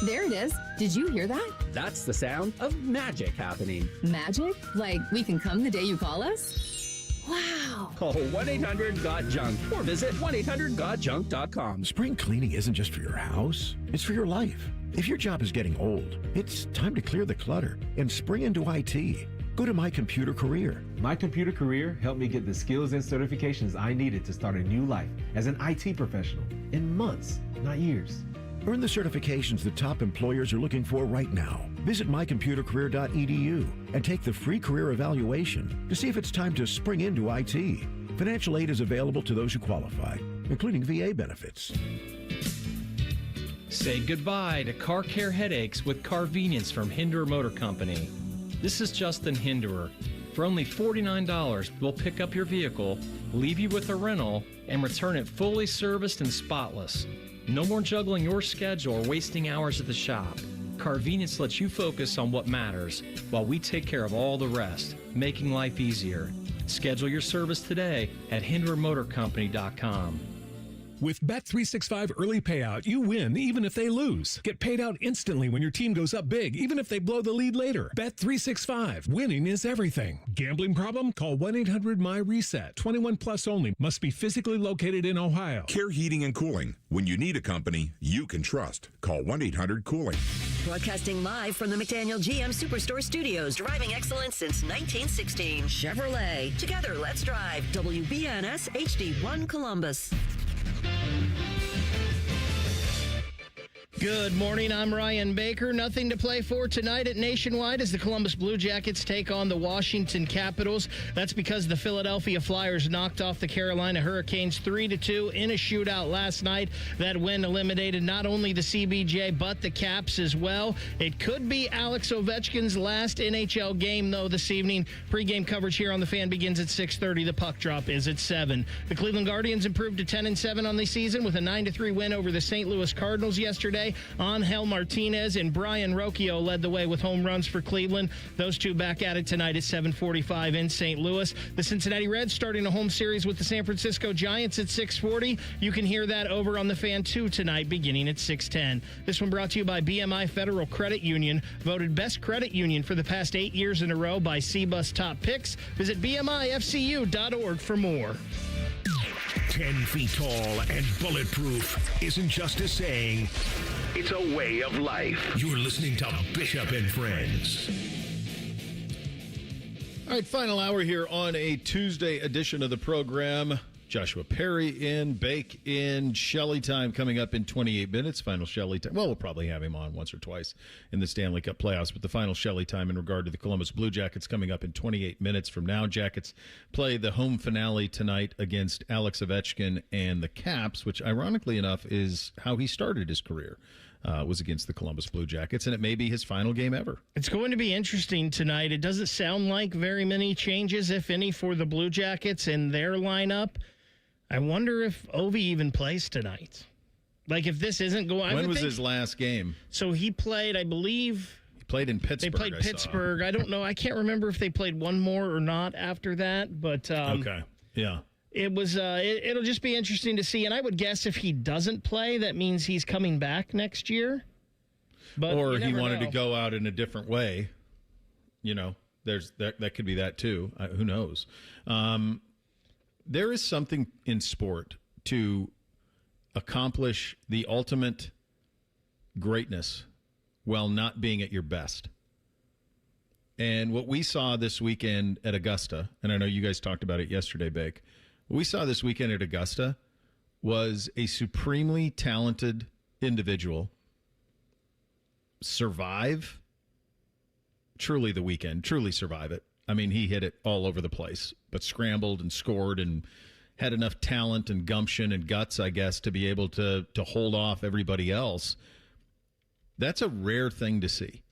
There it is. Did you hear that? That's the sound of magic happening. Magic? Like we can come the day you call us? Wow. Call 1-800-GOT-JUNK or visit 1-800-GOT-JUNK.com. Spring cleaning isn't just for your house, it's for your life. If your job is getting old, it's time to clear the clutter and spring into IT. Go to My Computer Career. My Computer Career helped me get the skills and certifications I needed to start a new life as an IT professional in months, not years. Earn the certifications the top employers are looking for right now. Visit mycomputercareer.edu and take the free career evaluation to see if it's time to spring into IT. Financial aid is available to those who qualify, including VA benefits. Say goodbye to car care headaches with Carvenience from Hinderer Motor Company. This is Justin Hinderer. For only $49, we'll pick up your vehicle, leave you with a rental, and return it fully serviced and spotless. No more juggling your schedule or wasting hours at the shop. Carvenience lets you focus on what matters while we take care of all the rest, making life easier. Schedule your service today at HindererMotorCompany.com. With Bet365 Early Payout, you win even if they lose. Get paid out instantly when your team goes up big, even if they blow the lead later. Bet365. Winning is everything. Gambling problem? Call 1-800-MY-RESET. 21 plus only. Must be physically located in Ohio. Care Heating and Cooling. When you need a company you can trust, call 1-800-COOLING. Broadcasting live from the McDaniel GM Superstore Studios. Driving excellence since 1916. Chevrolet. Together, let's drive. WBNS HD1 Columbus. Good morning, I'm Ryan Baker. Nothing to play for tonight at Nationwide as the Columbus Blue Jackets take on the Washington Capitals. That's because the Philadelphia Flyers knocked off the Carolina Hurricanes 3-2 in a shootout last night. That win eliminated not only the CBJ, but the Caps as well. It could be Alex Ovechkin's last NHL game, though, this evening. Pre-game coverage here on The Fan begins at 6:30. The puck drop is at 7. The Cleveland Guardians improved to 10-7 on the season with a 9-3 win over the St. Louis Cardinals yesterday. Angel Martinez and Brian Rocchio led the way with home runs for Cleveland. Those two back at it tonight at 7:45 in St. Louis. The Cincinnati Reds starting a home series with the San Francisco Giants at 6:40. You can hear that over on The Fan 2 tonight beginning at 6:10. This one brought to you by BMI Federal Credit Union, voted best credit union for the past 8 years in a row by CBUS Top Picks. Visit BMIFCU.org for more. 10 feet tall and bulletproof isn't just a saying, it's a way of life. You're listening to Bishop and Friends. All right, final hour here on a Tuesday edition of the program. Joshua Perry in, Bake in, Shelley time coming up in 28 minutes. Final Shelley time. Well, we'll probably have him on once or twice in the Stanley Cup playoffs, but the final Shelley time in regard to the Columbus Blue Jackets coming up in 28 minutes from now. Jackets play the home finale tonight against Alex Ovechkin and the Caps, which ironically enough is how he started his career. Was against the Columbus Blue Jackets, and it may be his final game ever. It's going to be interesting tonight. It doesn't sound like very many changes, if any, for the Blue Jackets in their lineup. I wonder if Ovi even plays tonight. Like, if this isn't going... When was his last game? So he played, I believe... He played in Pittsburgh. They played Pittsburgh. I don't know. I can't remember if they played one more or not after that, but... okay, yeah. It was. It'll just be interesting to see, and I would guess if he doesn't play, that means he's coming back next year. But or he wanted to go out in a different way, that could be that too. Who knows? There is something in sport to accomplish the ultimate greatness while not being at your best. And what we saw this weekend at Augusta, and I know you guys talked about it yesterday, Bake, what we saw this weekend at Augusta was a supremely talented individual survive truly the weekend, truly survive it. I mean, he hit it all over the place, but scrambled and scored and had enough talent and gumption and guts, I guess, to be able to hold off everybody else. That's a rare thing to see.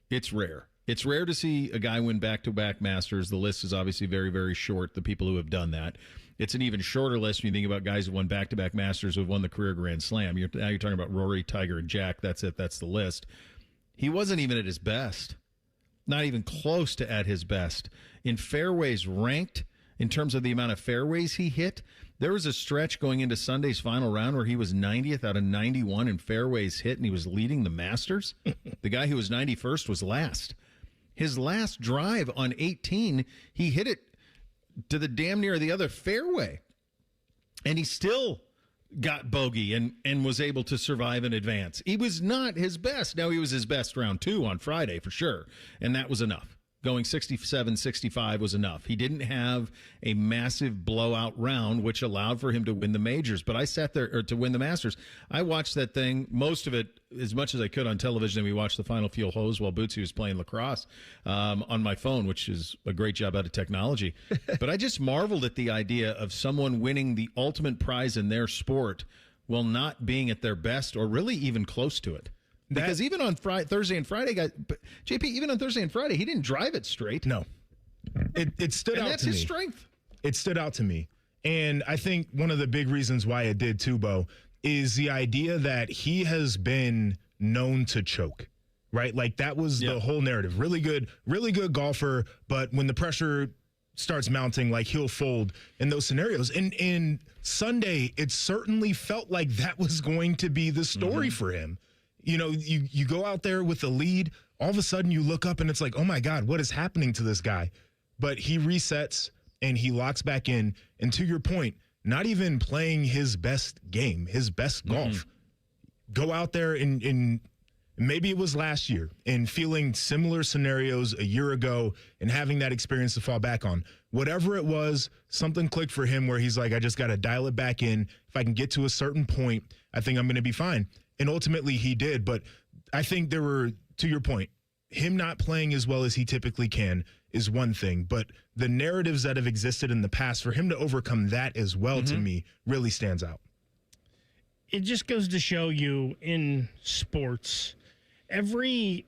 It's rare. It's rare to see a guy win back-to-back Masters. The list is obviously very, very short, the people who have done that. It's an even shorter list when you think about guys who won back-to-back Masters who have won the career Grand Slam. Now you're talking about Rory, Tiger, and Jack. That's it. That's the list. He wasn't even at his best. Not even close to at his best. In fairways ranked, in terms of the amount of fairways he hit, there was a stretch going into Sunday's final round where he was 90th out of 91 in fairways hit, and he was leading the Masters. The guy who was 91st was last. His last drive on 18, he hit it to the damn near the other fairway. And he still got bogey and was able to survive and advance. He was not his best. Now, he was his best round 2 on Friday for sure, and that was enough. Going 67, 65 was enough. He didn't have a massive blowout round, which allowed for him to win the majors. But I sat there, or to win the Masters. I watched that thing, most of it, as much as I could on television. And we watched the final few holes while Bootsy was playing lacrosse on my phone, which is a great job out of technology. But I just marveled at the idea of someone winning the ultimate prize in their sport while not being at their best or really even close to it. Because even on Thursday and Friday, JP, even on Thursday and Friday, he didn't drive it straight. No. It stood out to me. And that's his strength. It stood out to me. And I think one of the big reasons why it did too, Bo, is the idea that he has been known to choke, right? Like that was the whole narrative. Really good golfer, but when the pressure starts mounting, like he'll fold in those scenarios. And in Sunday, it certainly felt like that was going to be the story for him. You know, you go out there with the lead, all of a sudden you look up and it's like, oh my God, what is happening to this guy? But he resets and he locks back in. And to your point, not even playing his best game, his best golf. Go out there and maybe it was last year and feeling similar scenarios a year ago and having that experience to fall back on. Whatever it was, something clicked for him where he's like, I just got to dial it back in. If I can get to a certain point, I think I'm going to be fine. And ultimately he did. But I think there were, to your point, him not playing as well as he typically can is one thing. But the narratives that have existed in the past, for him to overcome that as well, to me, really stands out. It just goes to show you in sports, every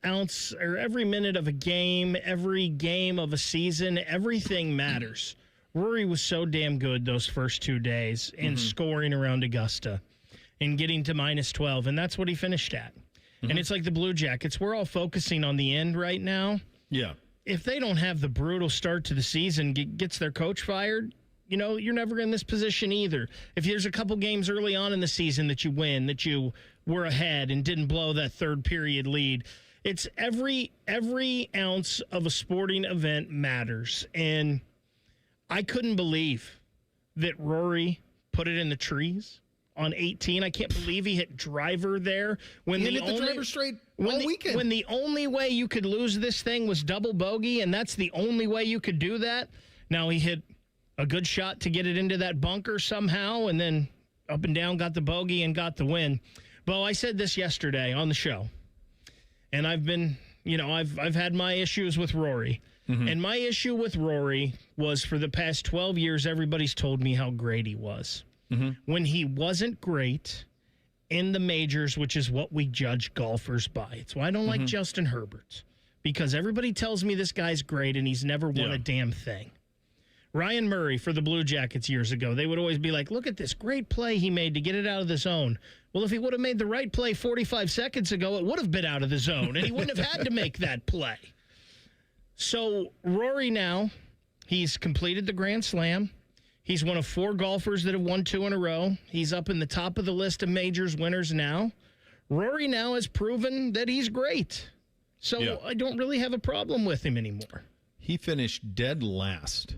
ounce or every minute of a game, every game of a season, everything matters. Rory was so damn good those first 2 days in scoring around Augusta and getting to minus 12, and that's what he finished at. And it's like the Blue Jackets. We're all focusing on the end right now. Yeah. If they don't have the brutal start to the season, gets their coach fired, you know, you're never in this position either. If there's a couple games early on in the season that you win, that you were ahead and didn't blow that third period lead, it's every ounce of a sporting event matters. And I couldn't believe that Rory put it in the trees on 18. I can't believe he hit driver there. When he hit the driver straight all weekend. When the only way you could lose this thing was double bogey, and that's the only way you could do that. Now he hit a good shot to get it into that bunker somehow, and then up and down got the bogey and got the win. Bo, I said this yesterday on the show, and I've been, you know, I've had my issues with Rory. And my issue with Rory was for the past 12 years, everybody's told me how great he was. When he wasn't great in the majors, which is what we judge golfers by. It's why I don't like Justin Herbert, because everybody tells me this guy's great and he's never won a damn thing. Ryan Murray for the Blue Jackets years ago, they would always be like, look at this great play he made to get it out of the zone. Well, if he would have made the right play 45 seconds ago, it would have been out of the zone, and he wouldn't have had to make that play. So Rory now, he's completed the Grand Slam. He's one of 4 golfers that have won 2 in a row. He's up in the top of the list of majors winners now. Rory now has proven that he's great. So I don't really have a problem with him anymore. He finished dead last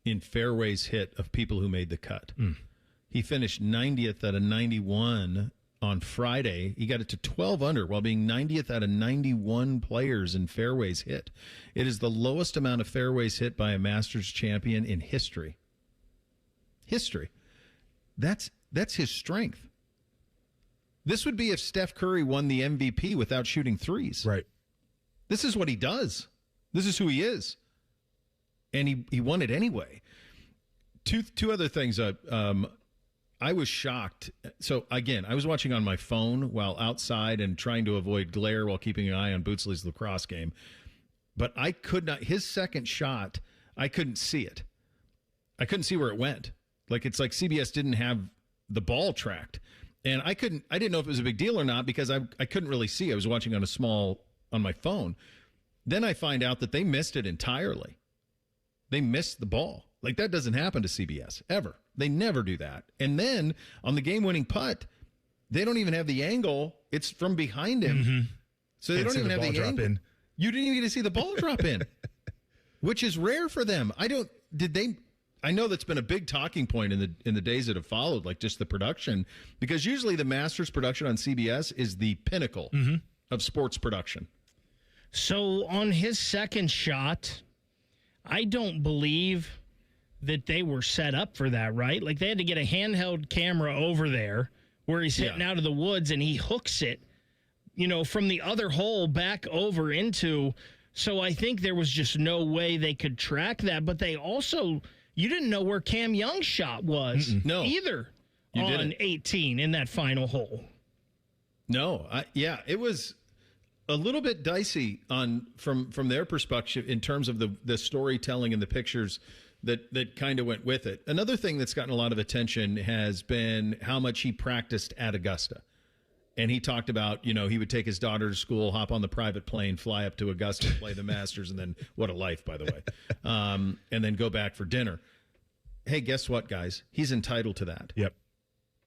in fairways hit of people who made the cut. He finished 90th out of 91 on Friday. He got it to 12 under while being 90th out of 91 players in fairways hit. It is the lowest amount of fairways hit by a Masters champion in history. That's his strength. This would be if Steph Curry won the MVP without shooting threes. Right. This is what he does. This is who he is. And he won it anyway. Two other things. I was shocked. So, again, I was watching on my phone while outside and trying to avoid glare while keeping an eye on Bootsley's lacrosse game. But I could not. His second shot, I couldn't see it. I couldn't see where it went. It's like CBS didn't have the ball tracked. And I didn't know if it was a big deal or not because I couldn't really see. I was watching on my phone. Then I find out that they missed it entirely. They missed the ball. That doesn't happen to CBS ever. They never do that. And then on the game-winning putt, they don't even have the angle. It's from behind him. Mm-hmm. So they don't even have the angle. You didn't even get to see the ball drop in, which is rare for them. I know that's been a big talking point in the days that have followed, just the production, because usually the Masters production on CBS is the pinnacle of sports production. So on his second shot, I don't believe that they were set up for that, right? They had to get a handheld camera over there where he's hitting out of the woods and he hooks it, from the other hole back over into. So I think there was just no way they could track that. But they also, you didn't know where Cam Young's shot was either on 18 in that final hole. No, it was a little bit dicey from their perspective in terms of the storytelling and the pictures that kind of went with it. Another thing that's gotten a lot of attention has been how much he practiced at Augusta. And he talked about, he would take his daughter to school, hop on the private plane, fly up to Augusta, play the Masters, and then, what a life, by the way, and then go back for dinner. Hey, guess what, guys? He's entitled to that. Yep.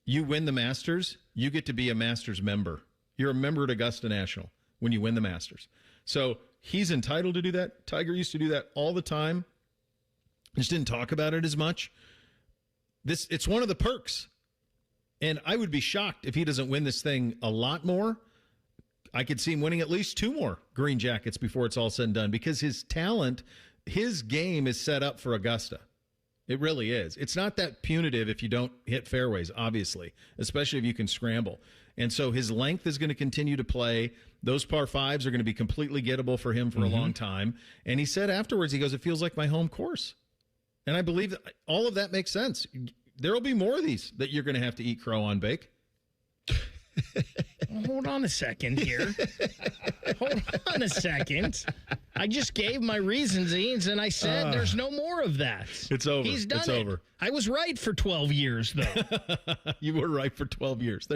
You win the Masters, you get to be a Masters member. You're a member at Augusta National when you win the Masters. So he's entitled to do that. Tiger used to do that all the time. Just didn't talk about it as much. It's one of the perks. And I would be shocked if he doesn't win this thing a lot more. I could see him winning at least 2 more green jackets before it's all said and done because his talent, his game is set up for Augusta. It really is. It's not that punitive if you don't hit fairways, obviously, especially if you can scramble. And so his length is going to continue to play. Those par fives are going to be completely gettable for him for a long time. And he said afterwards, he goes, it feels like my home course. And I believe that all of that makes sense. There will be more of these that you're going to have to eat crow on, Bake. Hold on a second here. Hold on a second. I just gave my reasons, Eanes, and I said there's no more of that. It's over. He's done it's it. Over. I was right for 12 years, though. You were right for 12 years.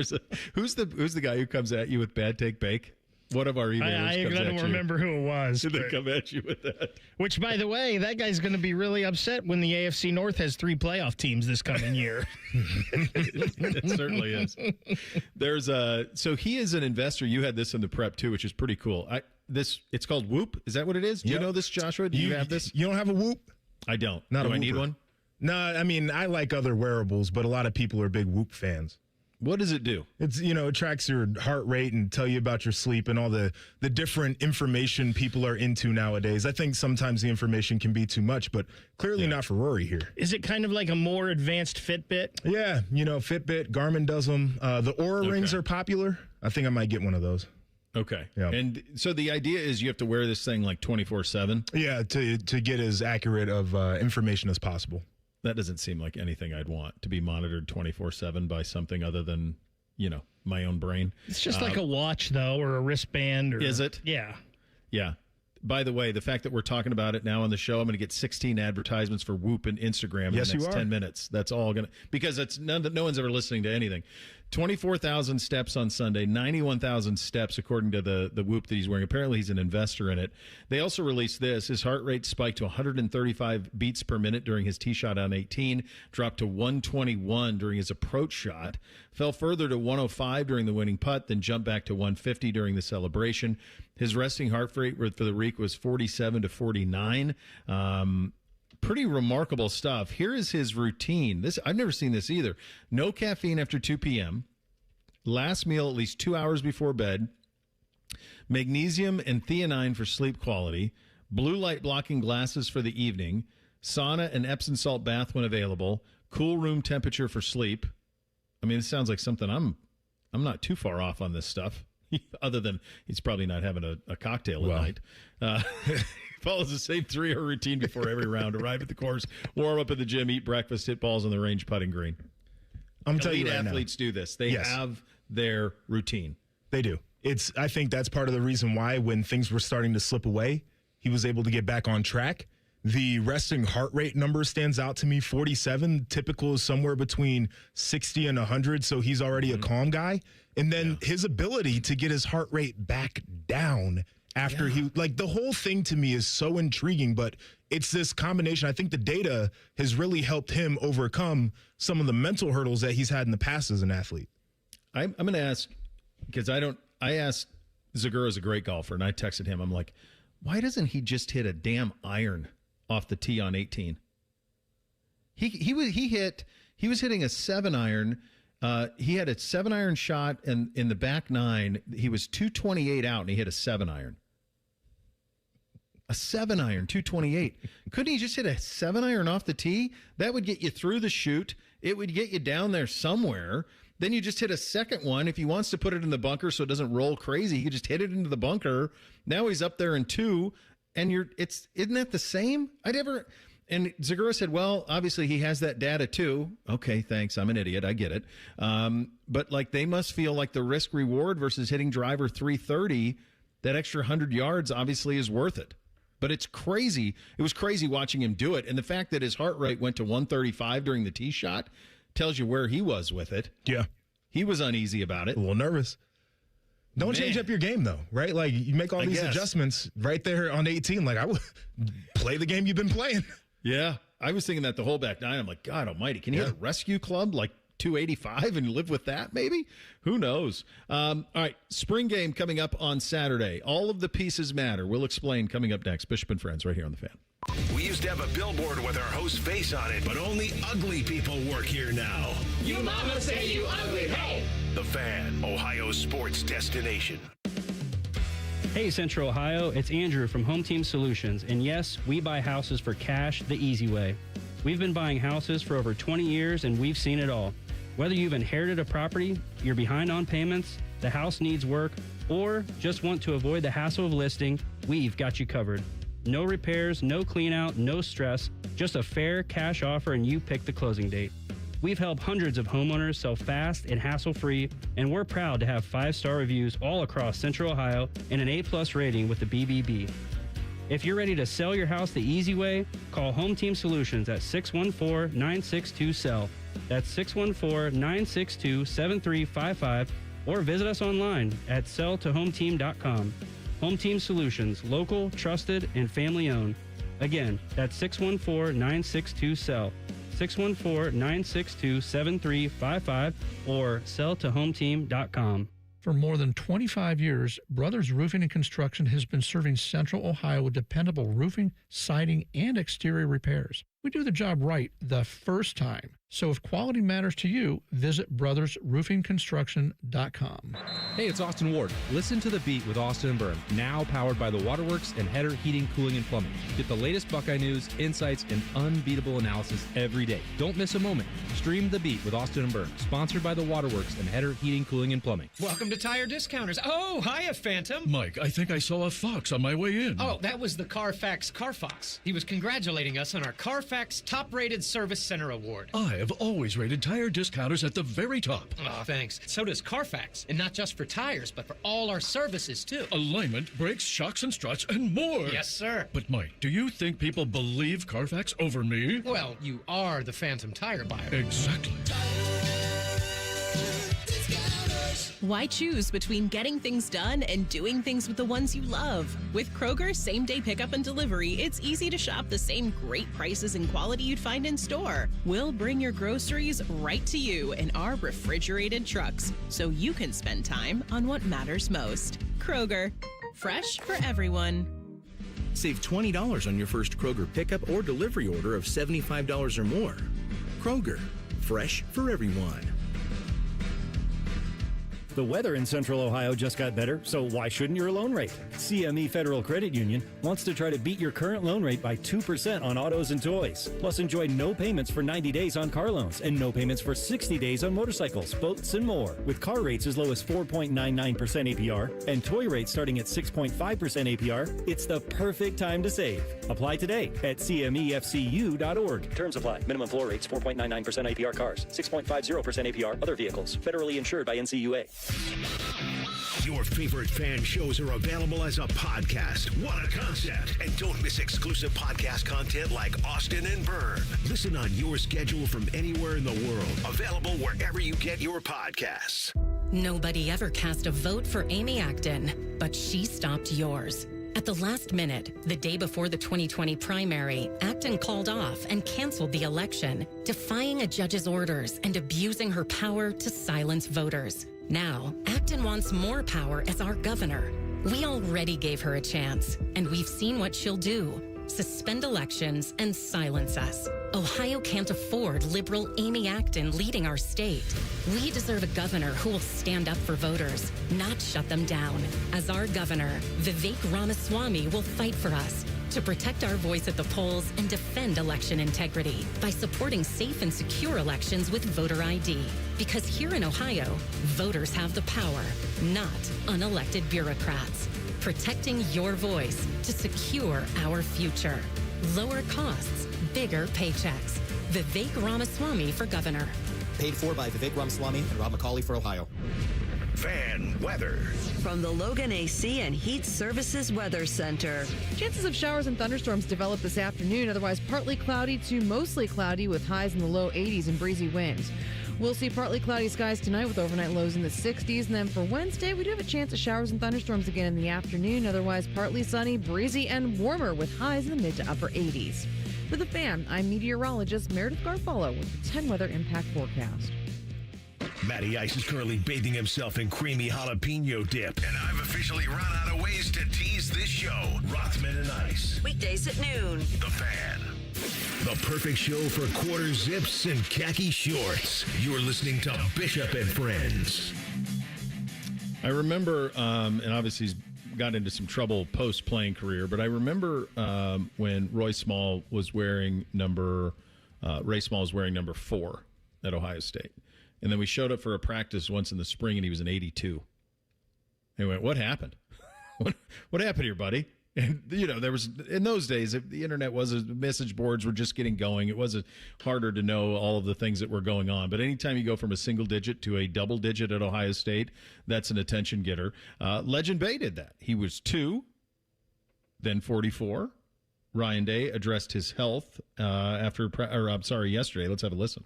Who's the guy who comes at you with bad take, Bake? One of our emailers I don't remember who it was. Did they come at you with that? Which, by the way, that guy's going to be really upset when the AFC North has 3 playoff teams this coming year. It certainly is. So he is an investor. You had this in the prep too, which is pretty cool. It's called Whoop. Is that what it is? Do you know this, Joshua? Do you have this? You don't have a Whoop? I don't. Do I need one? No, I mean, I like other wearables, but a lot of people are big Whoop fans. What does it do? It's, it tracks your heart rate and tell you about your sleep and all the different information people are into nowadays. I think sometimes the information can be too much, but clearly not for Rory here. Is it kind of like a more advanced Fitbit? Yeah, Fitbit, Garmin does them. The Oura rings are popular. I think I might get one of those. Okay. Yeah. And so the idea is you have to wear this thing 24/7? Yeah, to get as accurate of information as possible. That doesn't seem like anything I'd want to be monitored 24/7 by something other than, my own brain. It's just like a watch, though, or a wristband. Is it? Yeah. Yeah. By the way, the fact that we're talking about it now on the show, I'm going to get 16 advertisements for Whoop and Instagram in the next 10 minutes. That's all going to, because it's no one's ever listening to anything. 24,000 steps on Sunday, 91,000 steps according to the Whoop that he's wearing. Apparently he's an investor in it. They also released this. His heart rate spiked to 135 beats per minute during his tee shot on 18, dropped to 121 during his approach shot, fell further to 105 during the winning putt, then jumped back to 150 during the celebration. His resting heart rate for the week was 47 to 49. Pretty remarkable stuff. Here is his routine. I've never seen this either. No caffeine after 2 p.m. Last meal at least 2 hours before bed. Magnesium and theanine for sleep quality. Blue light blocking glasses for the evening. Sauna and Epsom salt bath when available. Cool room temperature for sleep. I mean, it sounds like something I'm not too far off on this stuff, other than he's probably not having a cocktail at night. Follows the same 3-hour routine before every round. Arrive at the course, warm up at the gym, eat breakfast, hit balls on the range, putting green. I'm telling you right now. Athletes do this. They have their routine. They do. I think that's part of the reason why when things were starting to slip away, he was able to get back on track. The resting heart rate number stands out to me, 47. Typical is somewhere between 60 and 100, so he's already a calm guy. And then his ability to get his heart rate back down after the whole thing to me is so intriguing, but it's this combination. I think the data has really helped him overcome some of the mental hurdles that he's had in the past as an athlete. I'm going to ask, because I asked, Zagura's a great golfer, and I texted him. I'm like, why doesn't he just hit a damn iron off the tee on 18? He was hitting a 7-iron. He had a 7-iron shot, and in the back 9, he was 228 out, and he hit a 7-iron. A 7-iron, 228. Couldn't he just hit a 7-iron off the tee? That would get you through the chute. It would get you down there somewhere. Then you just hit a second one. If he wants to put it in the bunker so it doesn't roll crazy, he could just hit it into the bunker. Now he's up there in 2, and isn't that the same? And Zagura said, well, obviously he has that data too. Okay, thanks. I'm an idiot. I get it. But they must feel like the risk reward versus hitting driver 330, that extra 100 yards obviously is worth it. But it's crazy. It was crazy watching him do it. And the fact that his heart rate went to 135 during the tee shot tells you where he was with it. Yeah. He was uneasy about it. A little nervous. Don't change up your game, though, right? Like, you make all these adjustments right there on 18. I would play the game you've been playing. Yeah. I was thinking that the whole back 9. I'm like, God almighty, can you hit a rescue club 285 and live with that, maybe? Who knows? All right, spring game coming up on Saturday. All of the pieces matter. We'll explain coming up next. Bishop and Friends right here on The Fan. We used to have a billboard with our host's face on it, but only ugly people work here now. You mama say you ugly, hey! The Fan, Ohio's sports destination. Hey Central Ohio, it's Andrew from Home Team Solutions, and yes, we buy houses for cash the easy way. We've been buying houses for over 20 years and we've seen it all. Whether you've inherited a property, you're behind on payments, the house needs work, or just want to avoid the hassle of listing, we've got you covered. No repairs, no clean out, no stress, just a fair cash offer and you pick the closing date. We've helped hundreds of homeowners sell fast and hassle-free, and we're proud to have 5-star reviews all across Central Ohio and an A+ rating with the BBB. If you're ready to sell your house the easy way, call Home Team Solutions at 614-962-SELL. That's 614-962-7355, or visit us online at selltohometeam.com. Home Team Solutions, local, trusted, and family-owned. Again, that's 614-962-SELL. 614-962-7355 or selltohometeam.com. For more than 25 years, Brothers Roofing and Construction has been serving Central Ohio with dependable roofing, siding, and exterior repairs. We do the job right the first time. So if quality matters to you, visit brothersroofingconstruction.com. Hey, it's Austin Ward. Listen to The Beat with Austin and Byrne, now powered by the Waterworks and Header Heating, Cooling, and Plumbing. Get the latest Buckeye news, insights, and unbeatable analysis every day. Don't miss a moment. Stream The Beat with Austin and Byrne, sponsored by the Waterworks and Header Heating, Cooling, and Plumbing. Welcome to Tire Discounters. Oh, hiya, Phantom. Mike, I think I saw a fox on my way in. Oh, that was the Carfax Carfox. He was congratulating us on our Carfax Top-Rated Service Center Award. I have always rated Tire Discounters at the very top. Oh, thanks. So does Carfax. And not just for tires, but for all our services, too. Alignment, brakes, shocks and struts, and more. Yes, sir. But, Mike, do you think people believe Carfax over me? Well, you are the Phantom Tire buyer. Exactly. Why choose between getting things done and doing things with the ones you love? With Kroger same-day pickup and delivery, it's easy to shop the same great prices and quality you'd find in store. We'll bring your groceries right to you in our refrigerated trucks, so you can spend time on what matters most. Kroger, fresh for everyone. Save $20 on your first Kroger pickup or delivery order of $75 or more. Kroger, fresh for everyone. The weather in Central Ohio just got better, so why shouldn't your loan rate? CME Federal Credit Union wants to try to beat your current loan rate by 2% on autos and toys. Plus, enjoy no payments for 90 days on car loans and no payments for 60 days on motorcycles, boats, and more. With car rates as low as 4.99% APR and toy rates starting at 6.5% APR, it's the perfect time to save. Apply today at CMEFCU.org. Terms apply. Minimum floor rates 4.99% APR cars, 6.50% APR other vehicles. Federally insured by NCUA. Your favorite fan shows are available as a podcast. What a concept. And don't miss exclusive podcast content like Austin and Byrne. Listen on your schedule from anywhere in the world. Available wherever you get your podcasts. Nobody ever cast a vote for Amy Acton, but she stopped yours. At the last minute, the day before the 2020 primary, Acton called off and canceled the election, defying a judge's orders and abusing her power to silence voters. Now, Acton wants more power as our governor. We already gave her a chance, and we've seen what she'll do. Suspend elections and silence us. Ohio can't afford liberal Amy Acton leading our state. We deserve a governor who will stand up for voters, not shut them down. As our governor, Vivek Ramaswamy will fight for us to protect our voice at the polls and defend election integrity by supporting safe and secure elections with voter ID. Because here in Ohio, voters have the power, not unelected bureaucrats. Protecting your voice to secure our future. Lower costs, bigger paychecks. Vivek Ramaswamy for governor. Paid for by Vivek Ramaswamy and Rob McCauley for Ohio. Fan weather. From the Logan AC and Heat Services Weather Center. Chances of showers and thunderstorms develop this afternoon, otherwise partly cloudy to mostly cloudy with highs in the low 80s and breezy winds. We'll see partly cloudy skies tonight with overnight lows in the 60s. And then for Wednesday, we do have a chance of showers and thunderstorms again in the afternoon. Otherwise, partly sunny, breezy, and warmer with highs in the mid to upper 80s. For the Fan, I'm meteorologist Meredith Garfalo with the 10 weather impact forecast. Matty Ice is currently bathing himself in creamy jalapeno dip. And I've officially run out of ways to tease this show. Rothman and Ice. Weekdays at noon. The Fan. The perfect show for quarter zips and khaki shorts. You're listening to Bishop and Friends. I remember, and obviously he's got into some trouble post-playing career, but I remember when Ray Small was wearing number 4 at Ohio State. And then we showed up for a practice once in the spring, and he was an 82. And we went, what happened? What happened here, buddy? And, there was, in those days, the internet message boards were just getting going. It was harder to know all of the things that were going on. But anytime you go from a single digit to a double digit at Ohio State, that's an attention getter. Legend Bay did that. He was 2, then 44. Ryan Day addressed his health yesterday. Let's have a listen.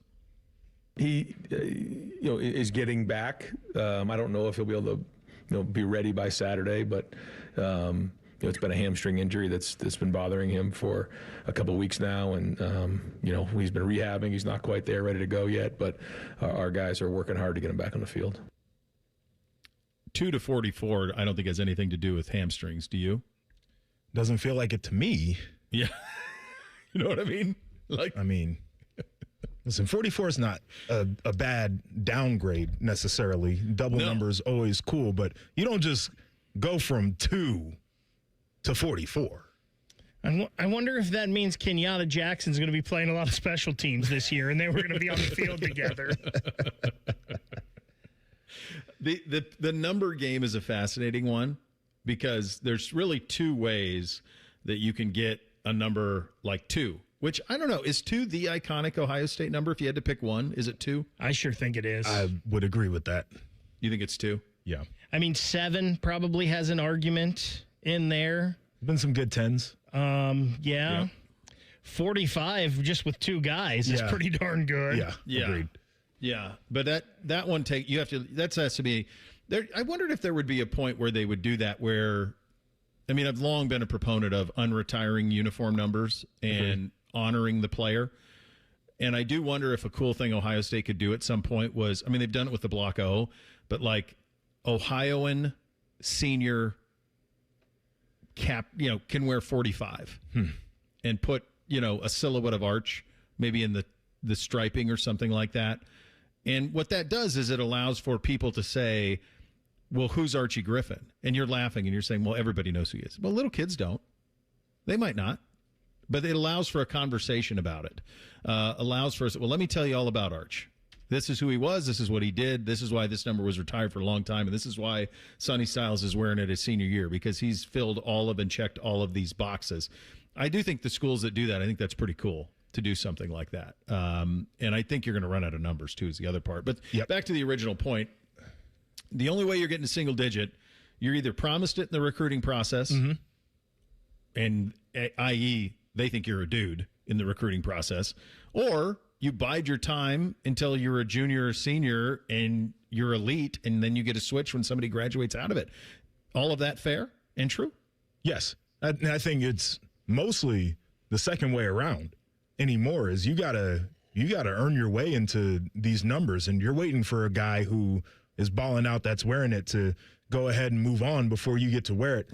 He, is getting back. I don't know if he'll be able to, be ready by Saturday, but it's been a hamstring injury that's been bothering him for a couple of weeks now, and he's been rehabbing. He's not quite there, ready to go yet, but our guys are working hard to get him back on the field. 2 to 44, I don't think has anything to do with hamstrings. Do you? Doesn't feel like it to me. Yeah, you know what I mean. Listen, 44 is not a bad downgrade necessarily. Double numbers always cool, but you don't just go from 2 to 44. I wonder if that means Kenyatta Jackson's going to be playing a lot of special teams this year, and they were going to be on the field together. The number game is a fascinating one because there's really 2 ways that you can get a number like 2. Which, I don't know, is 2 the iconic Ohio State number? If you had to pick one, is it 2? I sure think it is. I would agree with that. You think it's 2? Yeah. 7 probably has an argument in there. Been some good 10s. Yeah. 45, just with 2 guys, is pretty darn good. Yeah. Agreed. Yeah, but that one has to be there. I wondered if there would be a point where they would do that where, I've long been a proponent of unretiring uniform numbers and honoring the player. And I do wonder if a cool thing Ohio State could do at some point was, they've done it with the Block O, but like Ohioan senior can wear 45 and put, a silhouette of Arch maybe in the striping or something like that. And what that does is it allows for people to say, well, who's Archie Griffin? And you're laughing and you're saying, well, everybody knows who he is. Well, little kids don't. They might not. But it allows for a conversation about it. Allows for, well, let me tell you all about Arch. This is who he was. This is what he did. This is why this number was retired for a long time. And this is why Sonny Styles is wearing it his senior year, because he's filled all of and checked all of these boxes. I do think the schools that do that, I think that's pretty cool to do something like that. And I think you're going to run out of numbers, too, is the other part. But back to the original point, the only way you're getting a single digit, you're either promised it in the recruiting process, and i.e., they think you're a dude in the recruiting process, or you bide your time until you're a junior or senior and you're elite, and then you get a switch when somebody graduates out of it. All of that fair and true? Yes. I think it's mostly the second way around anymore is you gotta earn your way into these numbers, and you're waiting for a guy who is balling out that's wearing it to go ahead and move on before you get to wear it.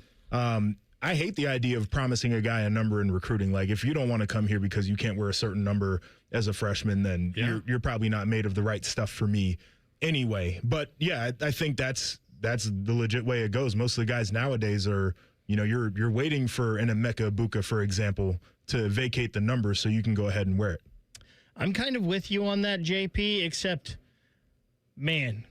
I hate the idea of promising a guy a number in recruiting. Like, if you don't want to come here because you can't wear a certain number as a freshman, then you're probably not made of the right stuff for me anyway. But yeah, I think that's the legit way it goes. Most of the guys nowadays are, you're waiting for an Emeka Ibuka, for example, to vacate the number so you can go ahead and wear it. I'm kind of with you on that, JP, except, man,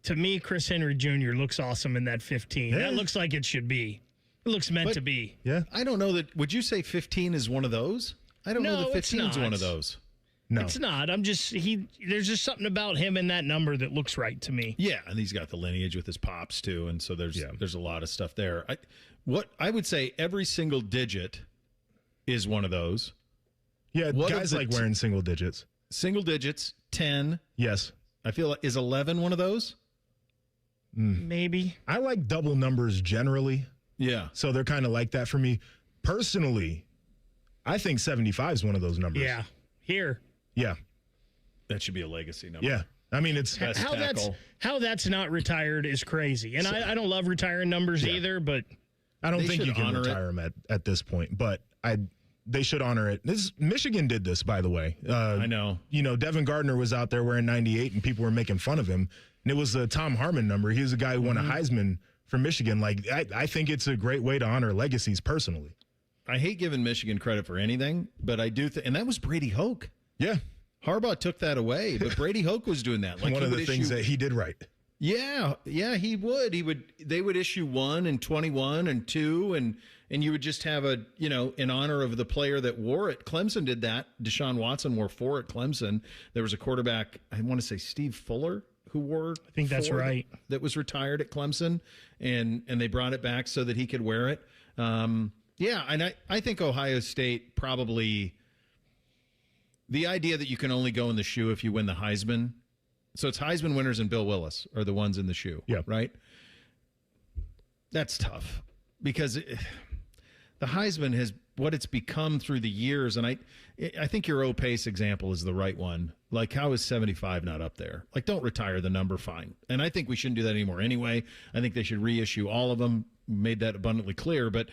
to me, Chris Henry Jr. looks awesome in that 15. Yeah. That looks like it should be. It looks meant to be. Yeah. I don't know that. Would you say 15 is one of those? I don't know that 15 is one of those. No. It's not. There's just something about him in that number that looks right to me. Yeah, and he's got the lineage with his pops too, and so there's a lot of stuff there. I would say every single digit is one of those. Yeah, guys like wearing single digits. Single digits, 10. Yes. I feel like, is 11 one of those? Maybe. I like double numbers generally. Yeah. So they're kind of like that for me. Personally, I think 75 is one of those numbers. Yeah. Here. Yeah. That should be a legacy number. Yeah. I mean, it's how that's not retired is crazy. And I don't love retiring numbers either, but I don't think you can retire them at this point, but they should honor it. Michigan did this, by the way. I know. Devin Gardner was out there wearing 98 and people were making fun of him. And it was the Tom Harmon number. He was a guy who won a Heisman from Michigan. Like, I think it's a great way to honor legacies personally. I hate giving Michigan credit for anything, but I do and that was Brady Hoke. Yeah. Harbaugh took that away, but Brady Hoke was doing that. Like, one of the things that he did right. Yeah, he would. They would issue 1 and 21 and 2, and you would just have in honor of the player that wore it. Clemson did that. Deshaun Watson wore 4 at Clemson. There was a quarterback, I want to say Steve Fuller, who wore I think that's right. That was retired at Clemson, and they brought it back so that he could wear it. And I think Ohio State probably, the idea that you can only go in the shoe if you win the Heisman. So it's Heisman winners and Bill Willis are the ones in the shoe, right? That's tough because the Heisman has what it's become through the years, and I think your O-Pace example is the right one. Like, how is 75 not up there? Like, don't retire the number, fine. And I think we shouldn't do that anymore anyway. I think they should reissue all of them, made that abundantly clear, but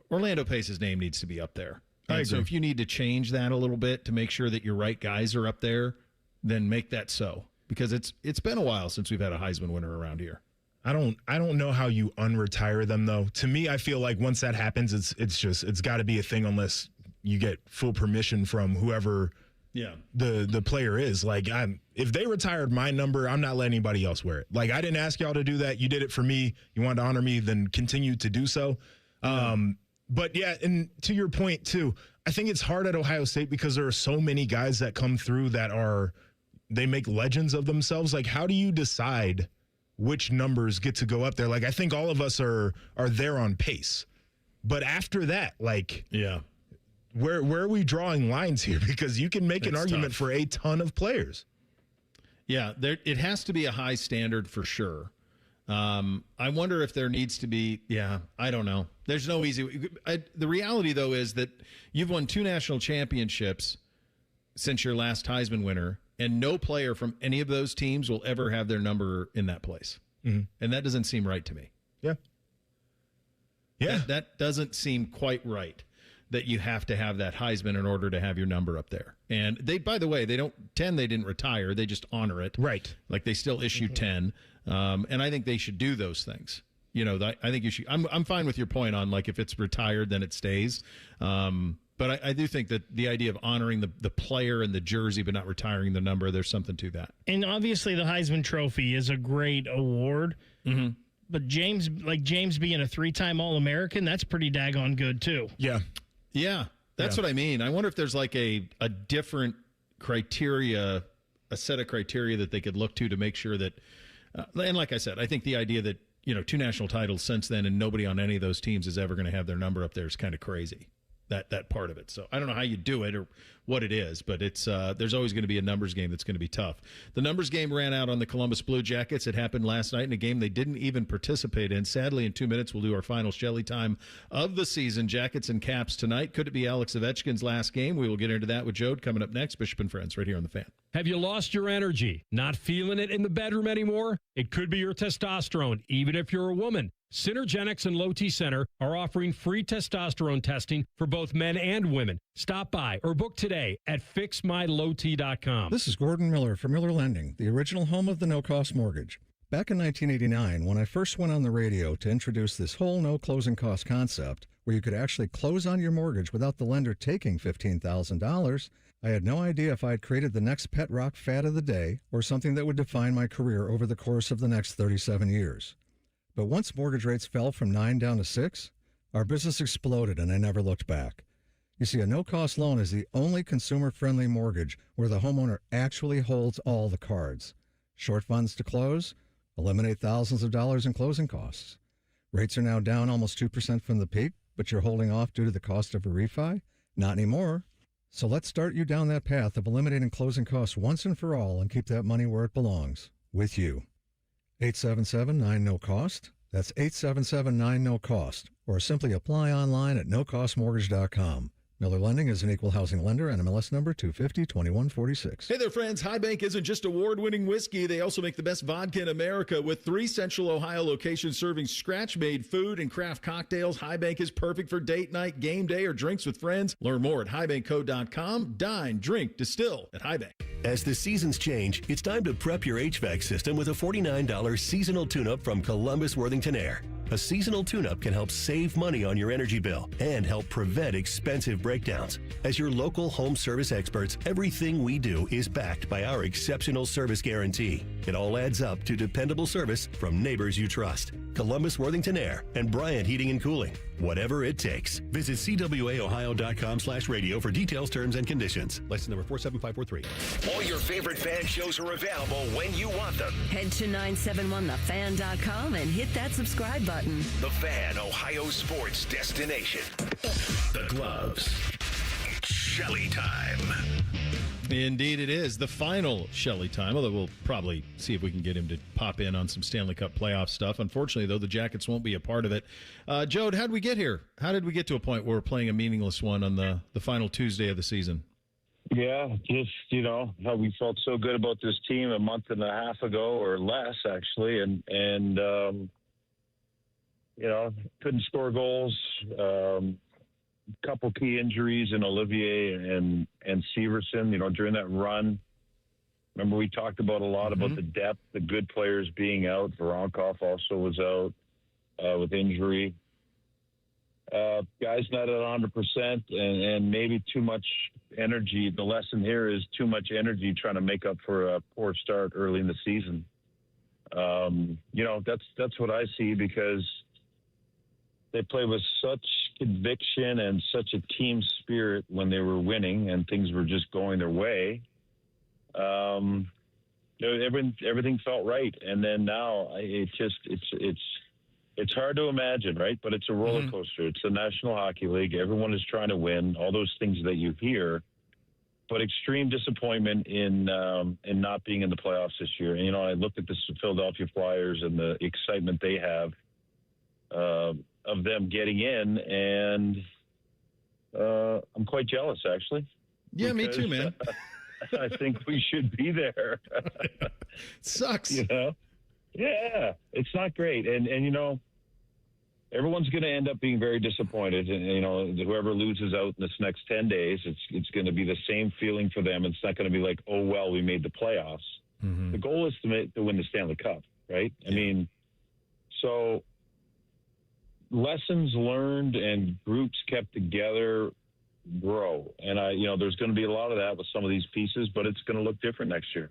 Orlando Pace's name needs to be up there. I agree. So if you need to change that a little bit to make sure that your right guys are up there, then make that so. Because it's been a while since we've had a Heisman winner around here. I don't know how you unretire them, though. To me, I feel like once that happens, it's got to be a thing unless you get full permission from whoever the player is. Like, if they retired my number, I'm not letting anybody else wear it. Like, I didn't ask y'all to do that. You did it for me. You wanted to honor me, then continue to do so. But yeah, and to your point too, I think it's hard at Ohio State because there are so many guys that come through that they make legends of themselves. Like, how do you decide which numbers get to go up there? Like, I think all of us are there on pace. But after that, like, where are we drawing lines here? Because you can make an argument for a ton of players. Yeah, it has to be a high standard for sure. I wonder if there needs to be, I don't know. There's no easy. The reality, though, is that you've won 2 national championships since your last Heisman winner, and no player from any of those teams will ever have their number in that place. Mm-hmm. And that doesn't seem right to me. Yeah. Yeah. That doesn't seem quite right, that you have to have that Heisman in order to have your number up there. And they, by the way, they didn't retire. They just honor it. Right. Like they still issue 10. And I think they should do those things. I think you should. I'm fine with your point on, like, if it's retired, then it stays. But I do think that the idea of honoring the player and the jersey but not retiring the number, there's something to that. And obviously the Heisman Trophy is a great award. Mm-hmm. But James being a 3-time All-American, that's pretty daggone good, too. Yeah. Yeah, that's what I mean. I wonder if there's like a different criteria, a set of criteria that they could look to make sure that, and like I said, I think the idea that, 2 national titles since then and nobody on any of those teams is ever going to have their number up there is kind of crazy. That part of it. So I don't know how you do it or what it is, but it's there's always going to be a numbers game that's going to be tough. The numbers game ran out on the Columbus Blue Jackets. It happened last night in a game they didn't even participate in. Sadly, in 2 minutes, we'll do our final Shelley time of the season. Jackets and Caps tonight. Could it be Alex Ovechkin's last game? We will get into that with Jody coming up next. Bishop and Friends right here on The Fan. Have you lost your energy? Not feeling it in the bedroom anymore? It could be your testosterone, even if you're a woman. Synergenics and Low T Center are offering free testosterone testing for both men and women. Stop by or book today at fixmylowt.com. This is Gordon Miller from Miller Lending, the original home of the no-cost mortgage. Back in 1989, when I first went on the radio to introduce this whole no closing cost concept, where you could actually close on your mortgage without the lender taking $15,000, I had no idea if I had created the next pet rock fad of the day or something that would define my career over the course of the next 37 years. But once mortgage rates fell from 9 down to 6, our business exploded and I never looked back. You see, a no-cost loan is the only consumer-friendly mortgage where the homeowner actually holds all the cards. Short funds to close, eliminate thousands of dollars in closing costs. Rates are now down almost 2% from the peak, but you're holding off due to the cost of a refi? Not anymore. So let's start you down that path of eliminating closing costs once and for all and keep that money where it belongs, with you. 877-9-NO-COST. That's 877-9-NO-COST. Or simply apply online at nocostmortgage.com. Miller Lending is an equal housing lender, NMLS number 250-2146. Hey there, friends. High Bank isn't just award-winning whiskey. They also make the best vodka in America. With 3 Central Ohio locations serving scratch-made food and craft cocktails, High Bank is perfect for date night, game day, or drinks with friends. Learn more at highbankco.com. Dine, drink, distill at High Bank. As the seasons change, it's time to prep your HVAC system with a $49 seasonal tune-up from Columbus Worthington Air. A seasonal tune-up can help save money on your energy bill and help prevent expensive breakdowns. As your local home service experts, everything we do is backed by our exceptional service guarantee. It all adds up to dependable service from neighbors you trust. Columbus Worthington Air and Bryant Heating and Cooling. Whatever it takes. Visit cwaohio.com/radio for details, terms, and conditions. License number 47543. All your favorite fan shows are available when you want them. Head to 971thefan.com and hit that subscribe button. The Fan, Ohio sports destination. The Gloves. It's Shelley time. Indeed it is. The final Shelley time, although we'll probably see if we can get him to pop in on some Stanley Cup playoff stuff. Unfortunately, though, the Jackets won't be a part of it. Jody, how did we get here? How did we get to a point where we're playing a meaningless one on the final Tuesday of the season? Yeah, just, how we felt so good about this team a month and a half ago or less, actually. And couldn't score goals. Couple key injuries in Olivier and Severson, during that run. Remember, we talked about a lot about the depth, the good players being out. Voronkov also was out with injury. Guys not at 100% and maybe too much energy. The lesson here is too much energy trying to make up for a poor start early in the season. That's what I see, because they play with such conviction and such a team spirit when they were winning and things were just going their way. Everything felt right, and then now it's hard to imagine, right? But it's a roller coaster. It's the National Hockey League. Everyone is trying to win. All those things that you hear, but extreme disappointment in not being in the playoffs this year. And I looked at the Philadelphia Flyers and the excitement they have of them getting in, and I'm quite jealous, actually. Yeah, me too, man. I think we should be there. Sucks. Yeah, it's not great. And everyone's going to end up being very disappointed. And, whoever loses out in this next 10 days, it's going to be the same feeling for them. It's not going to be like, oh, well, we made the playoffs. Mm-hmm. The goal is to win the Stanley Cup, right? Yeah. I mean, so lessons learned and groups kept together grow. And there's going to be a lot of that with some of these pieces, but it's going to look different next year.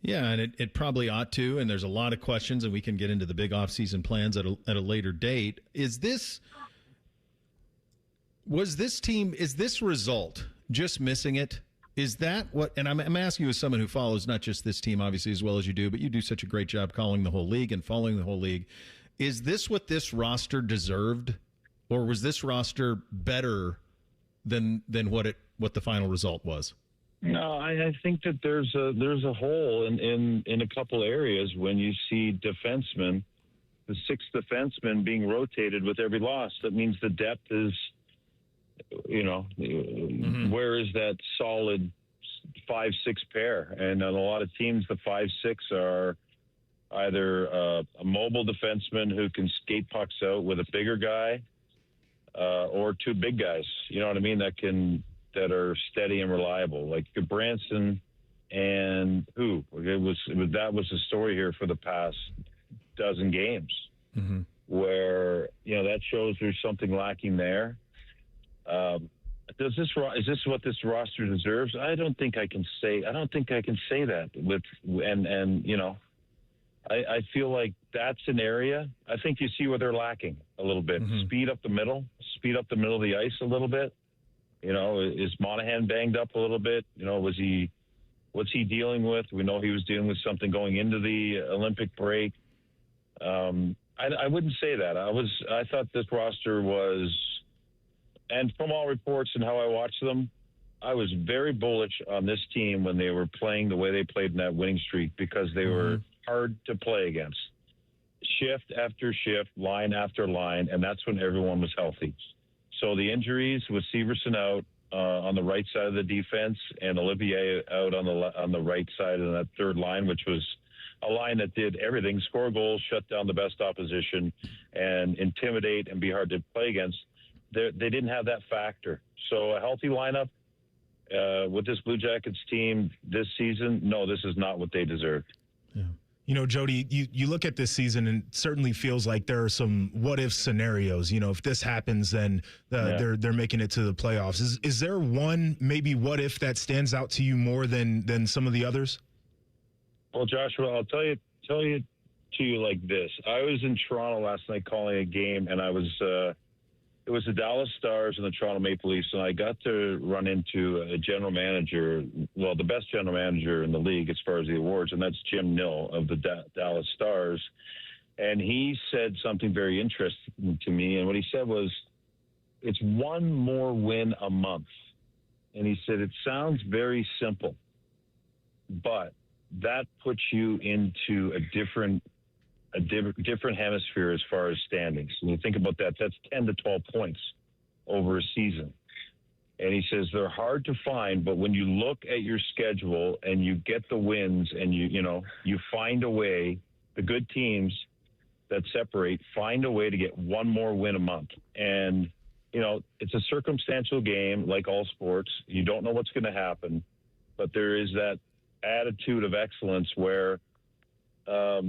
Yeah, and it probably ought to, and there's a lot of questions, and we can get into the big offseason plans at a later date. Is this result just missing it? Is that what, and I'm asking you as someone who follows not just this team, obviously, as well as you do, but you do such a great job calling the whole league and following the whole league. Is this what this roster deserved, or was this roster better than what the final result was? No, I think that there's a hole in a couple areas when you see defensemen, the sixth defenseman being rotated with every loss. That means the depth is, where is that solid 5-6 pair? And on a lot of teams, the 5-6 are either a mobile defenseman who can skate pucks out with a bigger guy, or two big guys. You know what I mean? That are steady and reliable, like Branson and that was the story here for the past dozen games, mm-hmm. where that shows there's something lacking there. Is this what this roster deserves? I don't think I can say that I feel like that's an area. I think you see where they're lacking a little bit. Mm-hmm. Speed up the middle of the ice a little bit. Is Monahan banged up a little bit? What's he dealing with? We know he was dealing with something going into the Olympic break. I wouldn't say that. I thought this roster was, and from all reports and how I watched them, I was very bullish on this team when they were playing the way they played in that winning streak, because they were hard to play against. Shift after shift, line after line, and that's when everyone was healthy. So the injuries with Severson out on the right side of the defense and Olivier out on the right side of that third line, which was a line that did everything: score goals, shut down the best opposition, and intimidate and be hard to play against. They didn't have that factor. So a healthy lineup with this Blue Jackets team this season, no, this is not what they deserved. Yeah. Jody, you look at this season and it certainly feels like there are some what-if scenarios. If this happens, then they're making it to the playoffs. Is there one maybe what-if that stands out to you more than some of the others? Well, Joshua, I'll tell you to you like this. I was in Toronto last night calling a game, and it was the Dallas Stars and the Toronto Maple Leafs, and I got to run into a general manager, well, the best general manager in the league as far as the awards, and that's Jim Nill of the Dallas Stars. And he said something very interesting to me, and what he said was, it's one more win a month. And he said, it sounds very simple, but that puts you into a different hemisphere as far as standings. And you think about that, that's 10 to 12 points over a season. And he says they're hard to find, but when you look at your schedule and you get the wins and you find a way, the good teams that separate find a way to get one more win a month. And, it's a circumstantial game like all sports. You don't know what's going to happen, but there is that attitude of excellence where, what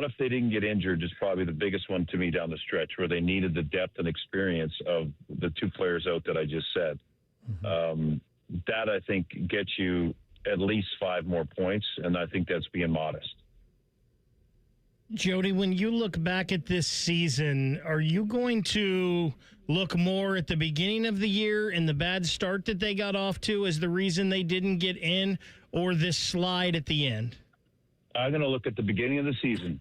if they didn't get injured is probably the biggest one to me down the stretch, where they needed the depth and experience of the two players out that I just said. Mm-hmm. That, I think, gets you at least 5 more points, and I think that's being modest. Jody, when you look back at this season, are you going to look more at the beginning of the year and the bad start that they got off to as the reason they didn't get in, or this slide at the end? I'm going to look at the beginning of the season,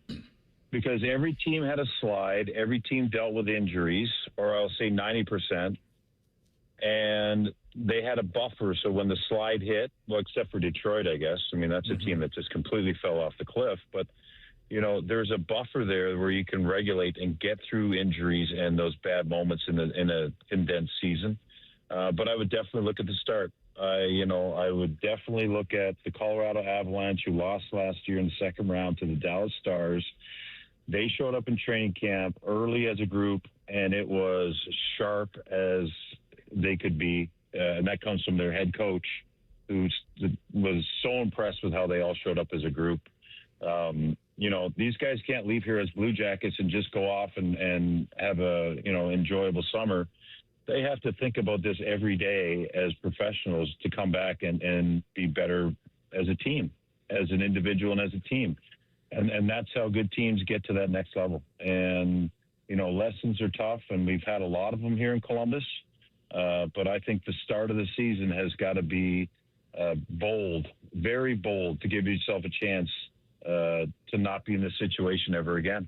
because every team had a slide. Every team dealt with injuries, or I'll say 90%. And they had a buffer. So when the slide hit, well, except for Detroit, I guess. That's a team that just completely fell off the cliff. But, there's a buffer there where you can regulate and get through injuries and those bad moments in a condensed season. But I would definitely look at the start. I would definitely look at the Colorado Avalanche, who lost last year in the second round to the Dallas Stars. They showed up in training camp early as a group, and it was sharp as they could be. And that comes from their head coach, who was so impressed with how they all showed up as a group. These guys can't leave here as Blue Jackets and just go off and have a, enjoyable summer. They have to think about this every day as professionals to come back and be better as a team, as an individual and as a team. And that's how good teams get to that next level. And, lessons are tough, and we've had a lot of them here in Columbus. But I think the start of the season has got to be bold, very bold, to give yourself a chance to not be in this situation ever again.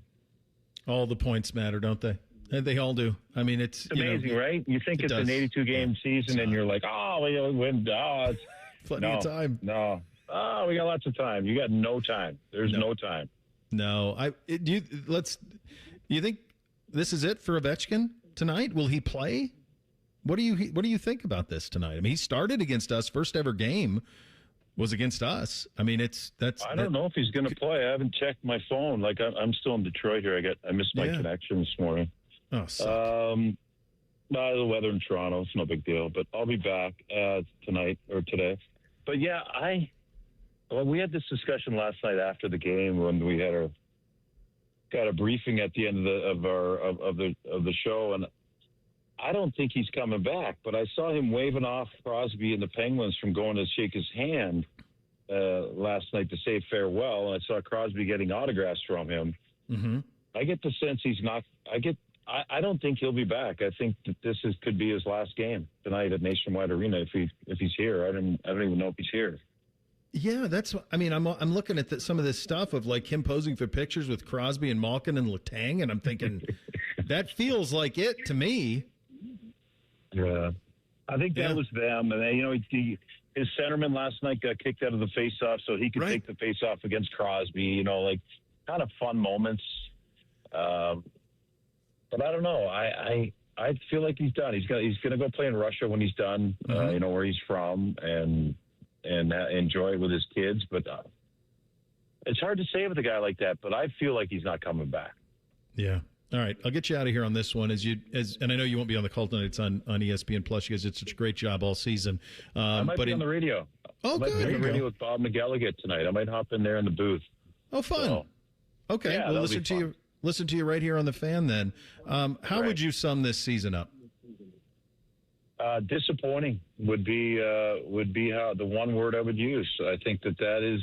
All the points matter, don't they? They all do. I mean, it's amazing, right? You think it's an 82-game season, and you're like, we win. It's plenty of time. No. We got lots of time. You got no time. There's no time. No. Do you think this is it for Ovechkin tonight? Will he play? What do you think about this tonight? I mean, he started against us. First ever game was against us. I mean, I don't know if he's going to play. I haven't checked my phone. Like, I'm still in Detroit here. I missed my connection this morning. Oh, suck. The weather in Toronto, it's no big deal. But I'll be back tonight or today. But yeah, we had this discussion last night after the game when we had got a briefing at the end of the show, and I don't think he's coming back. But I saw him waving off Crosby and the Penguins from going to shake his hand last night to say farewell, and I saw Crosby getting autographs from him. Mm-hmm. I get the sense he's not. I don't think he'll be back. I think that this could be his last game tonight at Nationwide Arena if he's here. I don't even know if he's here. Yeah, I'm looking at some of this stuff of like him posing for pictures with Crosby and Malkin and Letang, and I'm thinking that feels like it to me. Yeah, I think that was them, and his centerman last night got kicked out of the faceoff, so he could take the faceoff against Crosby. Kind of fun moments. But I don't know. I feel like he's done. He's going to go play in Russia when he's done. Where he's from, and enjoy it with his kids. But it's hard to say with a guy like that. But I feel like he's not coming back. Yeah. All right, I'll get you out of here on this one. And I know you won't be on the call tonight. It's on ESPN Plus. You guys did such a great job all season. I might be on the radio. Oh, good. I might be on the radio with Bob McElligott tonight. I might hop in there in the booth. Oh, fun. So, okay, yeah, we'll listen to you right here on the Fan. Then, how would you sum this season up? Disappointing would be how the one word I would use. I think that is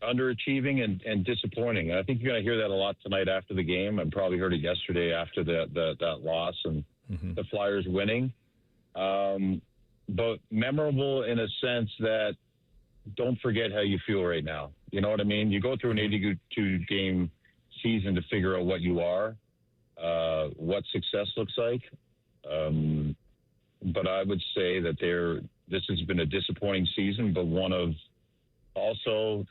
underachieving and disappointing. I think you're going to hear that a lot tonight after the game. I probably heard it yesterday after that loss and the Flyers winning. But memorable in a sense that don't forget how you feel right now. You know what I mean? You go through an 82-game season to figure out what you are, what success looks like. But I would say that this has been a disappointing season, but one of also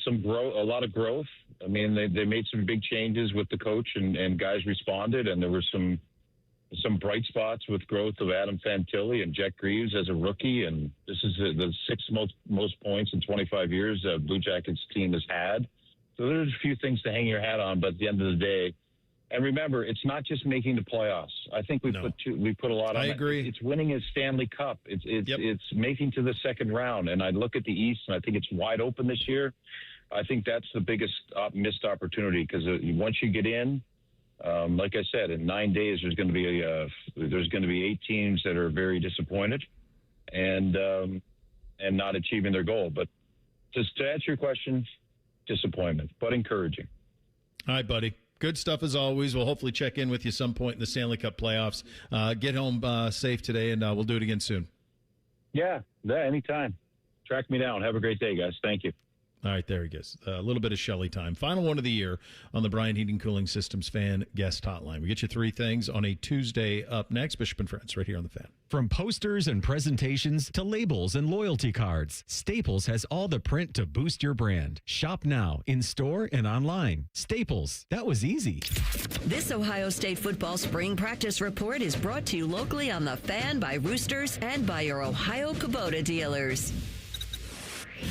some growth, a lot of growth. I mean, they made some big changes with the coach and guys responded, and there were some bright spots with growth of Adam Fantilli and Jet Greaves as a rookie. And this is the sixth most points in 25 years the Blue Jackets team has had. So there's a few things to hang your hat on, but at the end of the day, and remember, it's not just making the playoffs. I think we put a lot on. I agree. It's winning a Stanley Cup. It's making to the second round. And I look at the East, and I think it's wide open this year. I think that's the biggest missed opportunity because once you get in, like I said, in 9 days there's going to be 8 teams that are very disappointed and not achieving their goal. But just to answer your question, disappointment, but encouraging. All right, buddy. Good stuff as always. We'll hopefully check in with you some point in the Stanley Cup playoffs. Get home safe today, and we'll do it again soon. Yeah, anytime. Track me down. Have a great day, guys. Thank you. All right, there he goes. A little bit of Shelley time. Final one of the year on the Bryant Heating Cooling Systems Fan Guest Hotline. We get you 3 things on a Tuesday up next. Bishop and Friends right here on the Fan. From posters and presentations to labels and loyalty cards, Staples has all the print to boost your brand. Shop now, in store and online. Staples, that was easy. This Ohio State football spring practice report is brought to you locally on the Fan by Roosters and by your Ohio Kubota dealers.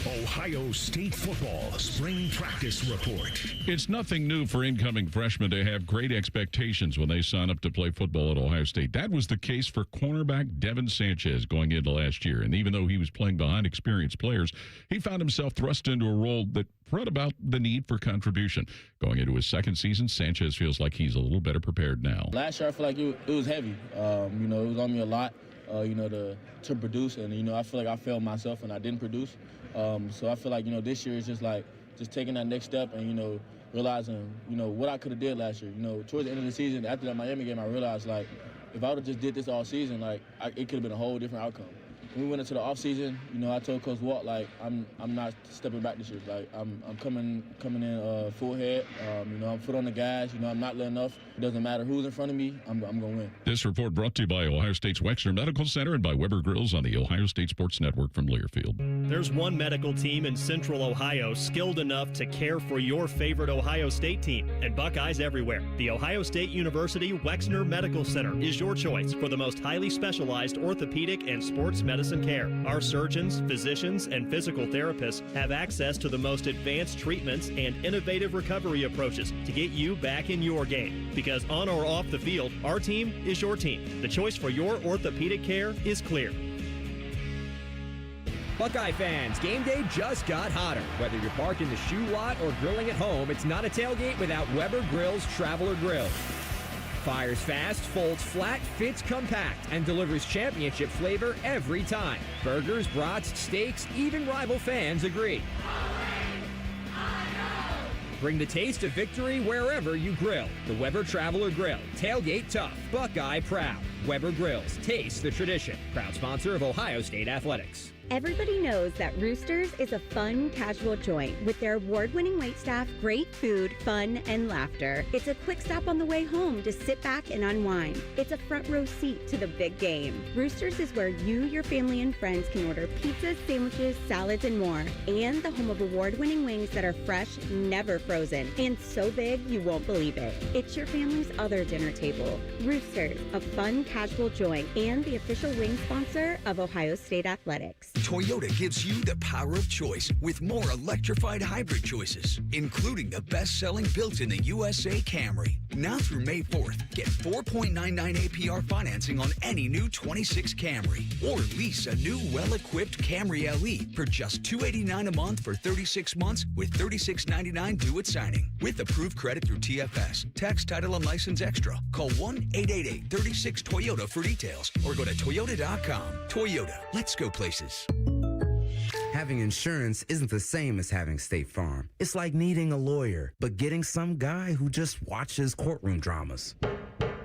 Ohio State football spring practice report. It's nothing new for incoming freshmen to have great expectations when they sign up to play football at Ohio State. That was the case for cornerback Devin Sanchez going into last year. And even though he was playing behind experienced players, he found himself thrust into a role that brought about the need for contribution. Going into his second season, Sanchez feels like he's a little better prepared now. Last year, I feel like it was heavy. It was on me a lot, to produce. And, I feel like I failed myself and I didn't produce. So I feel like, this year is just taking that next step and, realizing, what I could have did last year. Towards the end of the season, after that Miami game, I realized, if I would have just did this all season, it could have been a whole different outcome. When we went into the offseason, I told Coach Walt, I'm not stepping back this year. I'm coming in full head. I'm foot on the gas. I'm not letting up. It doesn't matter who's in front of me. I'm going to win. This report brought to you by Ohio State's Wexner Medical Center and by Weber Grills on the Ohio State Sports Network from Learfield. There's one medical team in Central Ohio skilled enough to care for your favorite Ohio State team, and Buckeyes everywhere. The Ohio State University Wexner Medical Center is your choice for the most highly specialized orthopedic and sports medicine care. Our surgeons, physicians, and physical therapists have access to the most advanced treatments and innovative recovery approaches to get you back in your game. Because on or off the field, our team is your team. The choice for your orthopedic care is clear. Buckeye fans, game day just got hotter. Whether you're parked in the shoe lot or grilling at home, it's not a tailgate without Weber Grill's Traveler Grill. Fires fast, folds flat, fits compact, and delivers championship flavor every time. Burgers, brats, steaks, even rival fans agree. Bring the taste of victory wherever you grill. The Weber Traveler Grill. Tailgate tough, Buckeye proud. Weber Grills. Taste the tradition. Proud sponsor of Ohio State Athletics. Everybody knows that Roosters is a fun, casual joint with their award-winning waitstaff, great food, fun, and laughter. It's a quick stop on the way home to sit back and unwind. It's a front row seat to the big game. Roosters is where you, your family, and friends can order pizzas, sandwiches, salads, and more. And the home of award-winning wings that are fresh, never frozen, and so big you won't believe it. It's your family's other dinner table. Roosters, a fun, casual joint, and the official wing sponsor of Ohio State Athletics. Toyota gives you the power of choice with more electrified hybrid choices, including the best-selling built in the USA Camry. Now through May 4th, get 4.99 APR financing on any new 26 Camry. Or lease a new well-equipped Camry LE for just $289 a month for 36 months with $36.99 due at signing. With approved credit through TFS. Tax, title, and license extra. Call 1-888-36-TOYOTA for details or go to Toyota.com. Toyota, let's go places. Having insurance isn't the same as having State Farm. It's like needing a lawyer, but getting some guy who just watches courtroom dramas.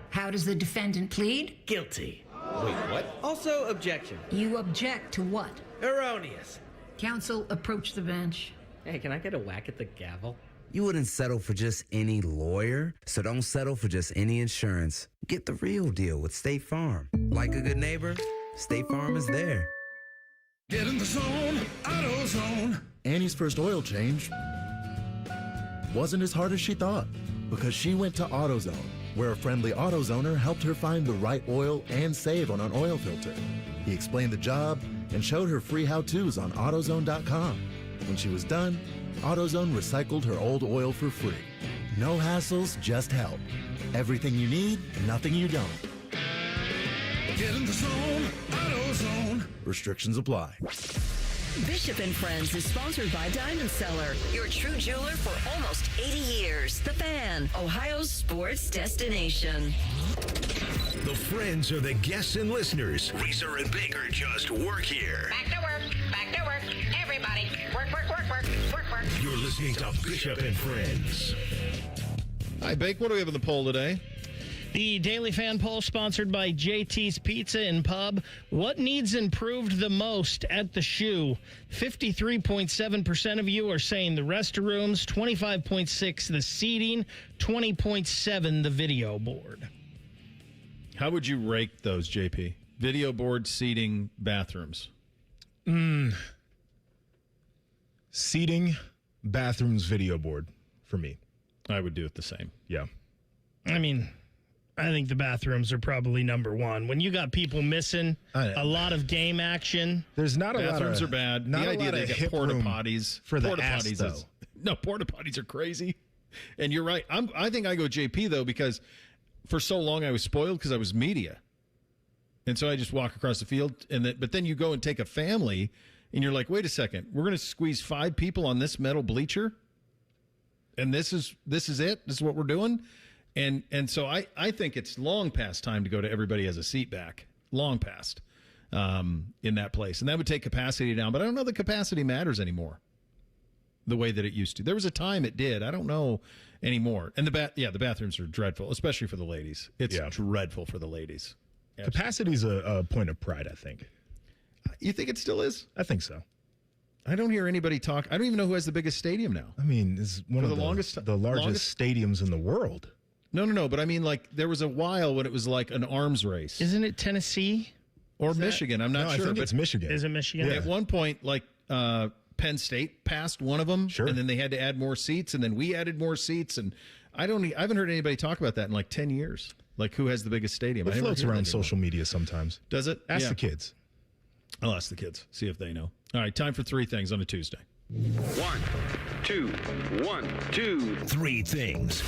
How does the defendant plead? Guilty. Wait, what? Also, objection. You object to what? Erroneous. Counsel, approach the bench. Hey, can I get a whack at the gavel? You wouldn't settle for just any lawyer, so don't settle for just any insurance. Get the real deal with State Farm. Like a good neighbor, State Farm is there. Get in the zone, AutoZone. Annie's first oil change wasn't as hard as she thought because she went to AutoZone, where a friendly AutoZoner helped her find the right oil and save on an oil filter. He explained the job and showed her free how-tos on AutoZone.com. When she was done, AutoZone recycled her old oil for free. No hassles, just help. Everything you need, nothing you don't. Get in the zone, AutoZone. Restrictions apply. Bishop and Friends is sponsored by Diamond Seller, your true jeweler for almost 80 years. The Fan, Ohio's sports destination. The friends are the guests and listeners. Reeser and Baker just work here. Back to work, back to work. Everybody, work, work, work, work, work, work. You're listening to Bishop and Friends. Hi, Bake. What do we have in the poll today? The Daily Fan Poll sponsored by JT's Pizza and Pub. What needs improved the most at the shoe? 53.7% of you are saying the restrooms, 25.6% the seating, 20.7% the video board. How would you rate those, JP? Video board, seating, bathrooms. Seating, bathrooms, video board for me. I would do it the same. Yeah. I mean, I think the bathrooms are probably number one. When you got people missing a lot of game action. There's not a lot of... Bathrooms are bad. Not the a idea lot they of get hip porta room potties. for the porta ass, potties though. No, porta potties are crazy. And you're right. I think I go JP, though, because for so long I was spoiled because I was media. And so I just walk across the field. But then you go and take a family, and you're like, wait a second. We're going to squeeze 5 people on this metal bleacher? And this is it? This is what we're doing? And so I think it's long past time to go to everybody has a seat back. Long past in that place. And that would take capacity down. But I don't know that capacity matters anymore the way that it used to. There was a time it did. I don't know anymore. And the bathrooms are dreadful, especially for the ladies. It's dreadful for the ladies. Capacity is a point of pride, I think. You think it still is? I think so. I don't hear anybody talk. I don't even know who has the biggest stadium now. I mean, it's one of the largest stadiums in the world. No. But I mean, like, there was a while when it was like an arms race. Isn't it Tennessee? Or Michigan? I'm not sure. I think it's Michigan. Is it Michigan? At one point, like, Penn State passed one of them. Sure. And then they had to add more seats, and then we added more seats. And I haven't heard anybody talk about that in like 10 years. Like, who has the biggest stadium? It floats around social media sometimes. Does it? Ask the kids. I'll ask the kids, see if they know. All right, time for 3 things on a Tuesday. 1, 2, 1, 2, 3 things.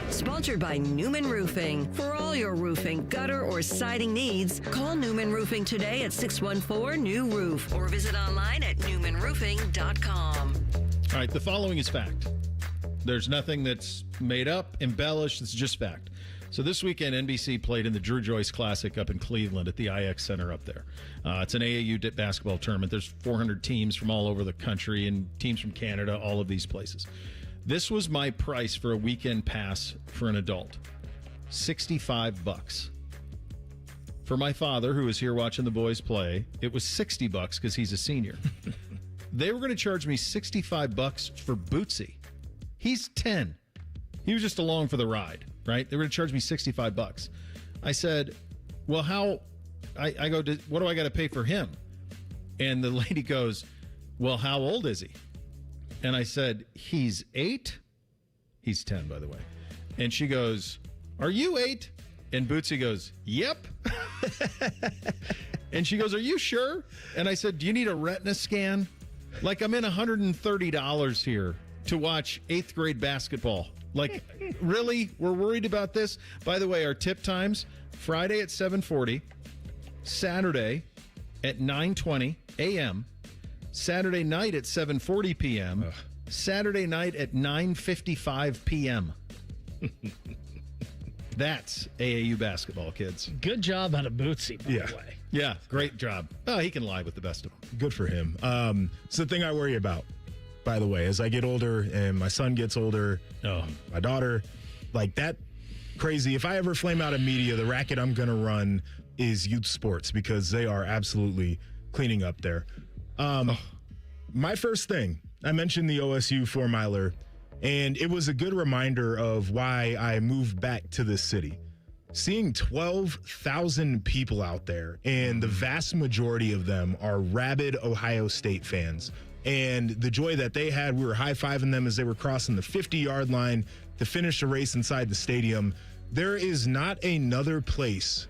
Sponsored by Newman Roofing. For all your roofing, gutter, or siding needs, call Newman Roofing today at 614-NEW-ROOF or visit online at newmanroofing.com. All right, the following is fact. There's nothing that's made up, embellished. It's just fact. So this weekend, NBC played in the Drew Joyce Classic up in Cleveland at the IX Center up there. It's an AAU basketball tournament. There's 400 teams from all over the country and teams from Canada, all of these places. This was my price for a weekend pass for an adult. $65. For my father, who was here watching the boys play, it was $60 because he's a senior. They were going to charge me $65 for Bootsy. He's 10. He was just along for the ride. Right? They were going to charge me $65. I said, well, how? I go, what do I got to pay for him? And the lady goes, well, how old is he? And I said, he's 8. He's 10, by the way. And she goes, are you 8? And Bootsy goes, yep. And she goes, are you sure? And I said, do you need a retina scan? Like, I'm in $130 here to watch 8th grade basketball. Like, really? We're worried about this? By the way, our tip times, Friday at 7:40, Saturday at 9:20 a.m., Saturday night at 7:40 p.m., Saturday night at 9:55 p.m. That's AAU basketball, kids. Good job out of Bootsy, by the way. Yeah, great job. Oh, he can lie with the best of them. Good for him. It's the thing I worry about. By the way, as I get older and my son gets older, my daughter, like that crazy. If I ever flame out of media, the racket I'm going to run is youth sports because they are absolutely cleaning up there. My first thing, I mentioned the OSU 4-miler, and it was a good reminder of why I moved back to this city. Seeing 12,000 people out there, and the vast majority of them are rabid Ohio State fans. And the joy that they had, we were high-fiving them as they were crossing the 50-yard line to finish the race inside the stadium. There is not another place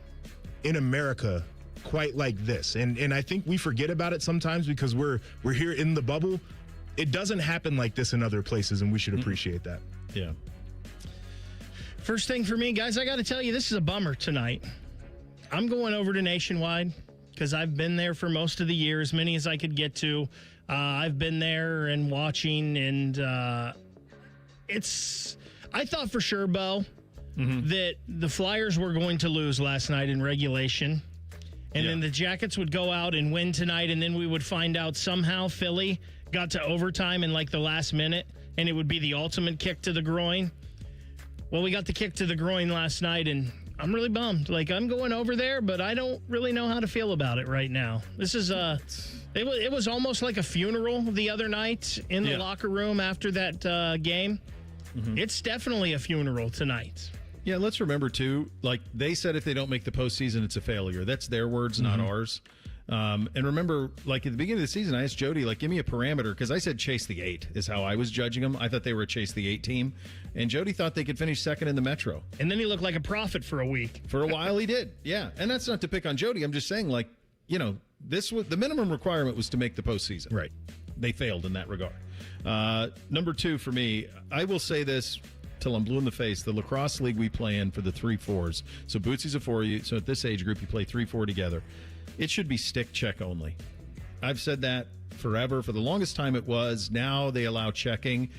in America quite like this. And I think we forget about it sometimes because we're here in the bubble. It doesn't happen like this in other places, and we should appreciate that. Yeah. First thing for me, guys, I got to tell you, this is a bummer tonight. I'm going over to Nationwide because I've been there for most of the year, as many as I could get to. I've been there and watching, and I thought for sure, Bo, that the Flyers were going to lose last night in regulation, and then the Jackets would go out and win tonight, and then we would find out somehow Philly got to overtime in like the last minute, and it would be the ultimate kick to the groin. Well, we got the kick to the groin last night, and I'm really bummed. Like, I'm going over there, but I don't really know how to feel about it right now. This is it was almost like a funeral the other night in the locker room after that game. It's definitely a funeral tonight. Yeah, let's remember, too, like they said if they don't make the postseason, it's a failure. That's their words, not ours. And remember, like at the beginning of the season, I asked Jody, like, give me a parameter, because I said chase the 8 is how I was judging them. I thought they were a chase the 8 team, and Jody thought they could finish second in the Metro. And then he looked like a prophet for a week. For a while, he did. Yeah, and that's not to pick on Jody. I'm just saying, like, this was the minimum requirement was to make the postseason. Right. They failed in that regard. Number 2 for me, I will say this till I'm blue in the face. The lacrosse league we play in for the 3-4s. So Bootsy's a 4. So at this age group, you play 3-4 together. It should be stick check only. I've said that forever. For the longest time it was. Now they allow checking.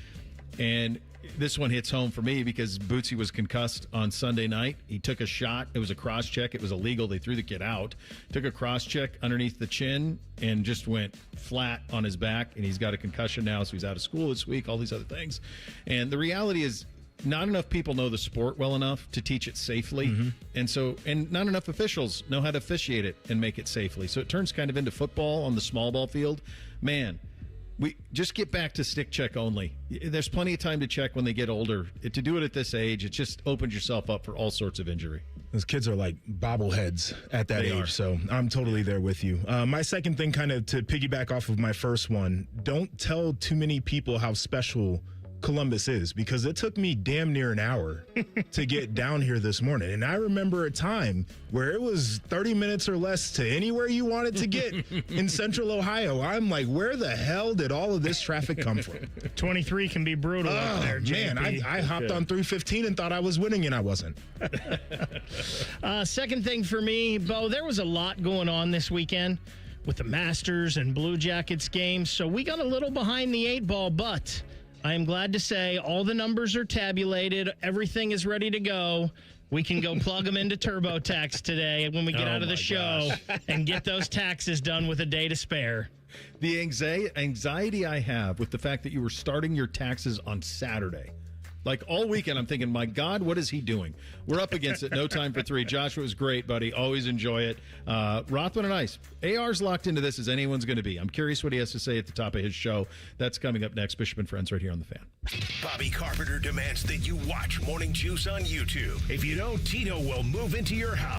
And this one hits home for me because Bootsy was concussed on Sunday night. He took a shot. It was a cross check. It was illegal. They threw the kid out. Took a cross check underneath the chin and just went flat on his back. And he's got a concussion now, so he's out of school this week, all these other things. And the reality is, not enough people know the sport well enough to teach it safely. And not enough officials know how to officiate it and make it safely. So it turns kind of into football on the small ball field. Man, we just get back to stick check only. There's plenty of time to check when they get older. To do it at this age, it just opens yourself up for all sorts of injury. Those kids are like bobbleheads at that age, so I'm totally there with you. My second thing, kind of to piggyback off of my first one, don't tell too many people how special Columbus is, because it took me damn near an hour to get down here this morning. And I remember a time where it was 30 minutes or less to anywhere you wanted to get in central Ohio. I'm like, where the hell did all of this traffic come from? 23 can be brutal up there, JP. Man, I hopped on 315 and thought I was winning, and I wasn't. Second thing for me, Bo, there was a lot going on this weekend with the Masters and Blue Jackets games, so we got a little behind the 8 ball, but I am glad to say all the numbers are tabulated. Everything is ready to go. We can go plug them into TurboTax today when we get out of the show and get those taxes done with a day to spare. The anxiety I have with the fact that you were starting your taxes on Saturday. Like all weekend, I'm thinking, my God, what is he doing? We're up against it. No time for 3. Joshua was great, buddy. Always enjoy it. Rothman and Ice. AR's locked into this as anyone's going to be. I'm curious what he has to say at the top of his show. That's coming up next. Bishop and Friends right here on The Fan. Bobby Carpenter demands that you watch Morning Juice on YouTube. If you don't, Tito will move into your house.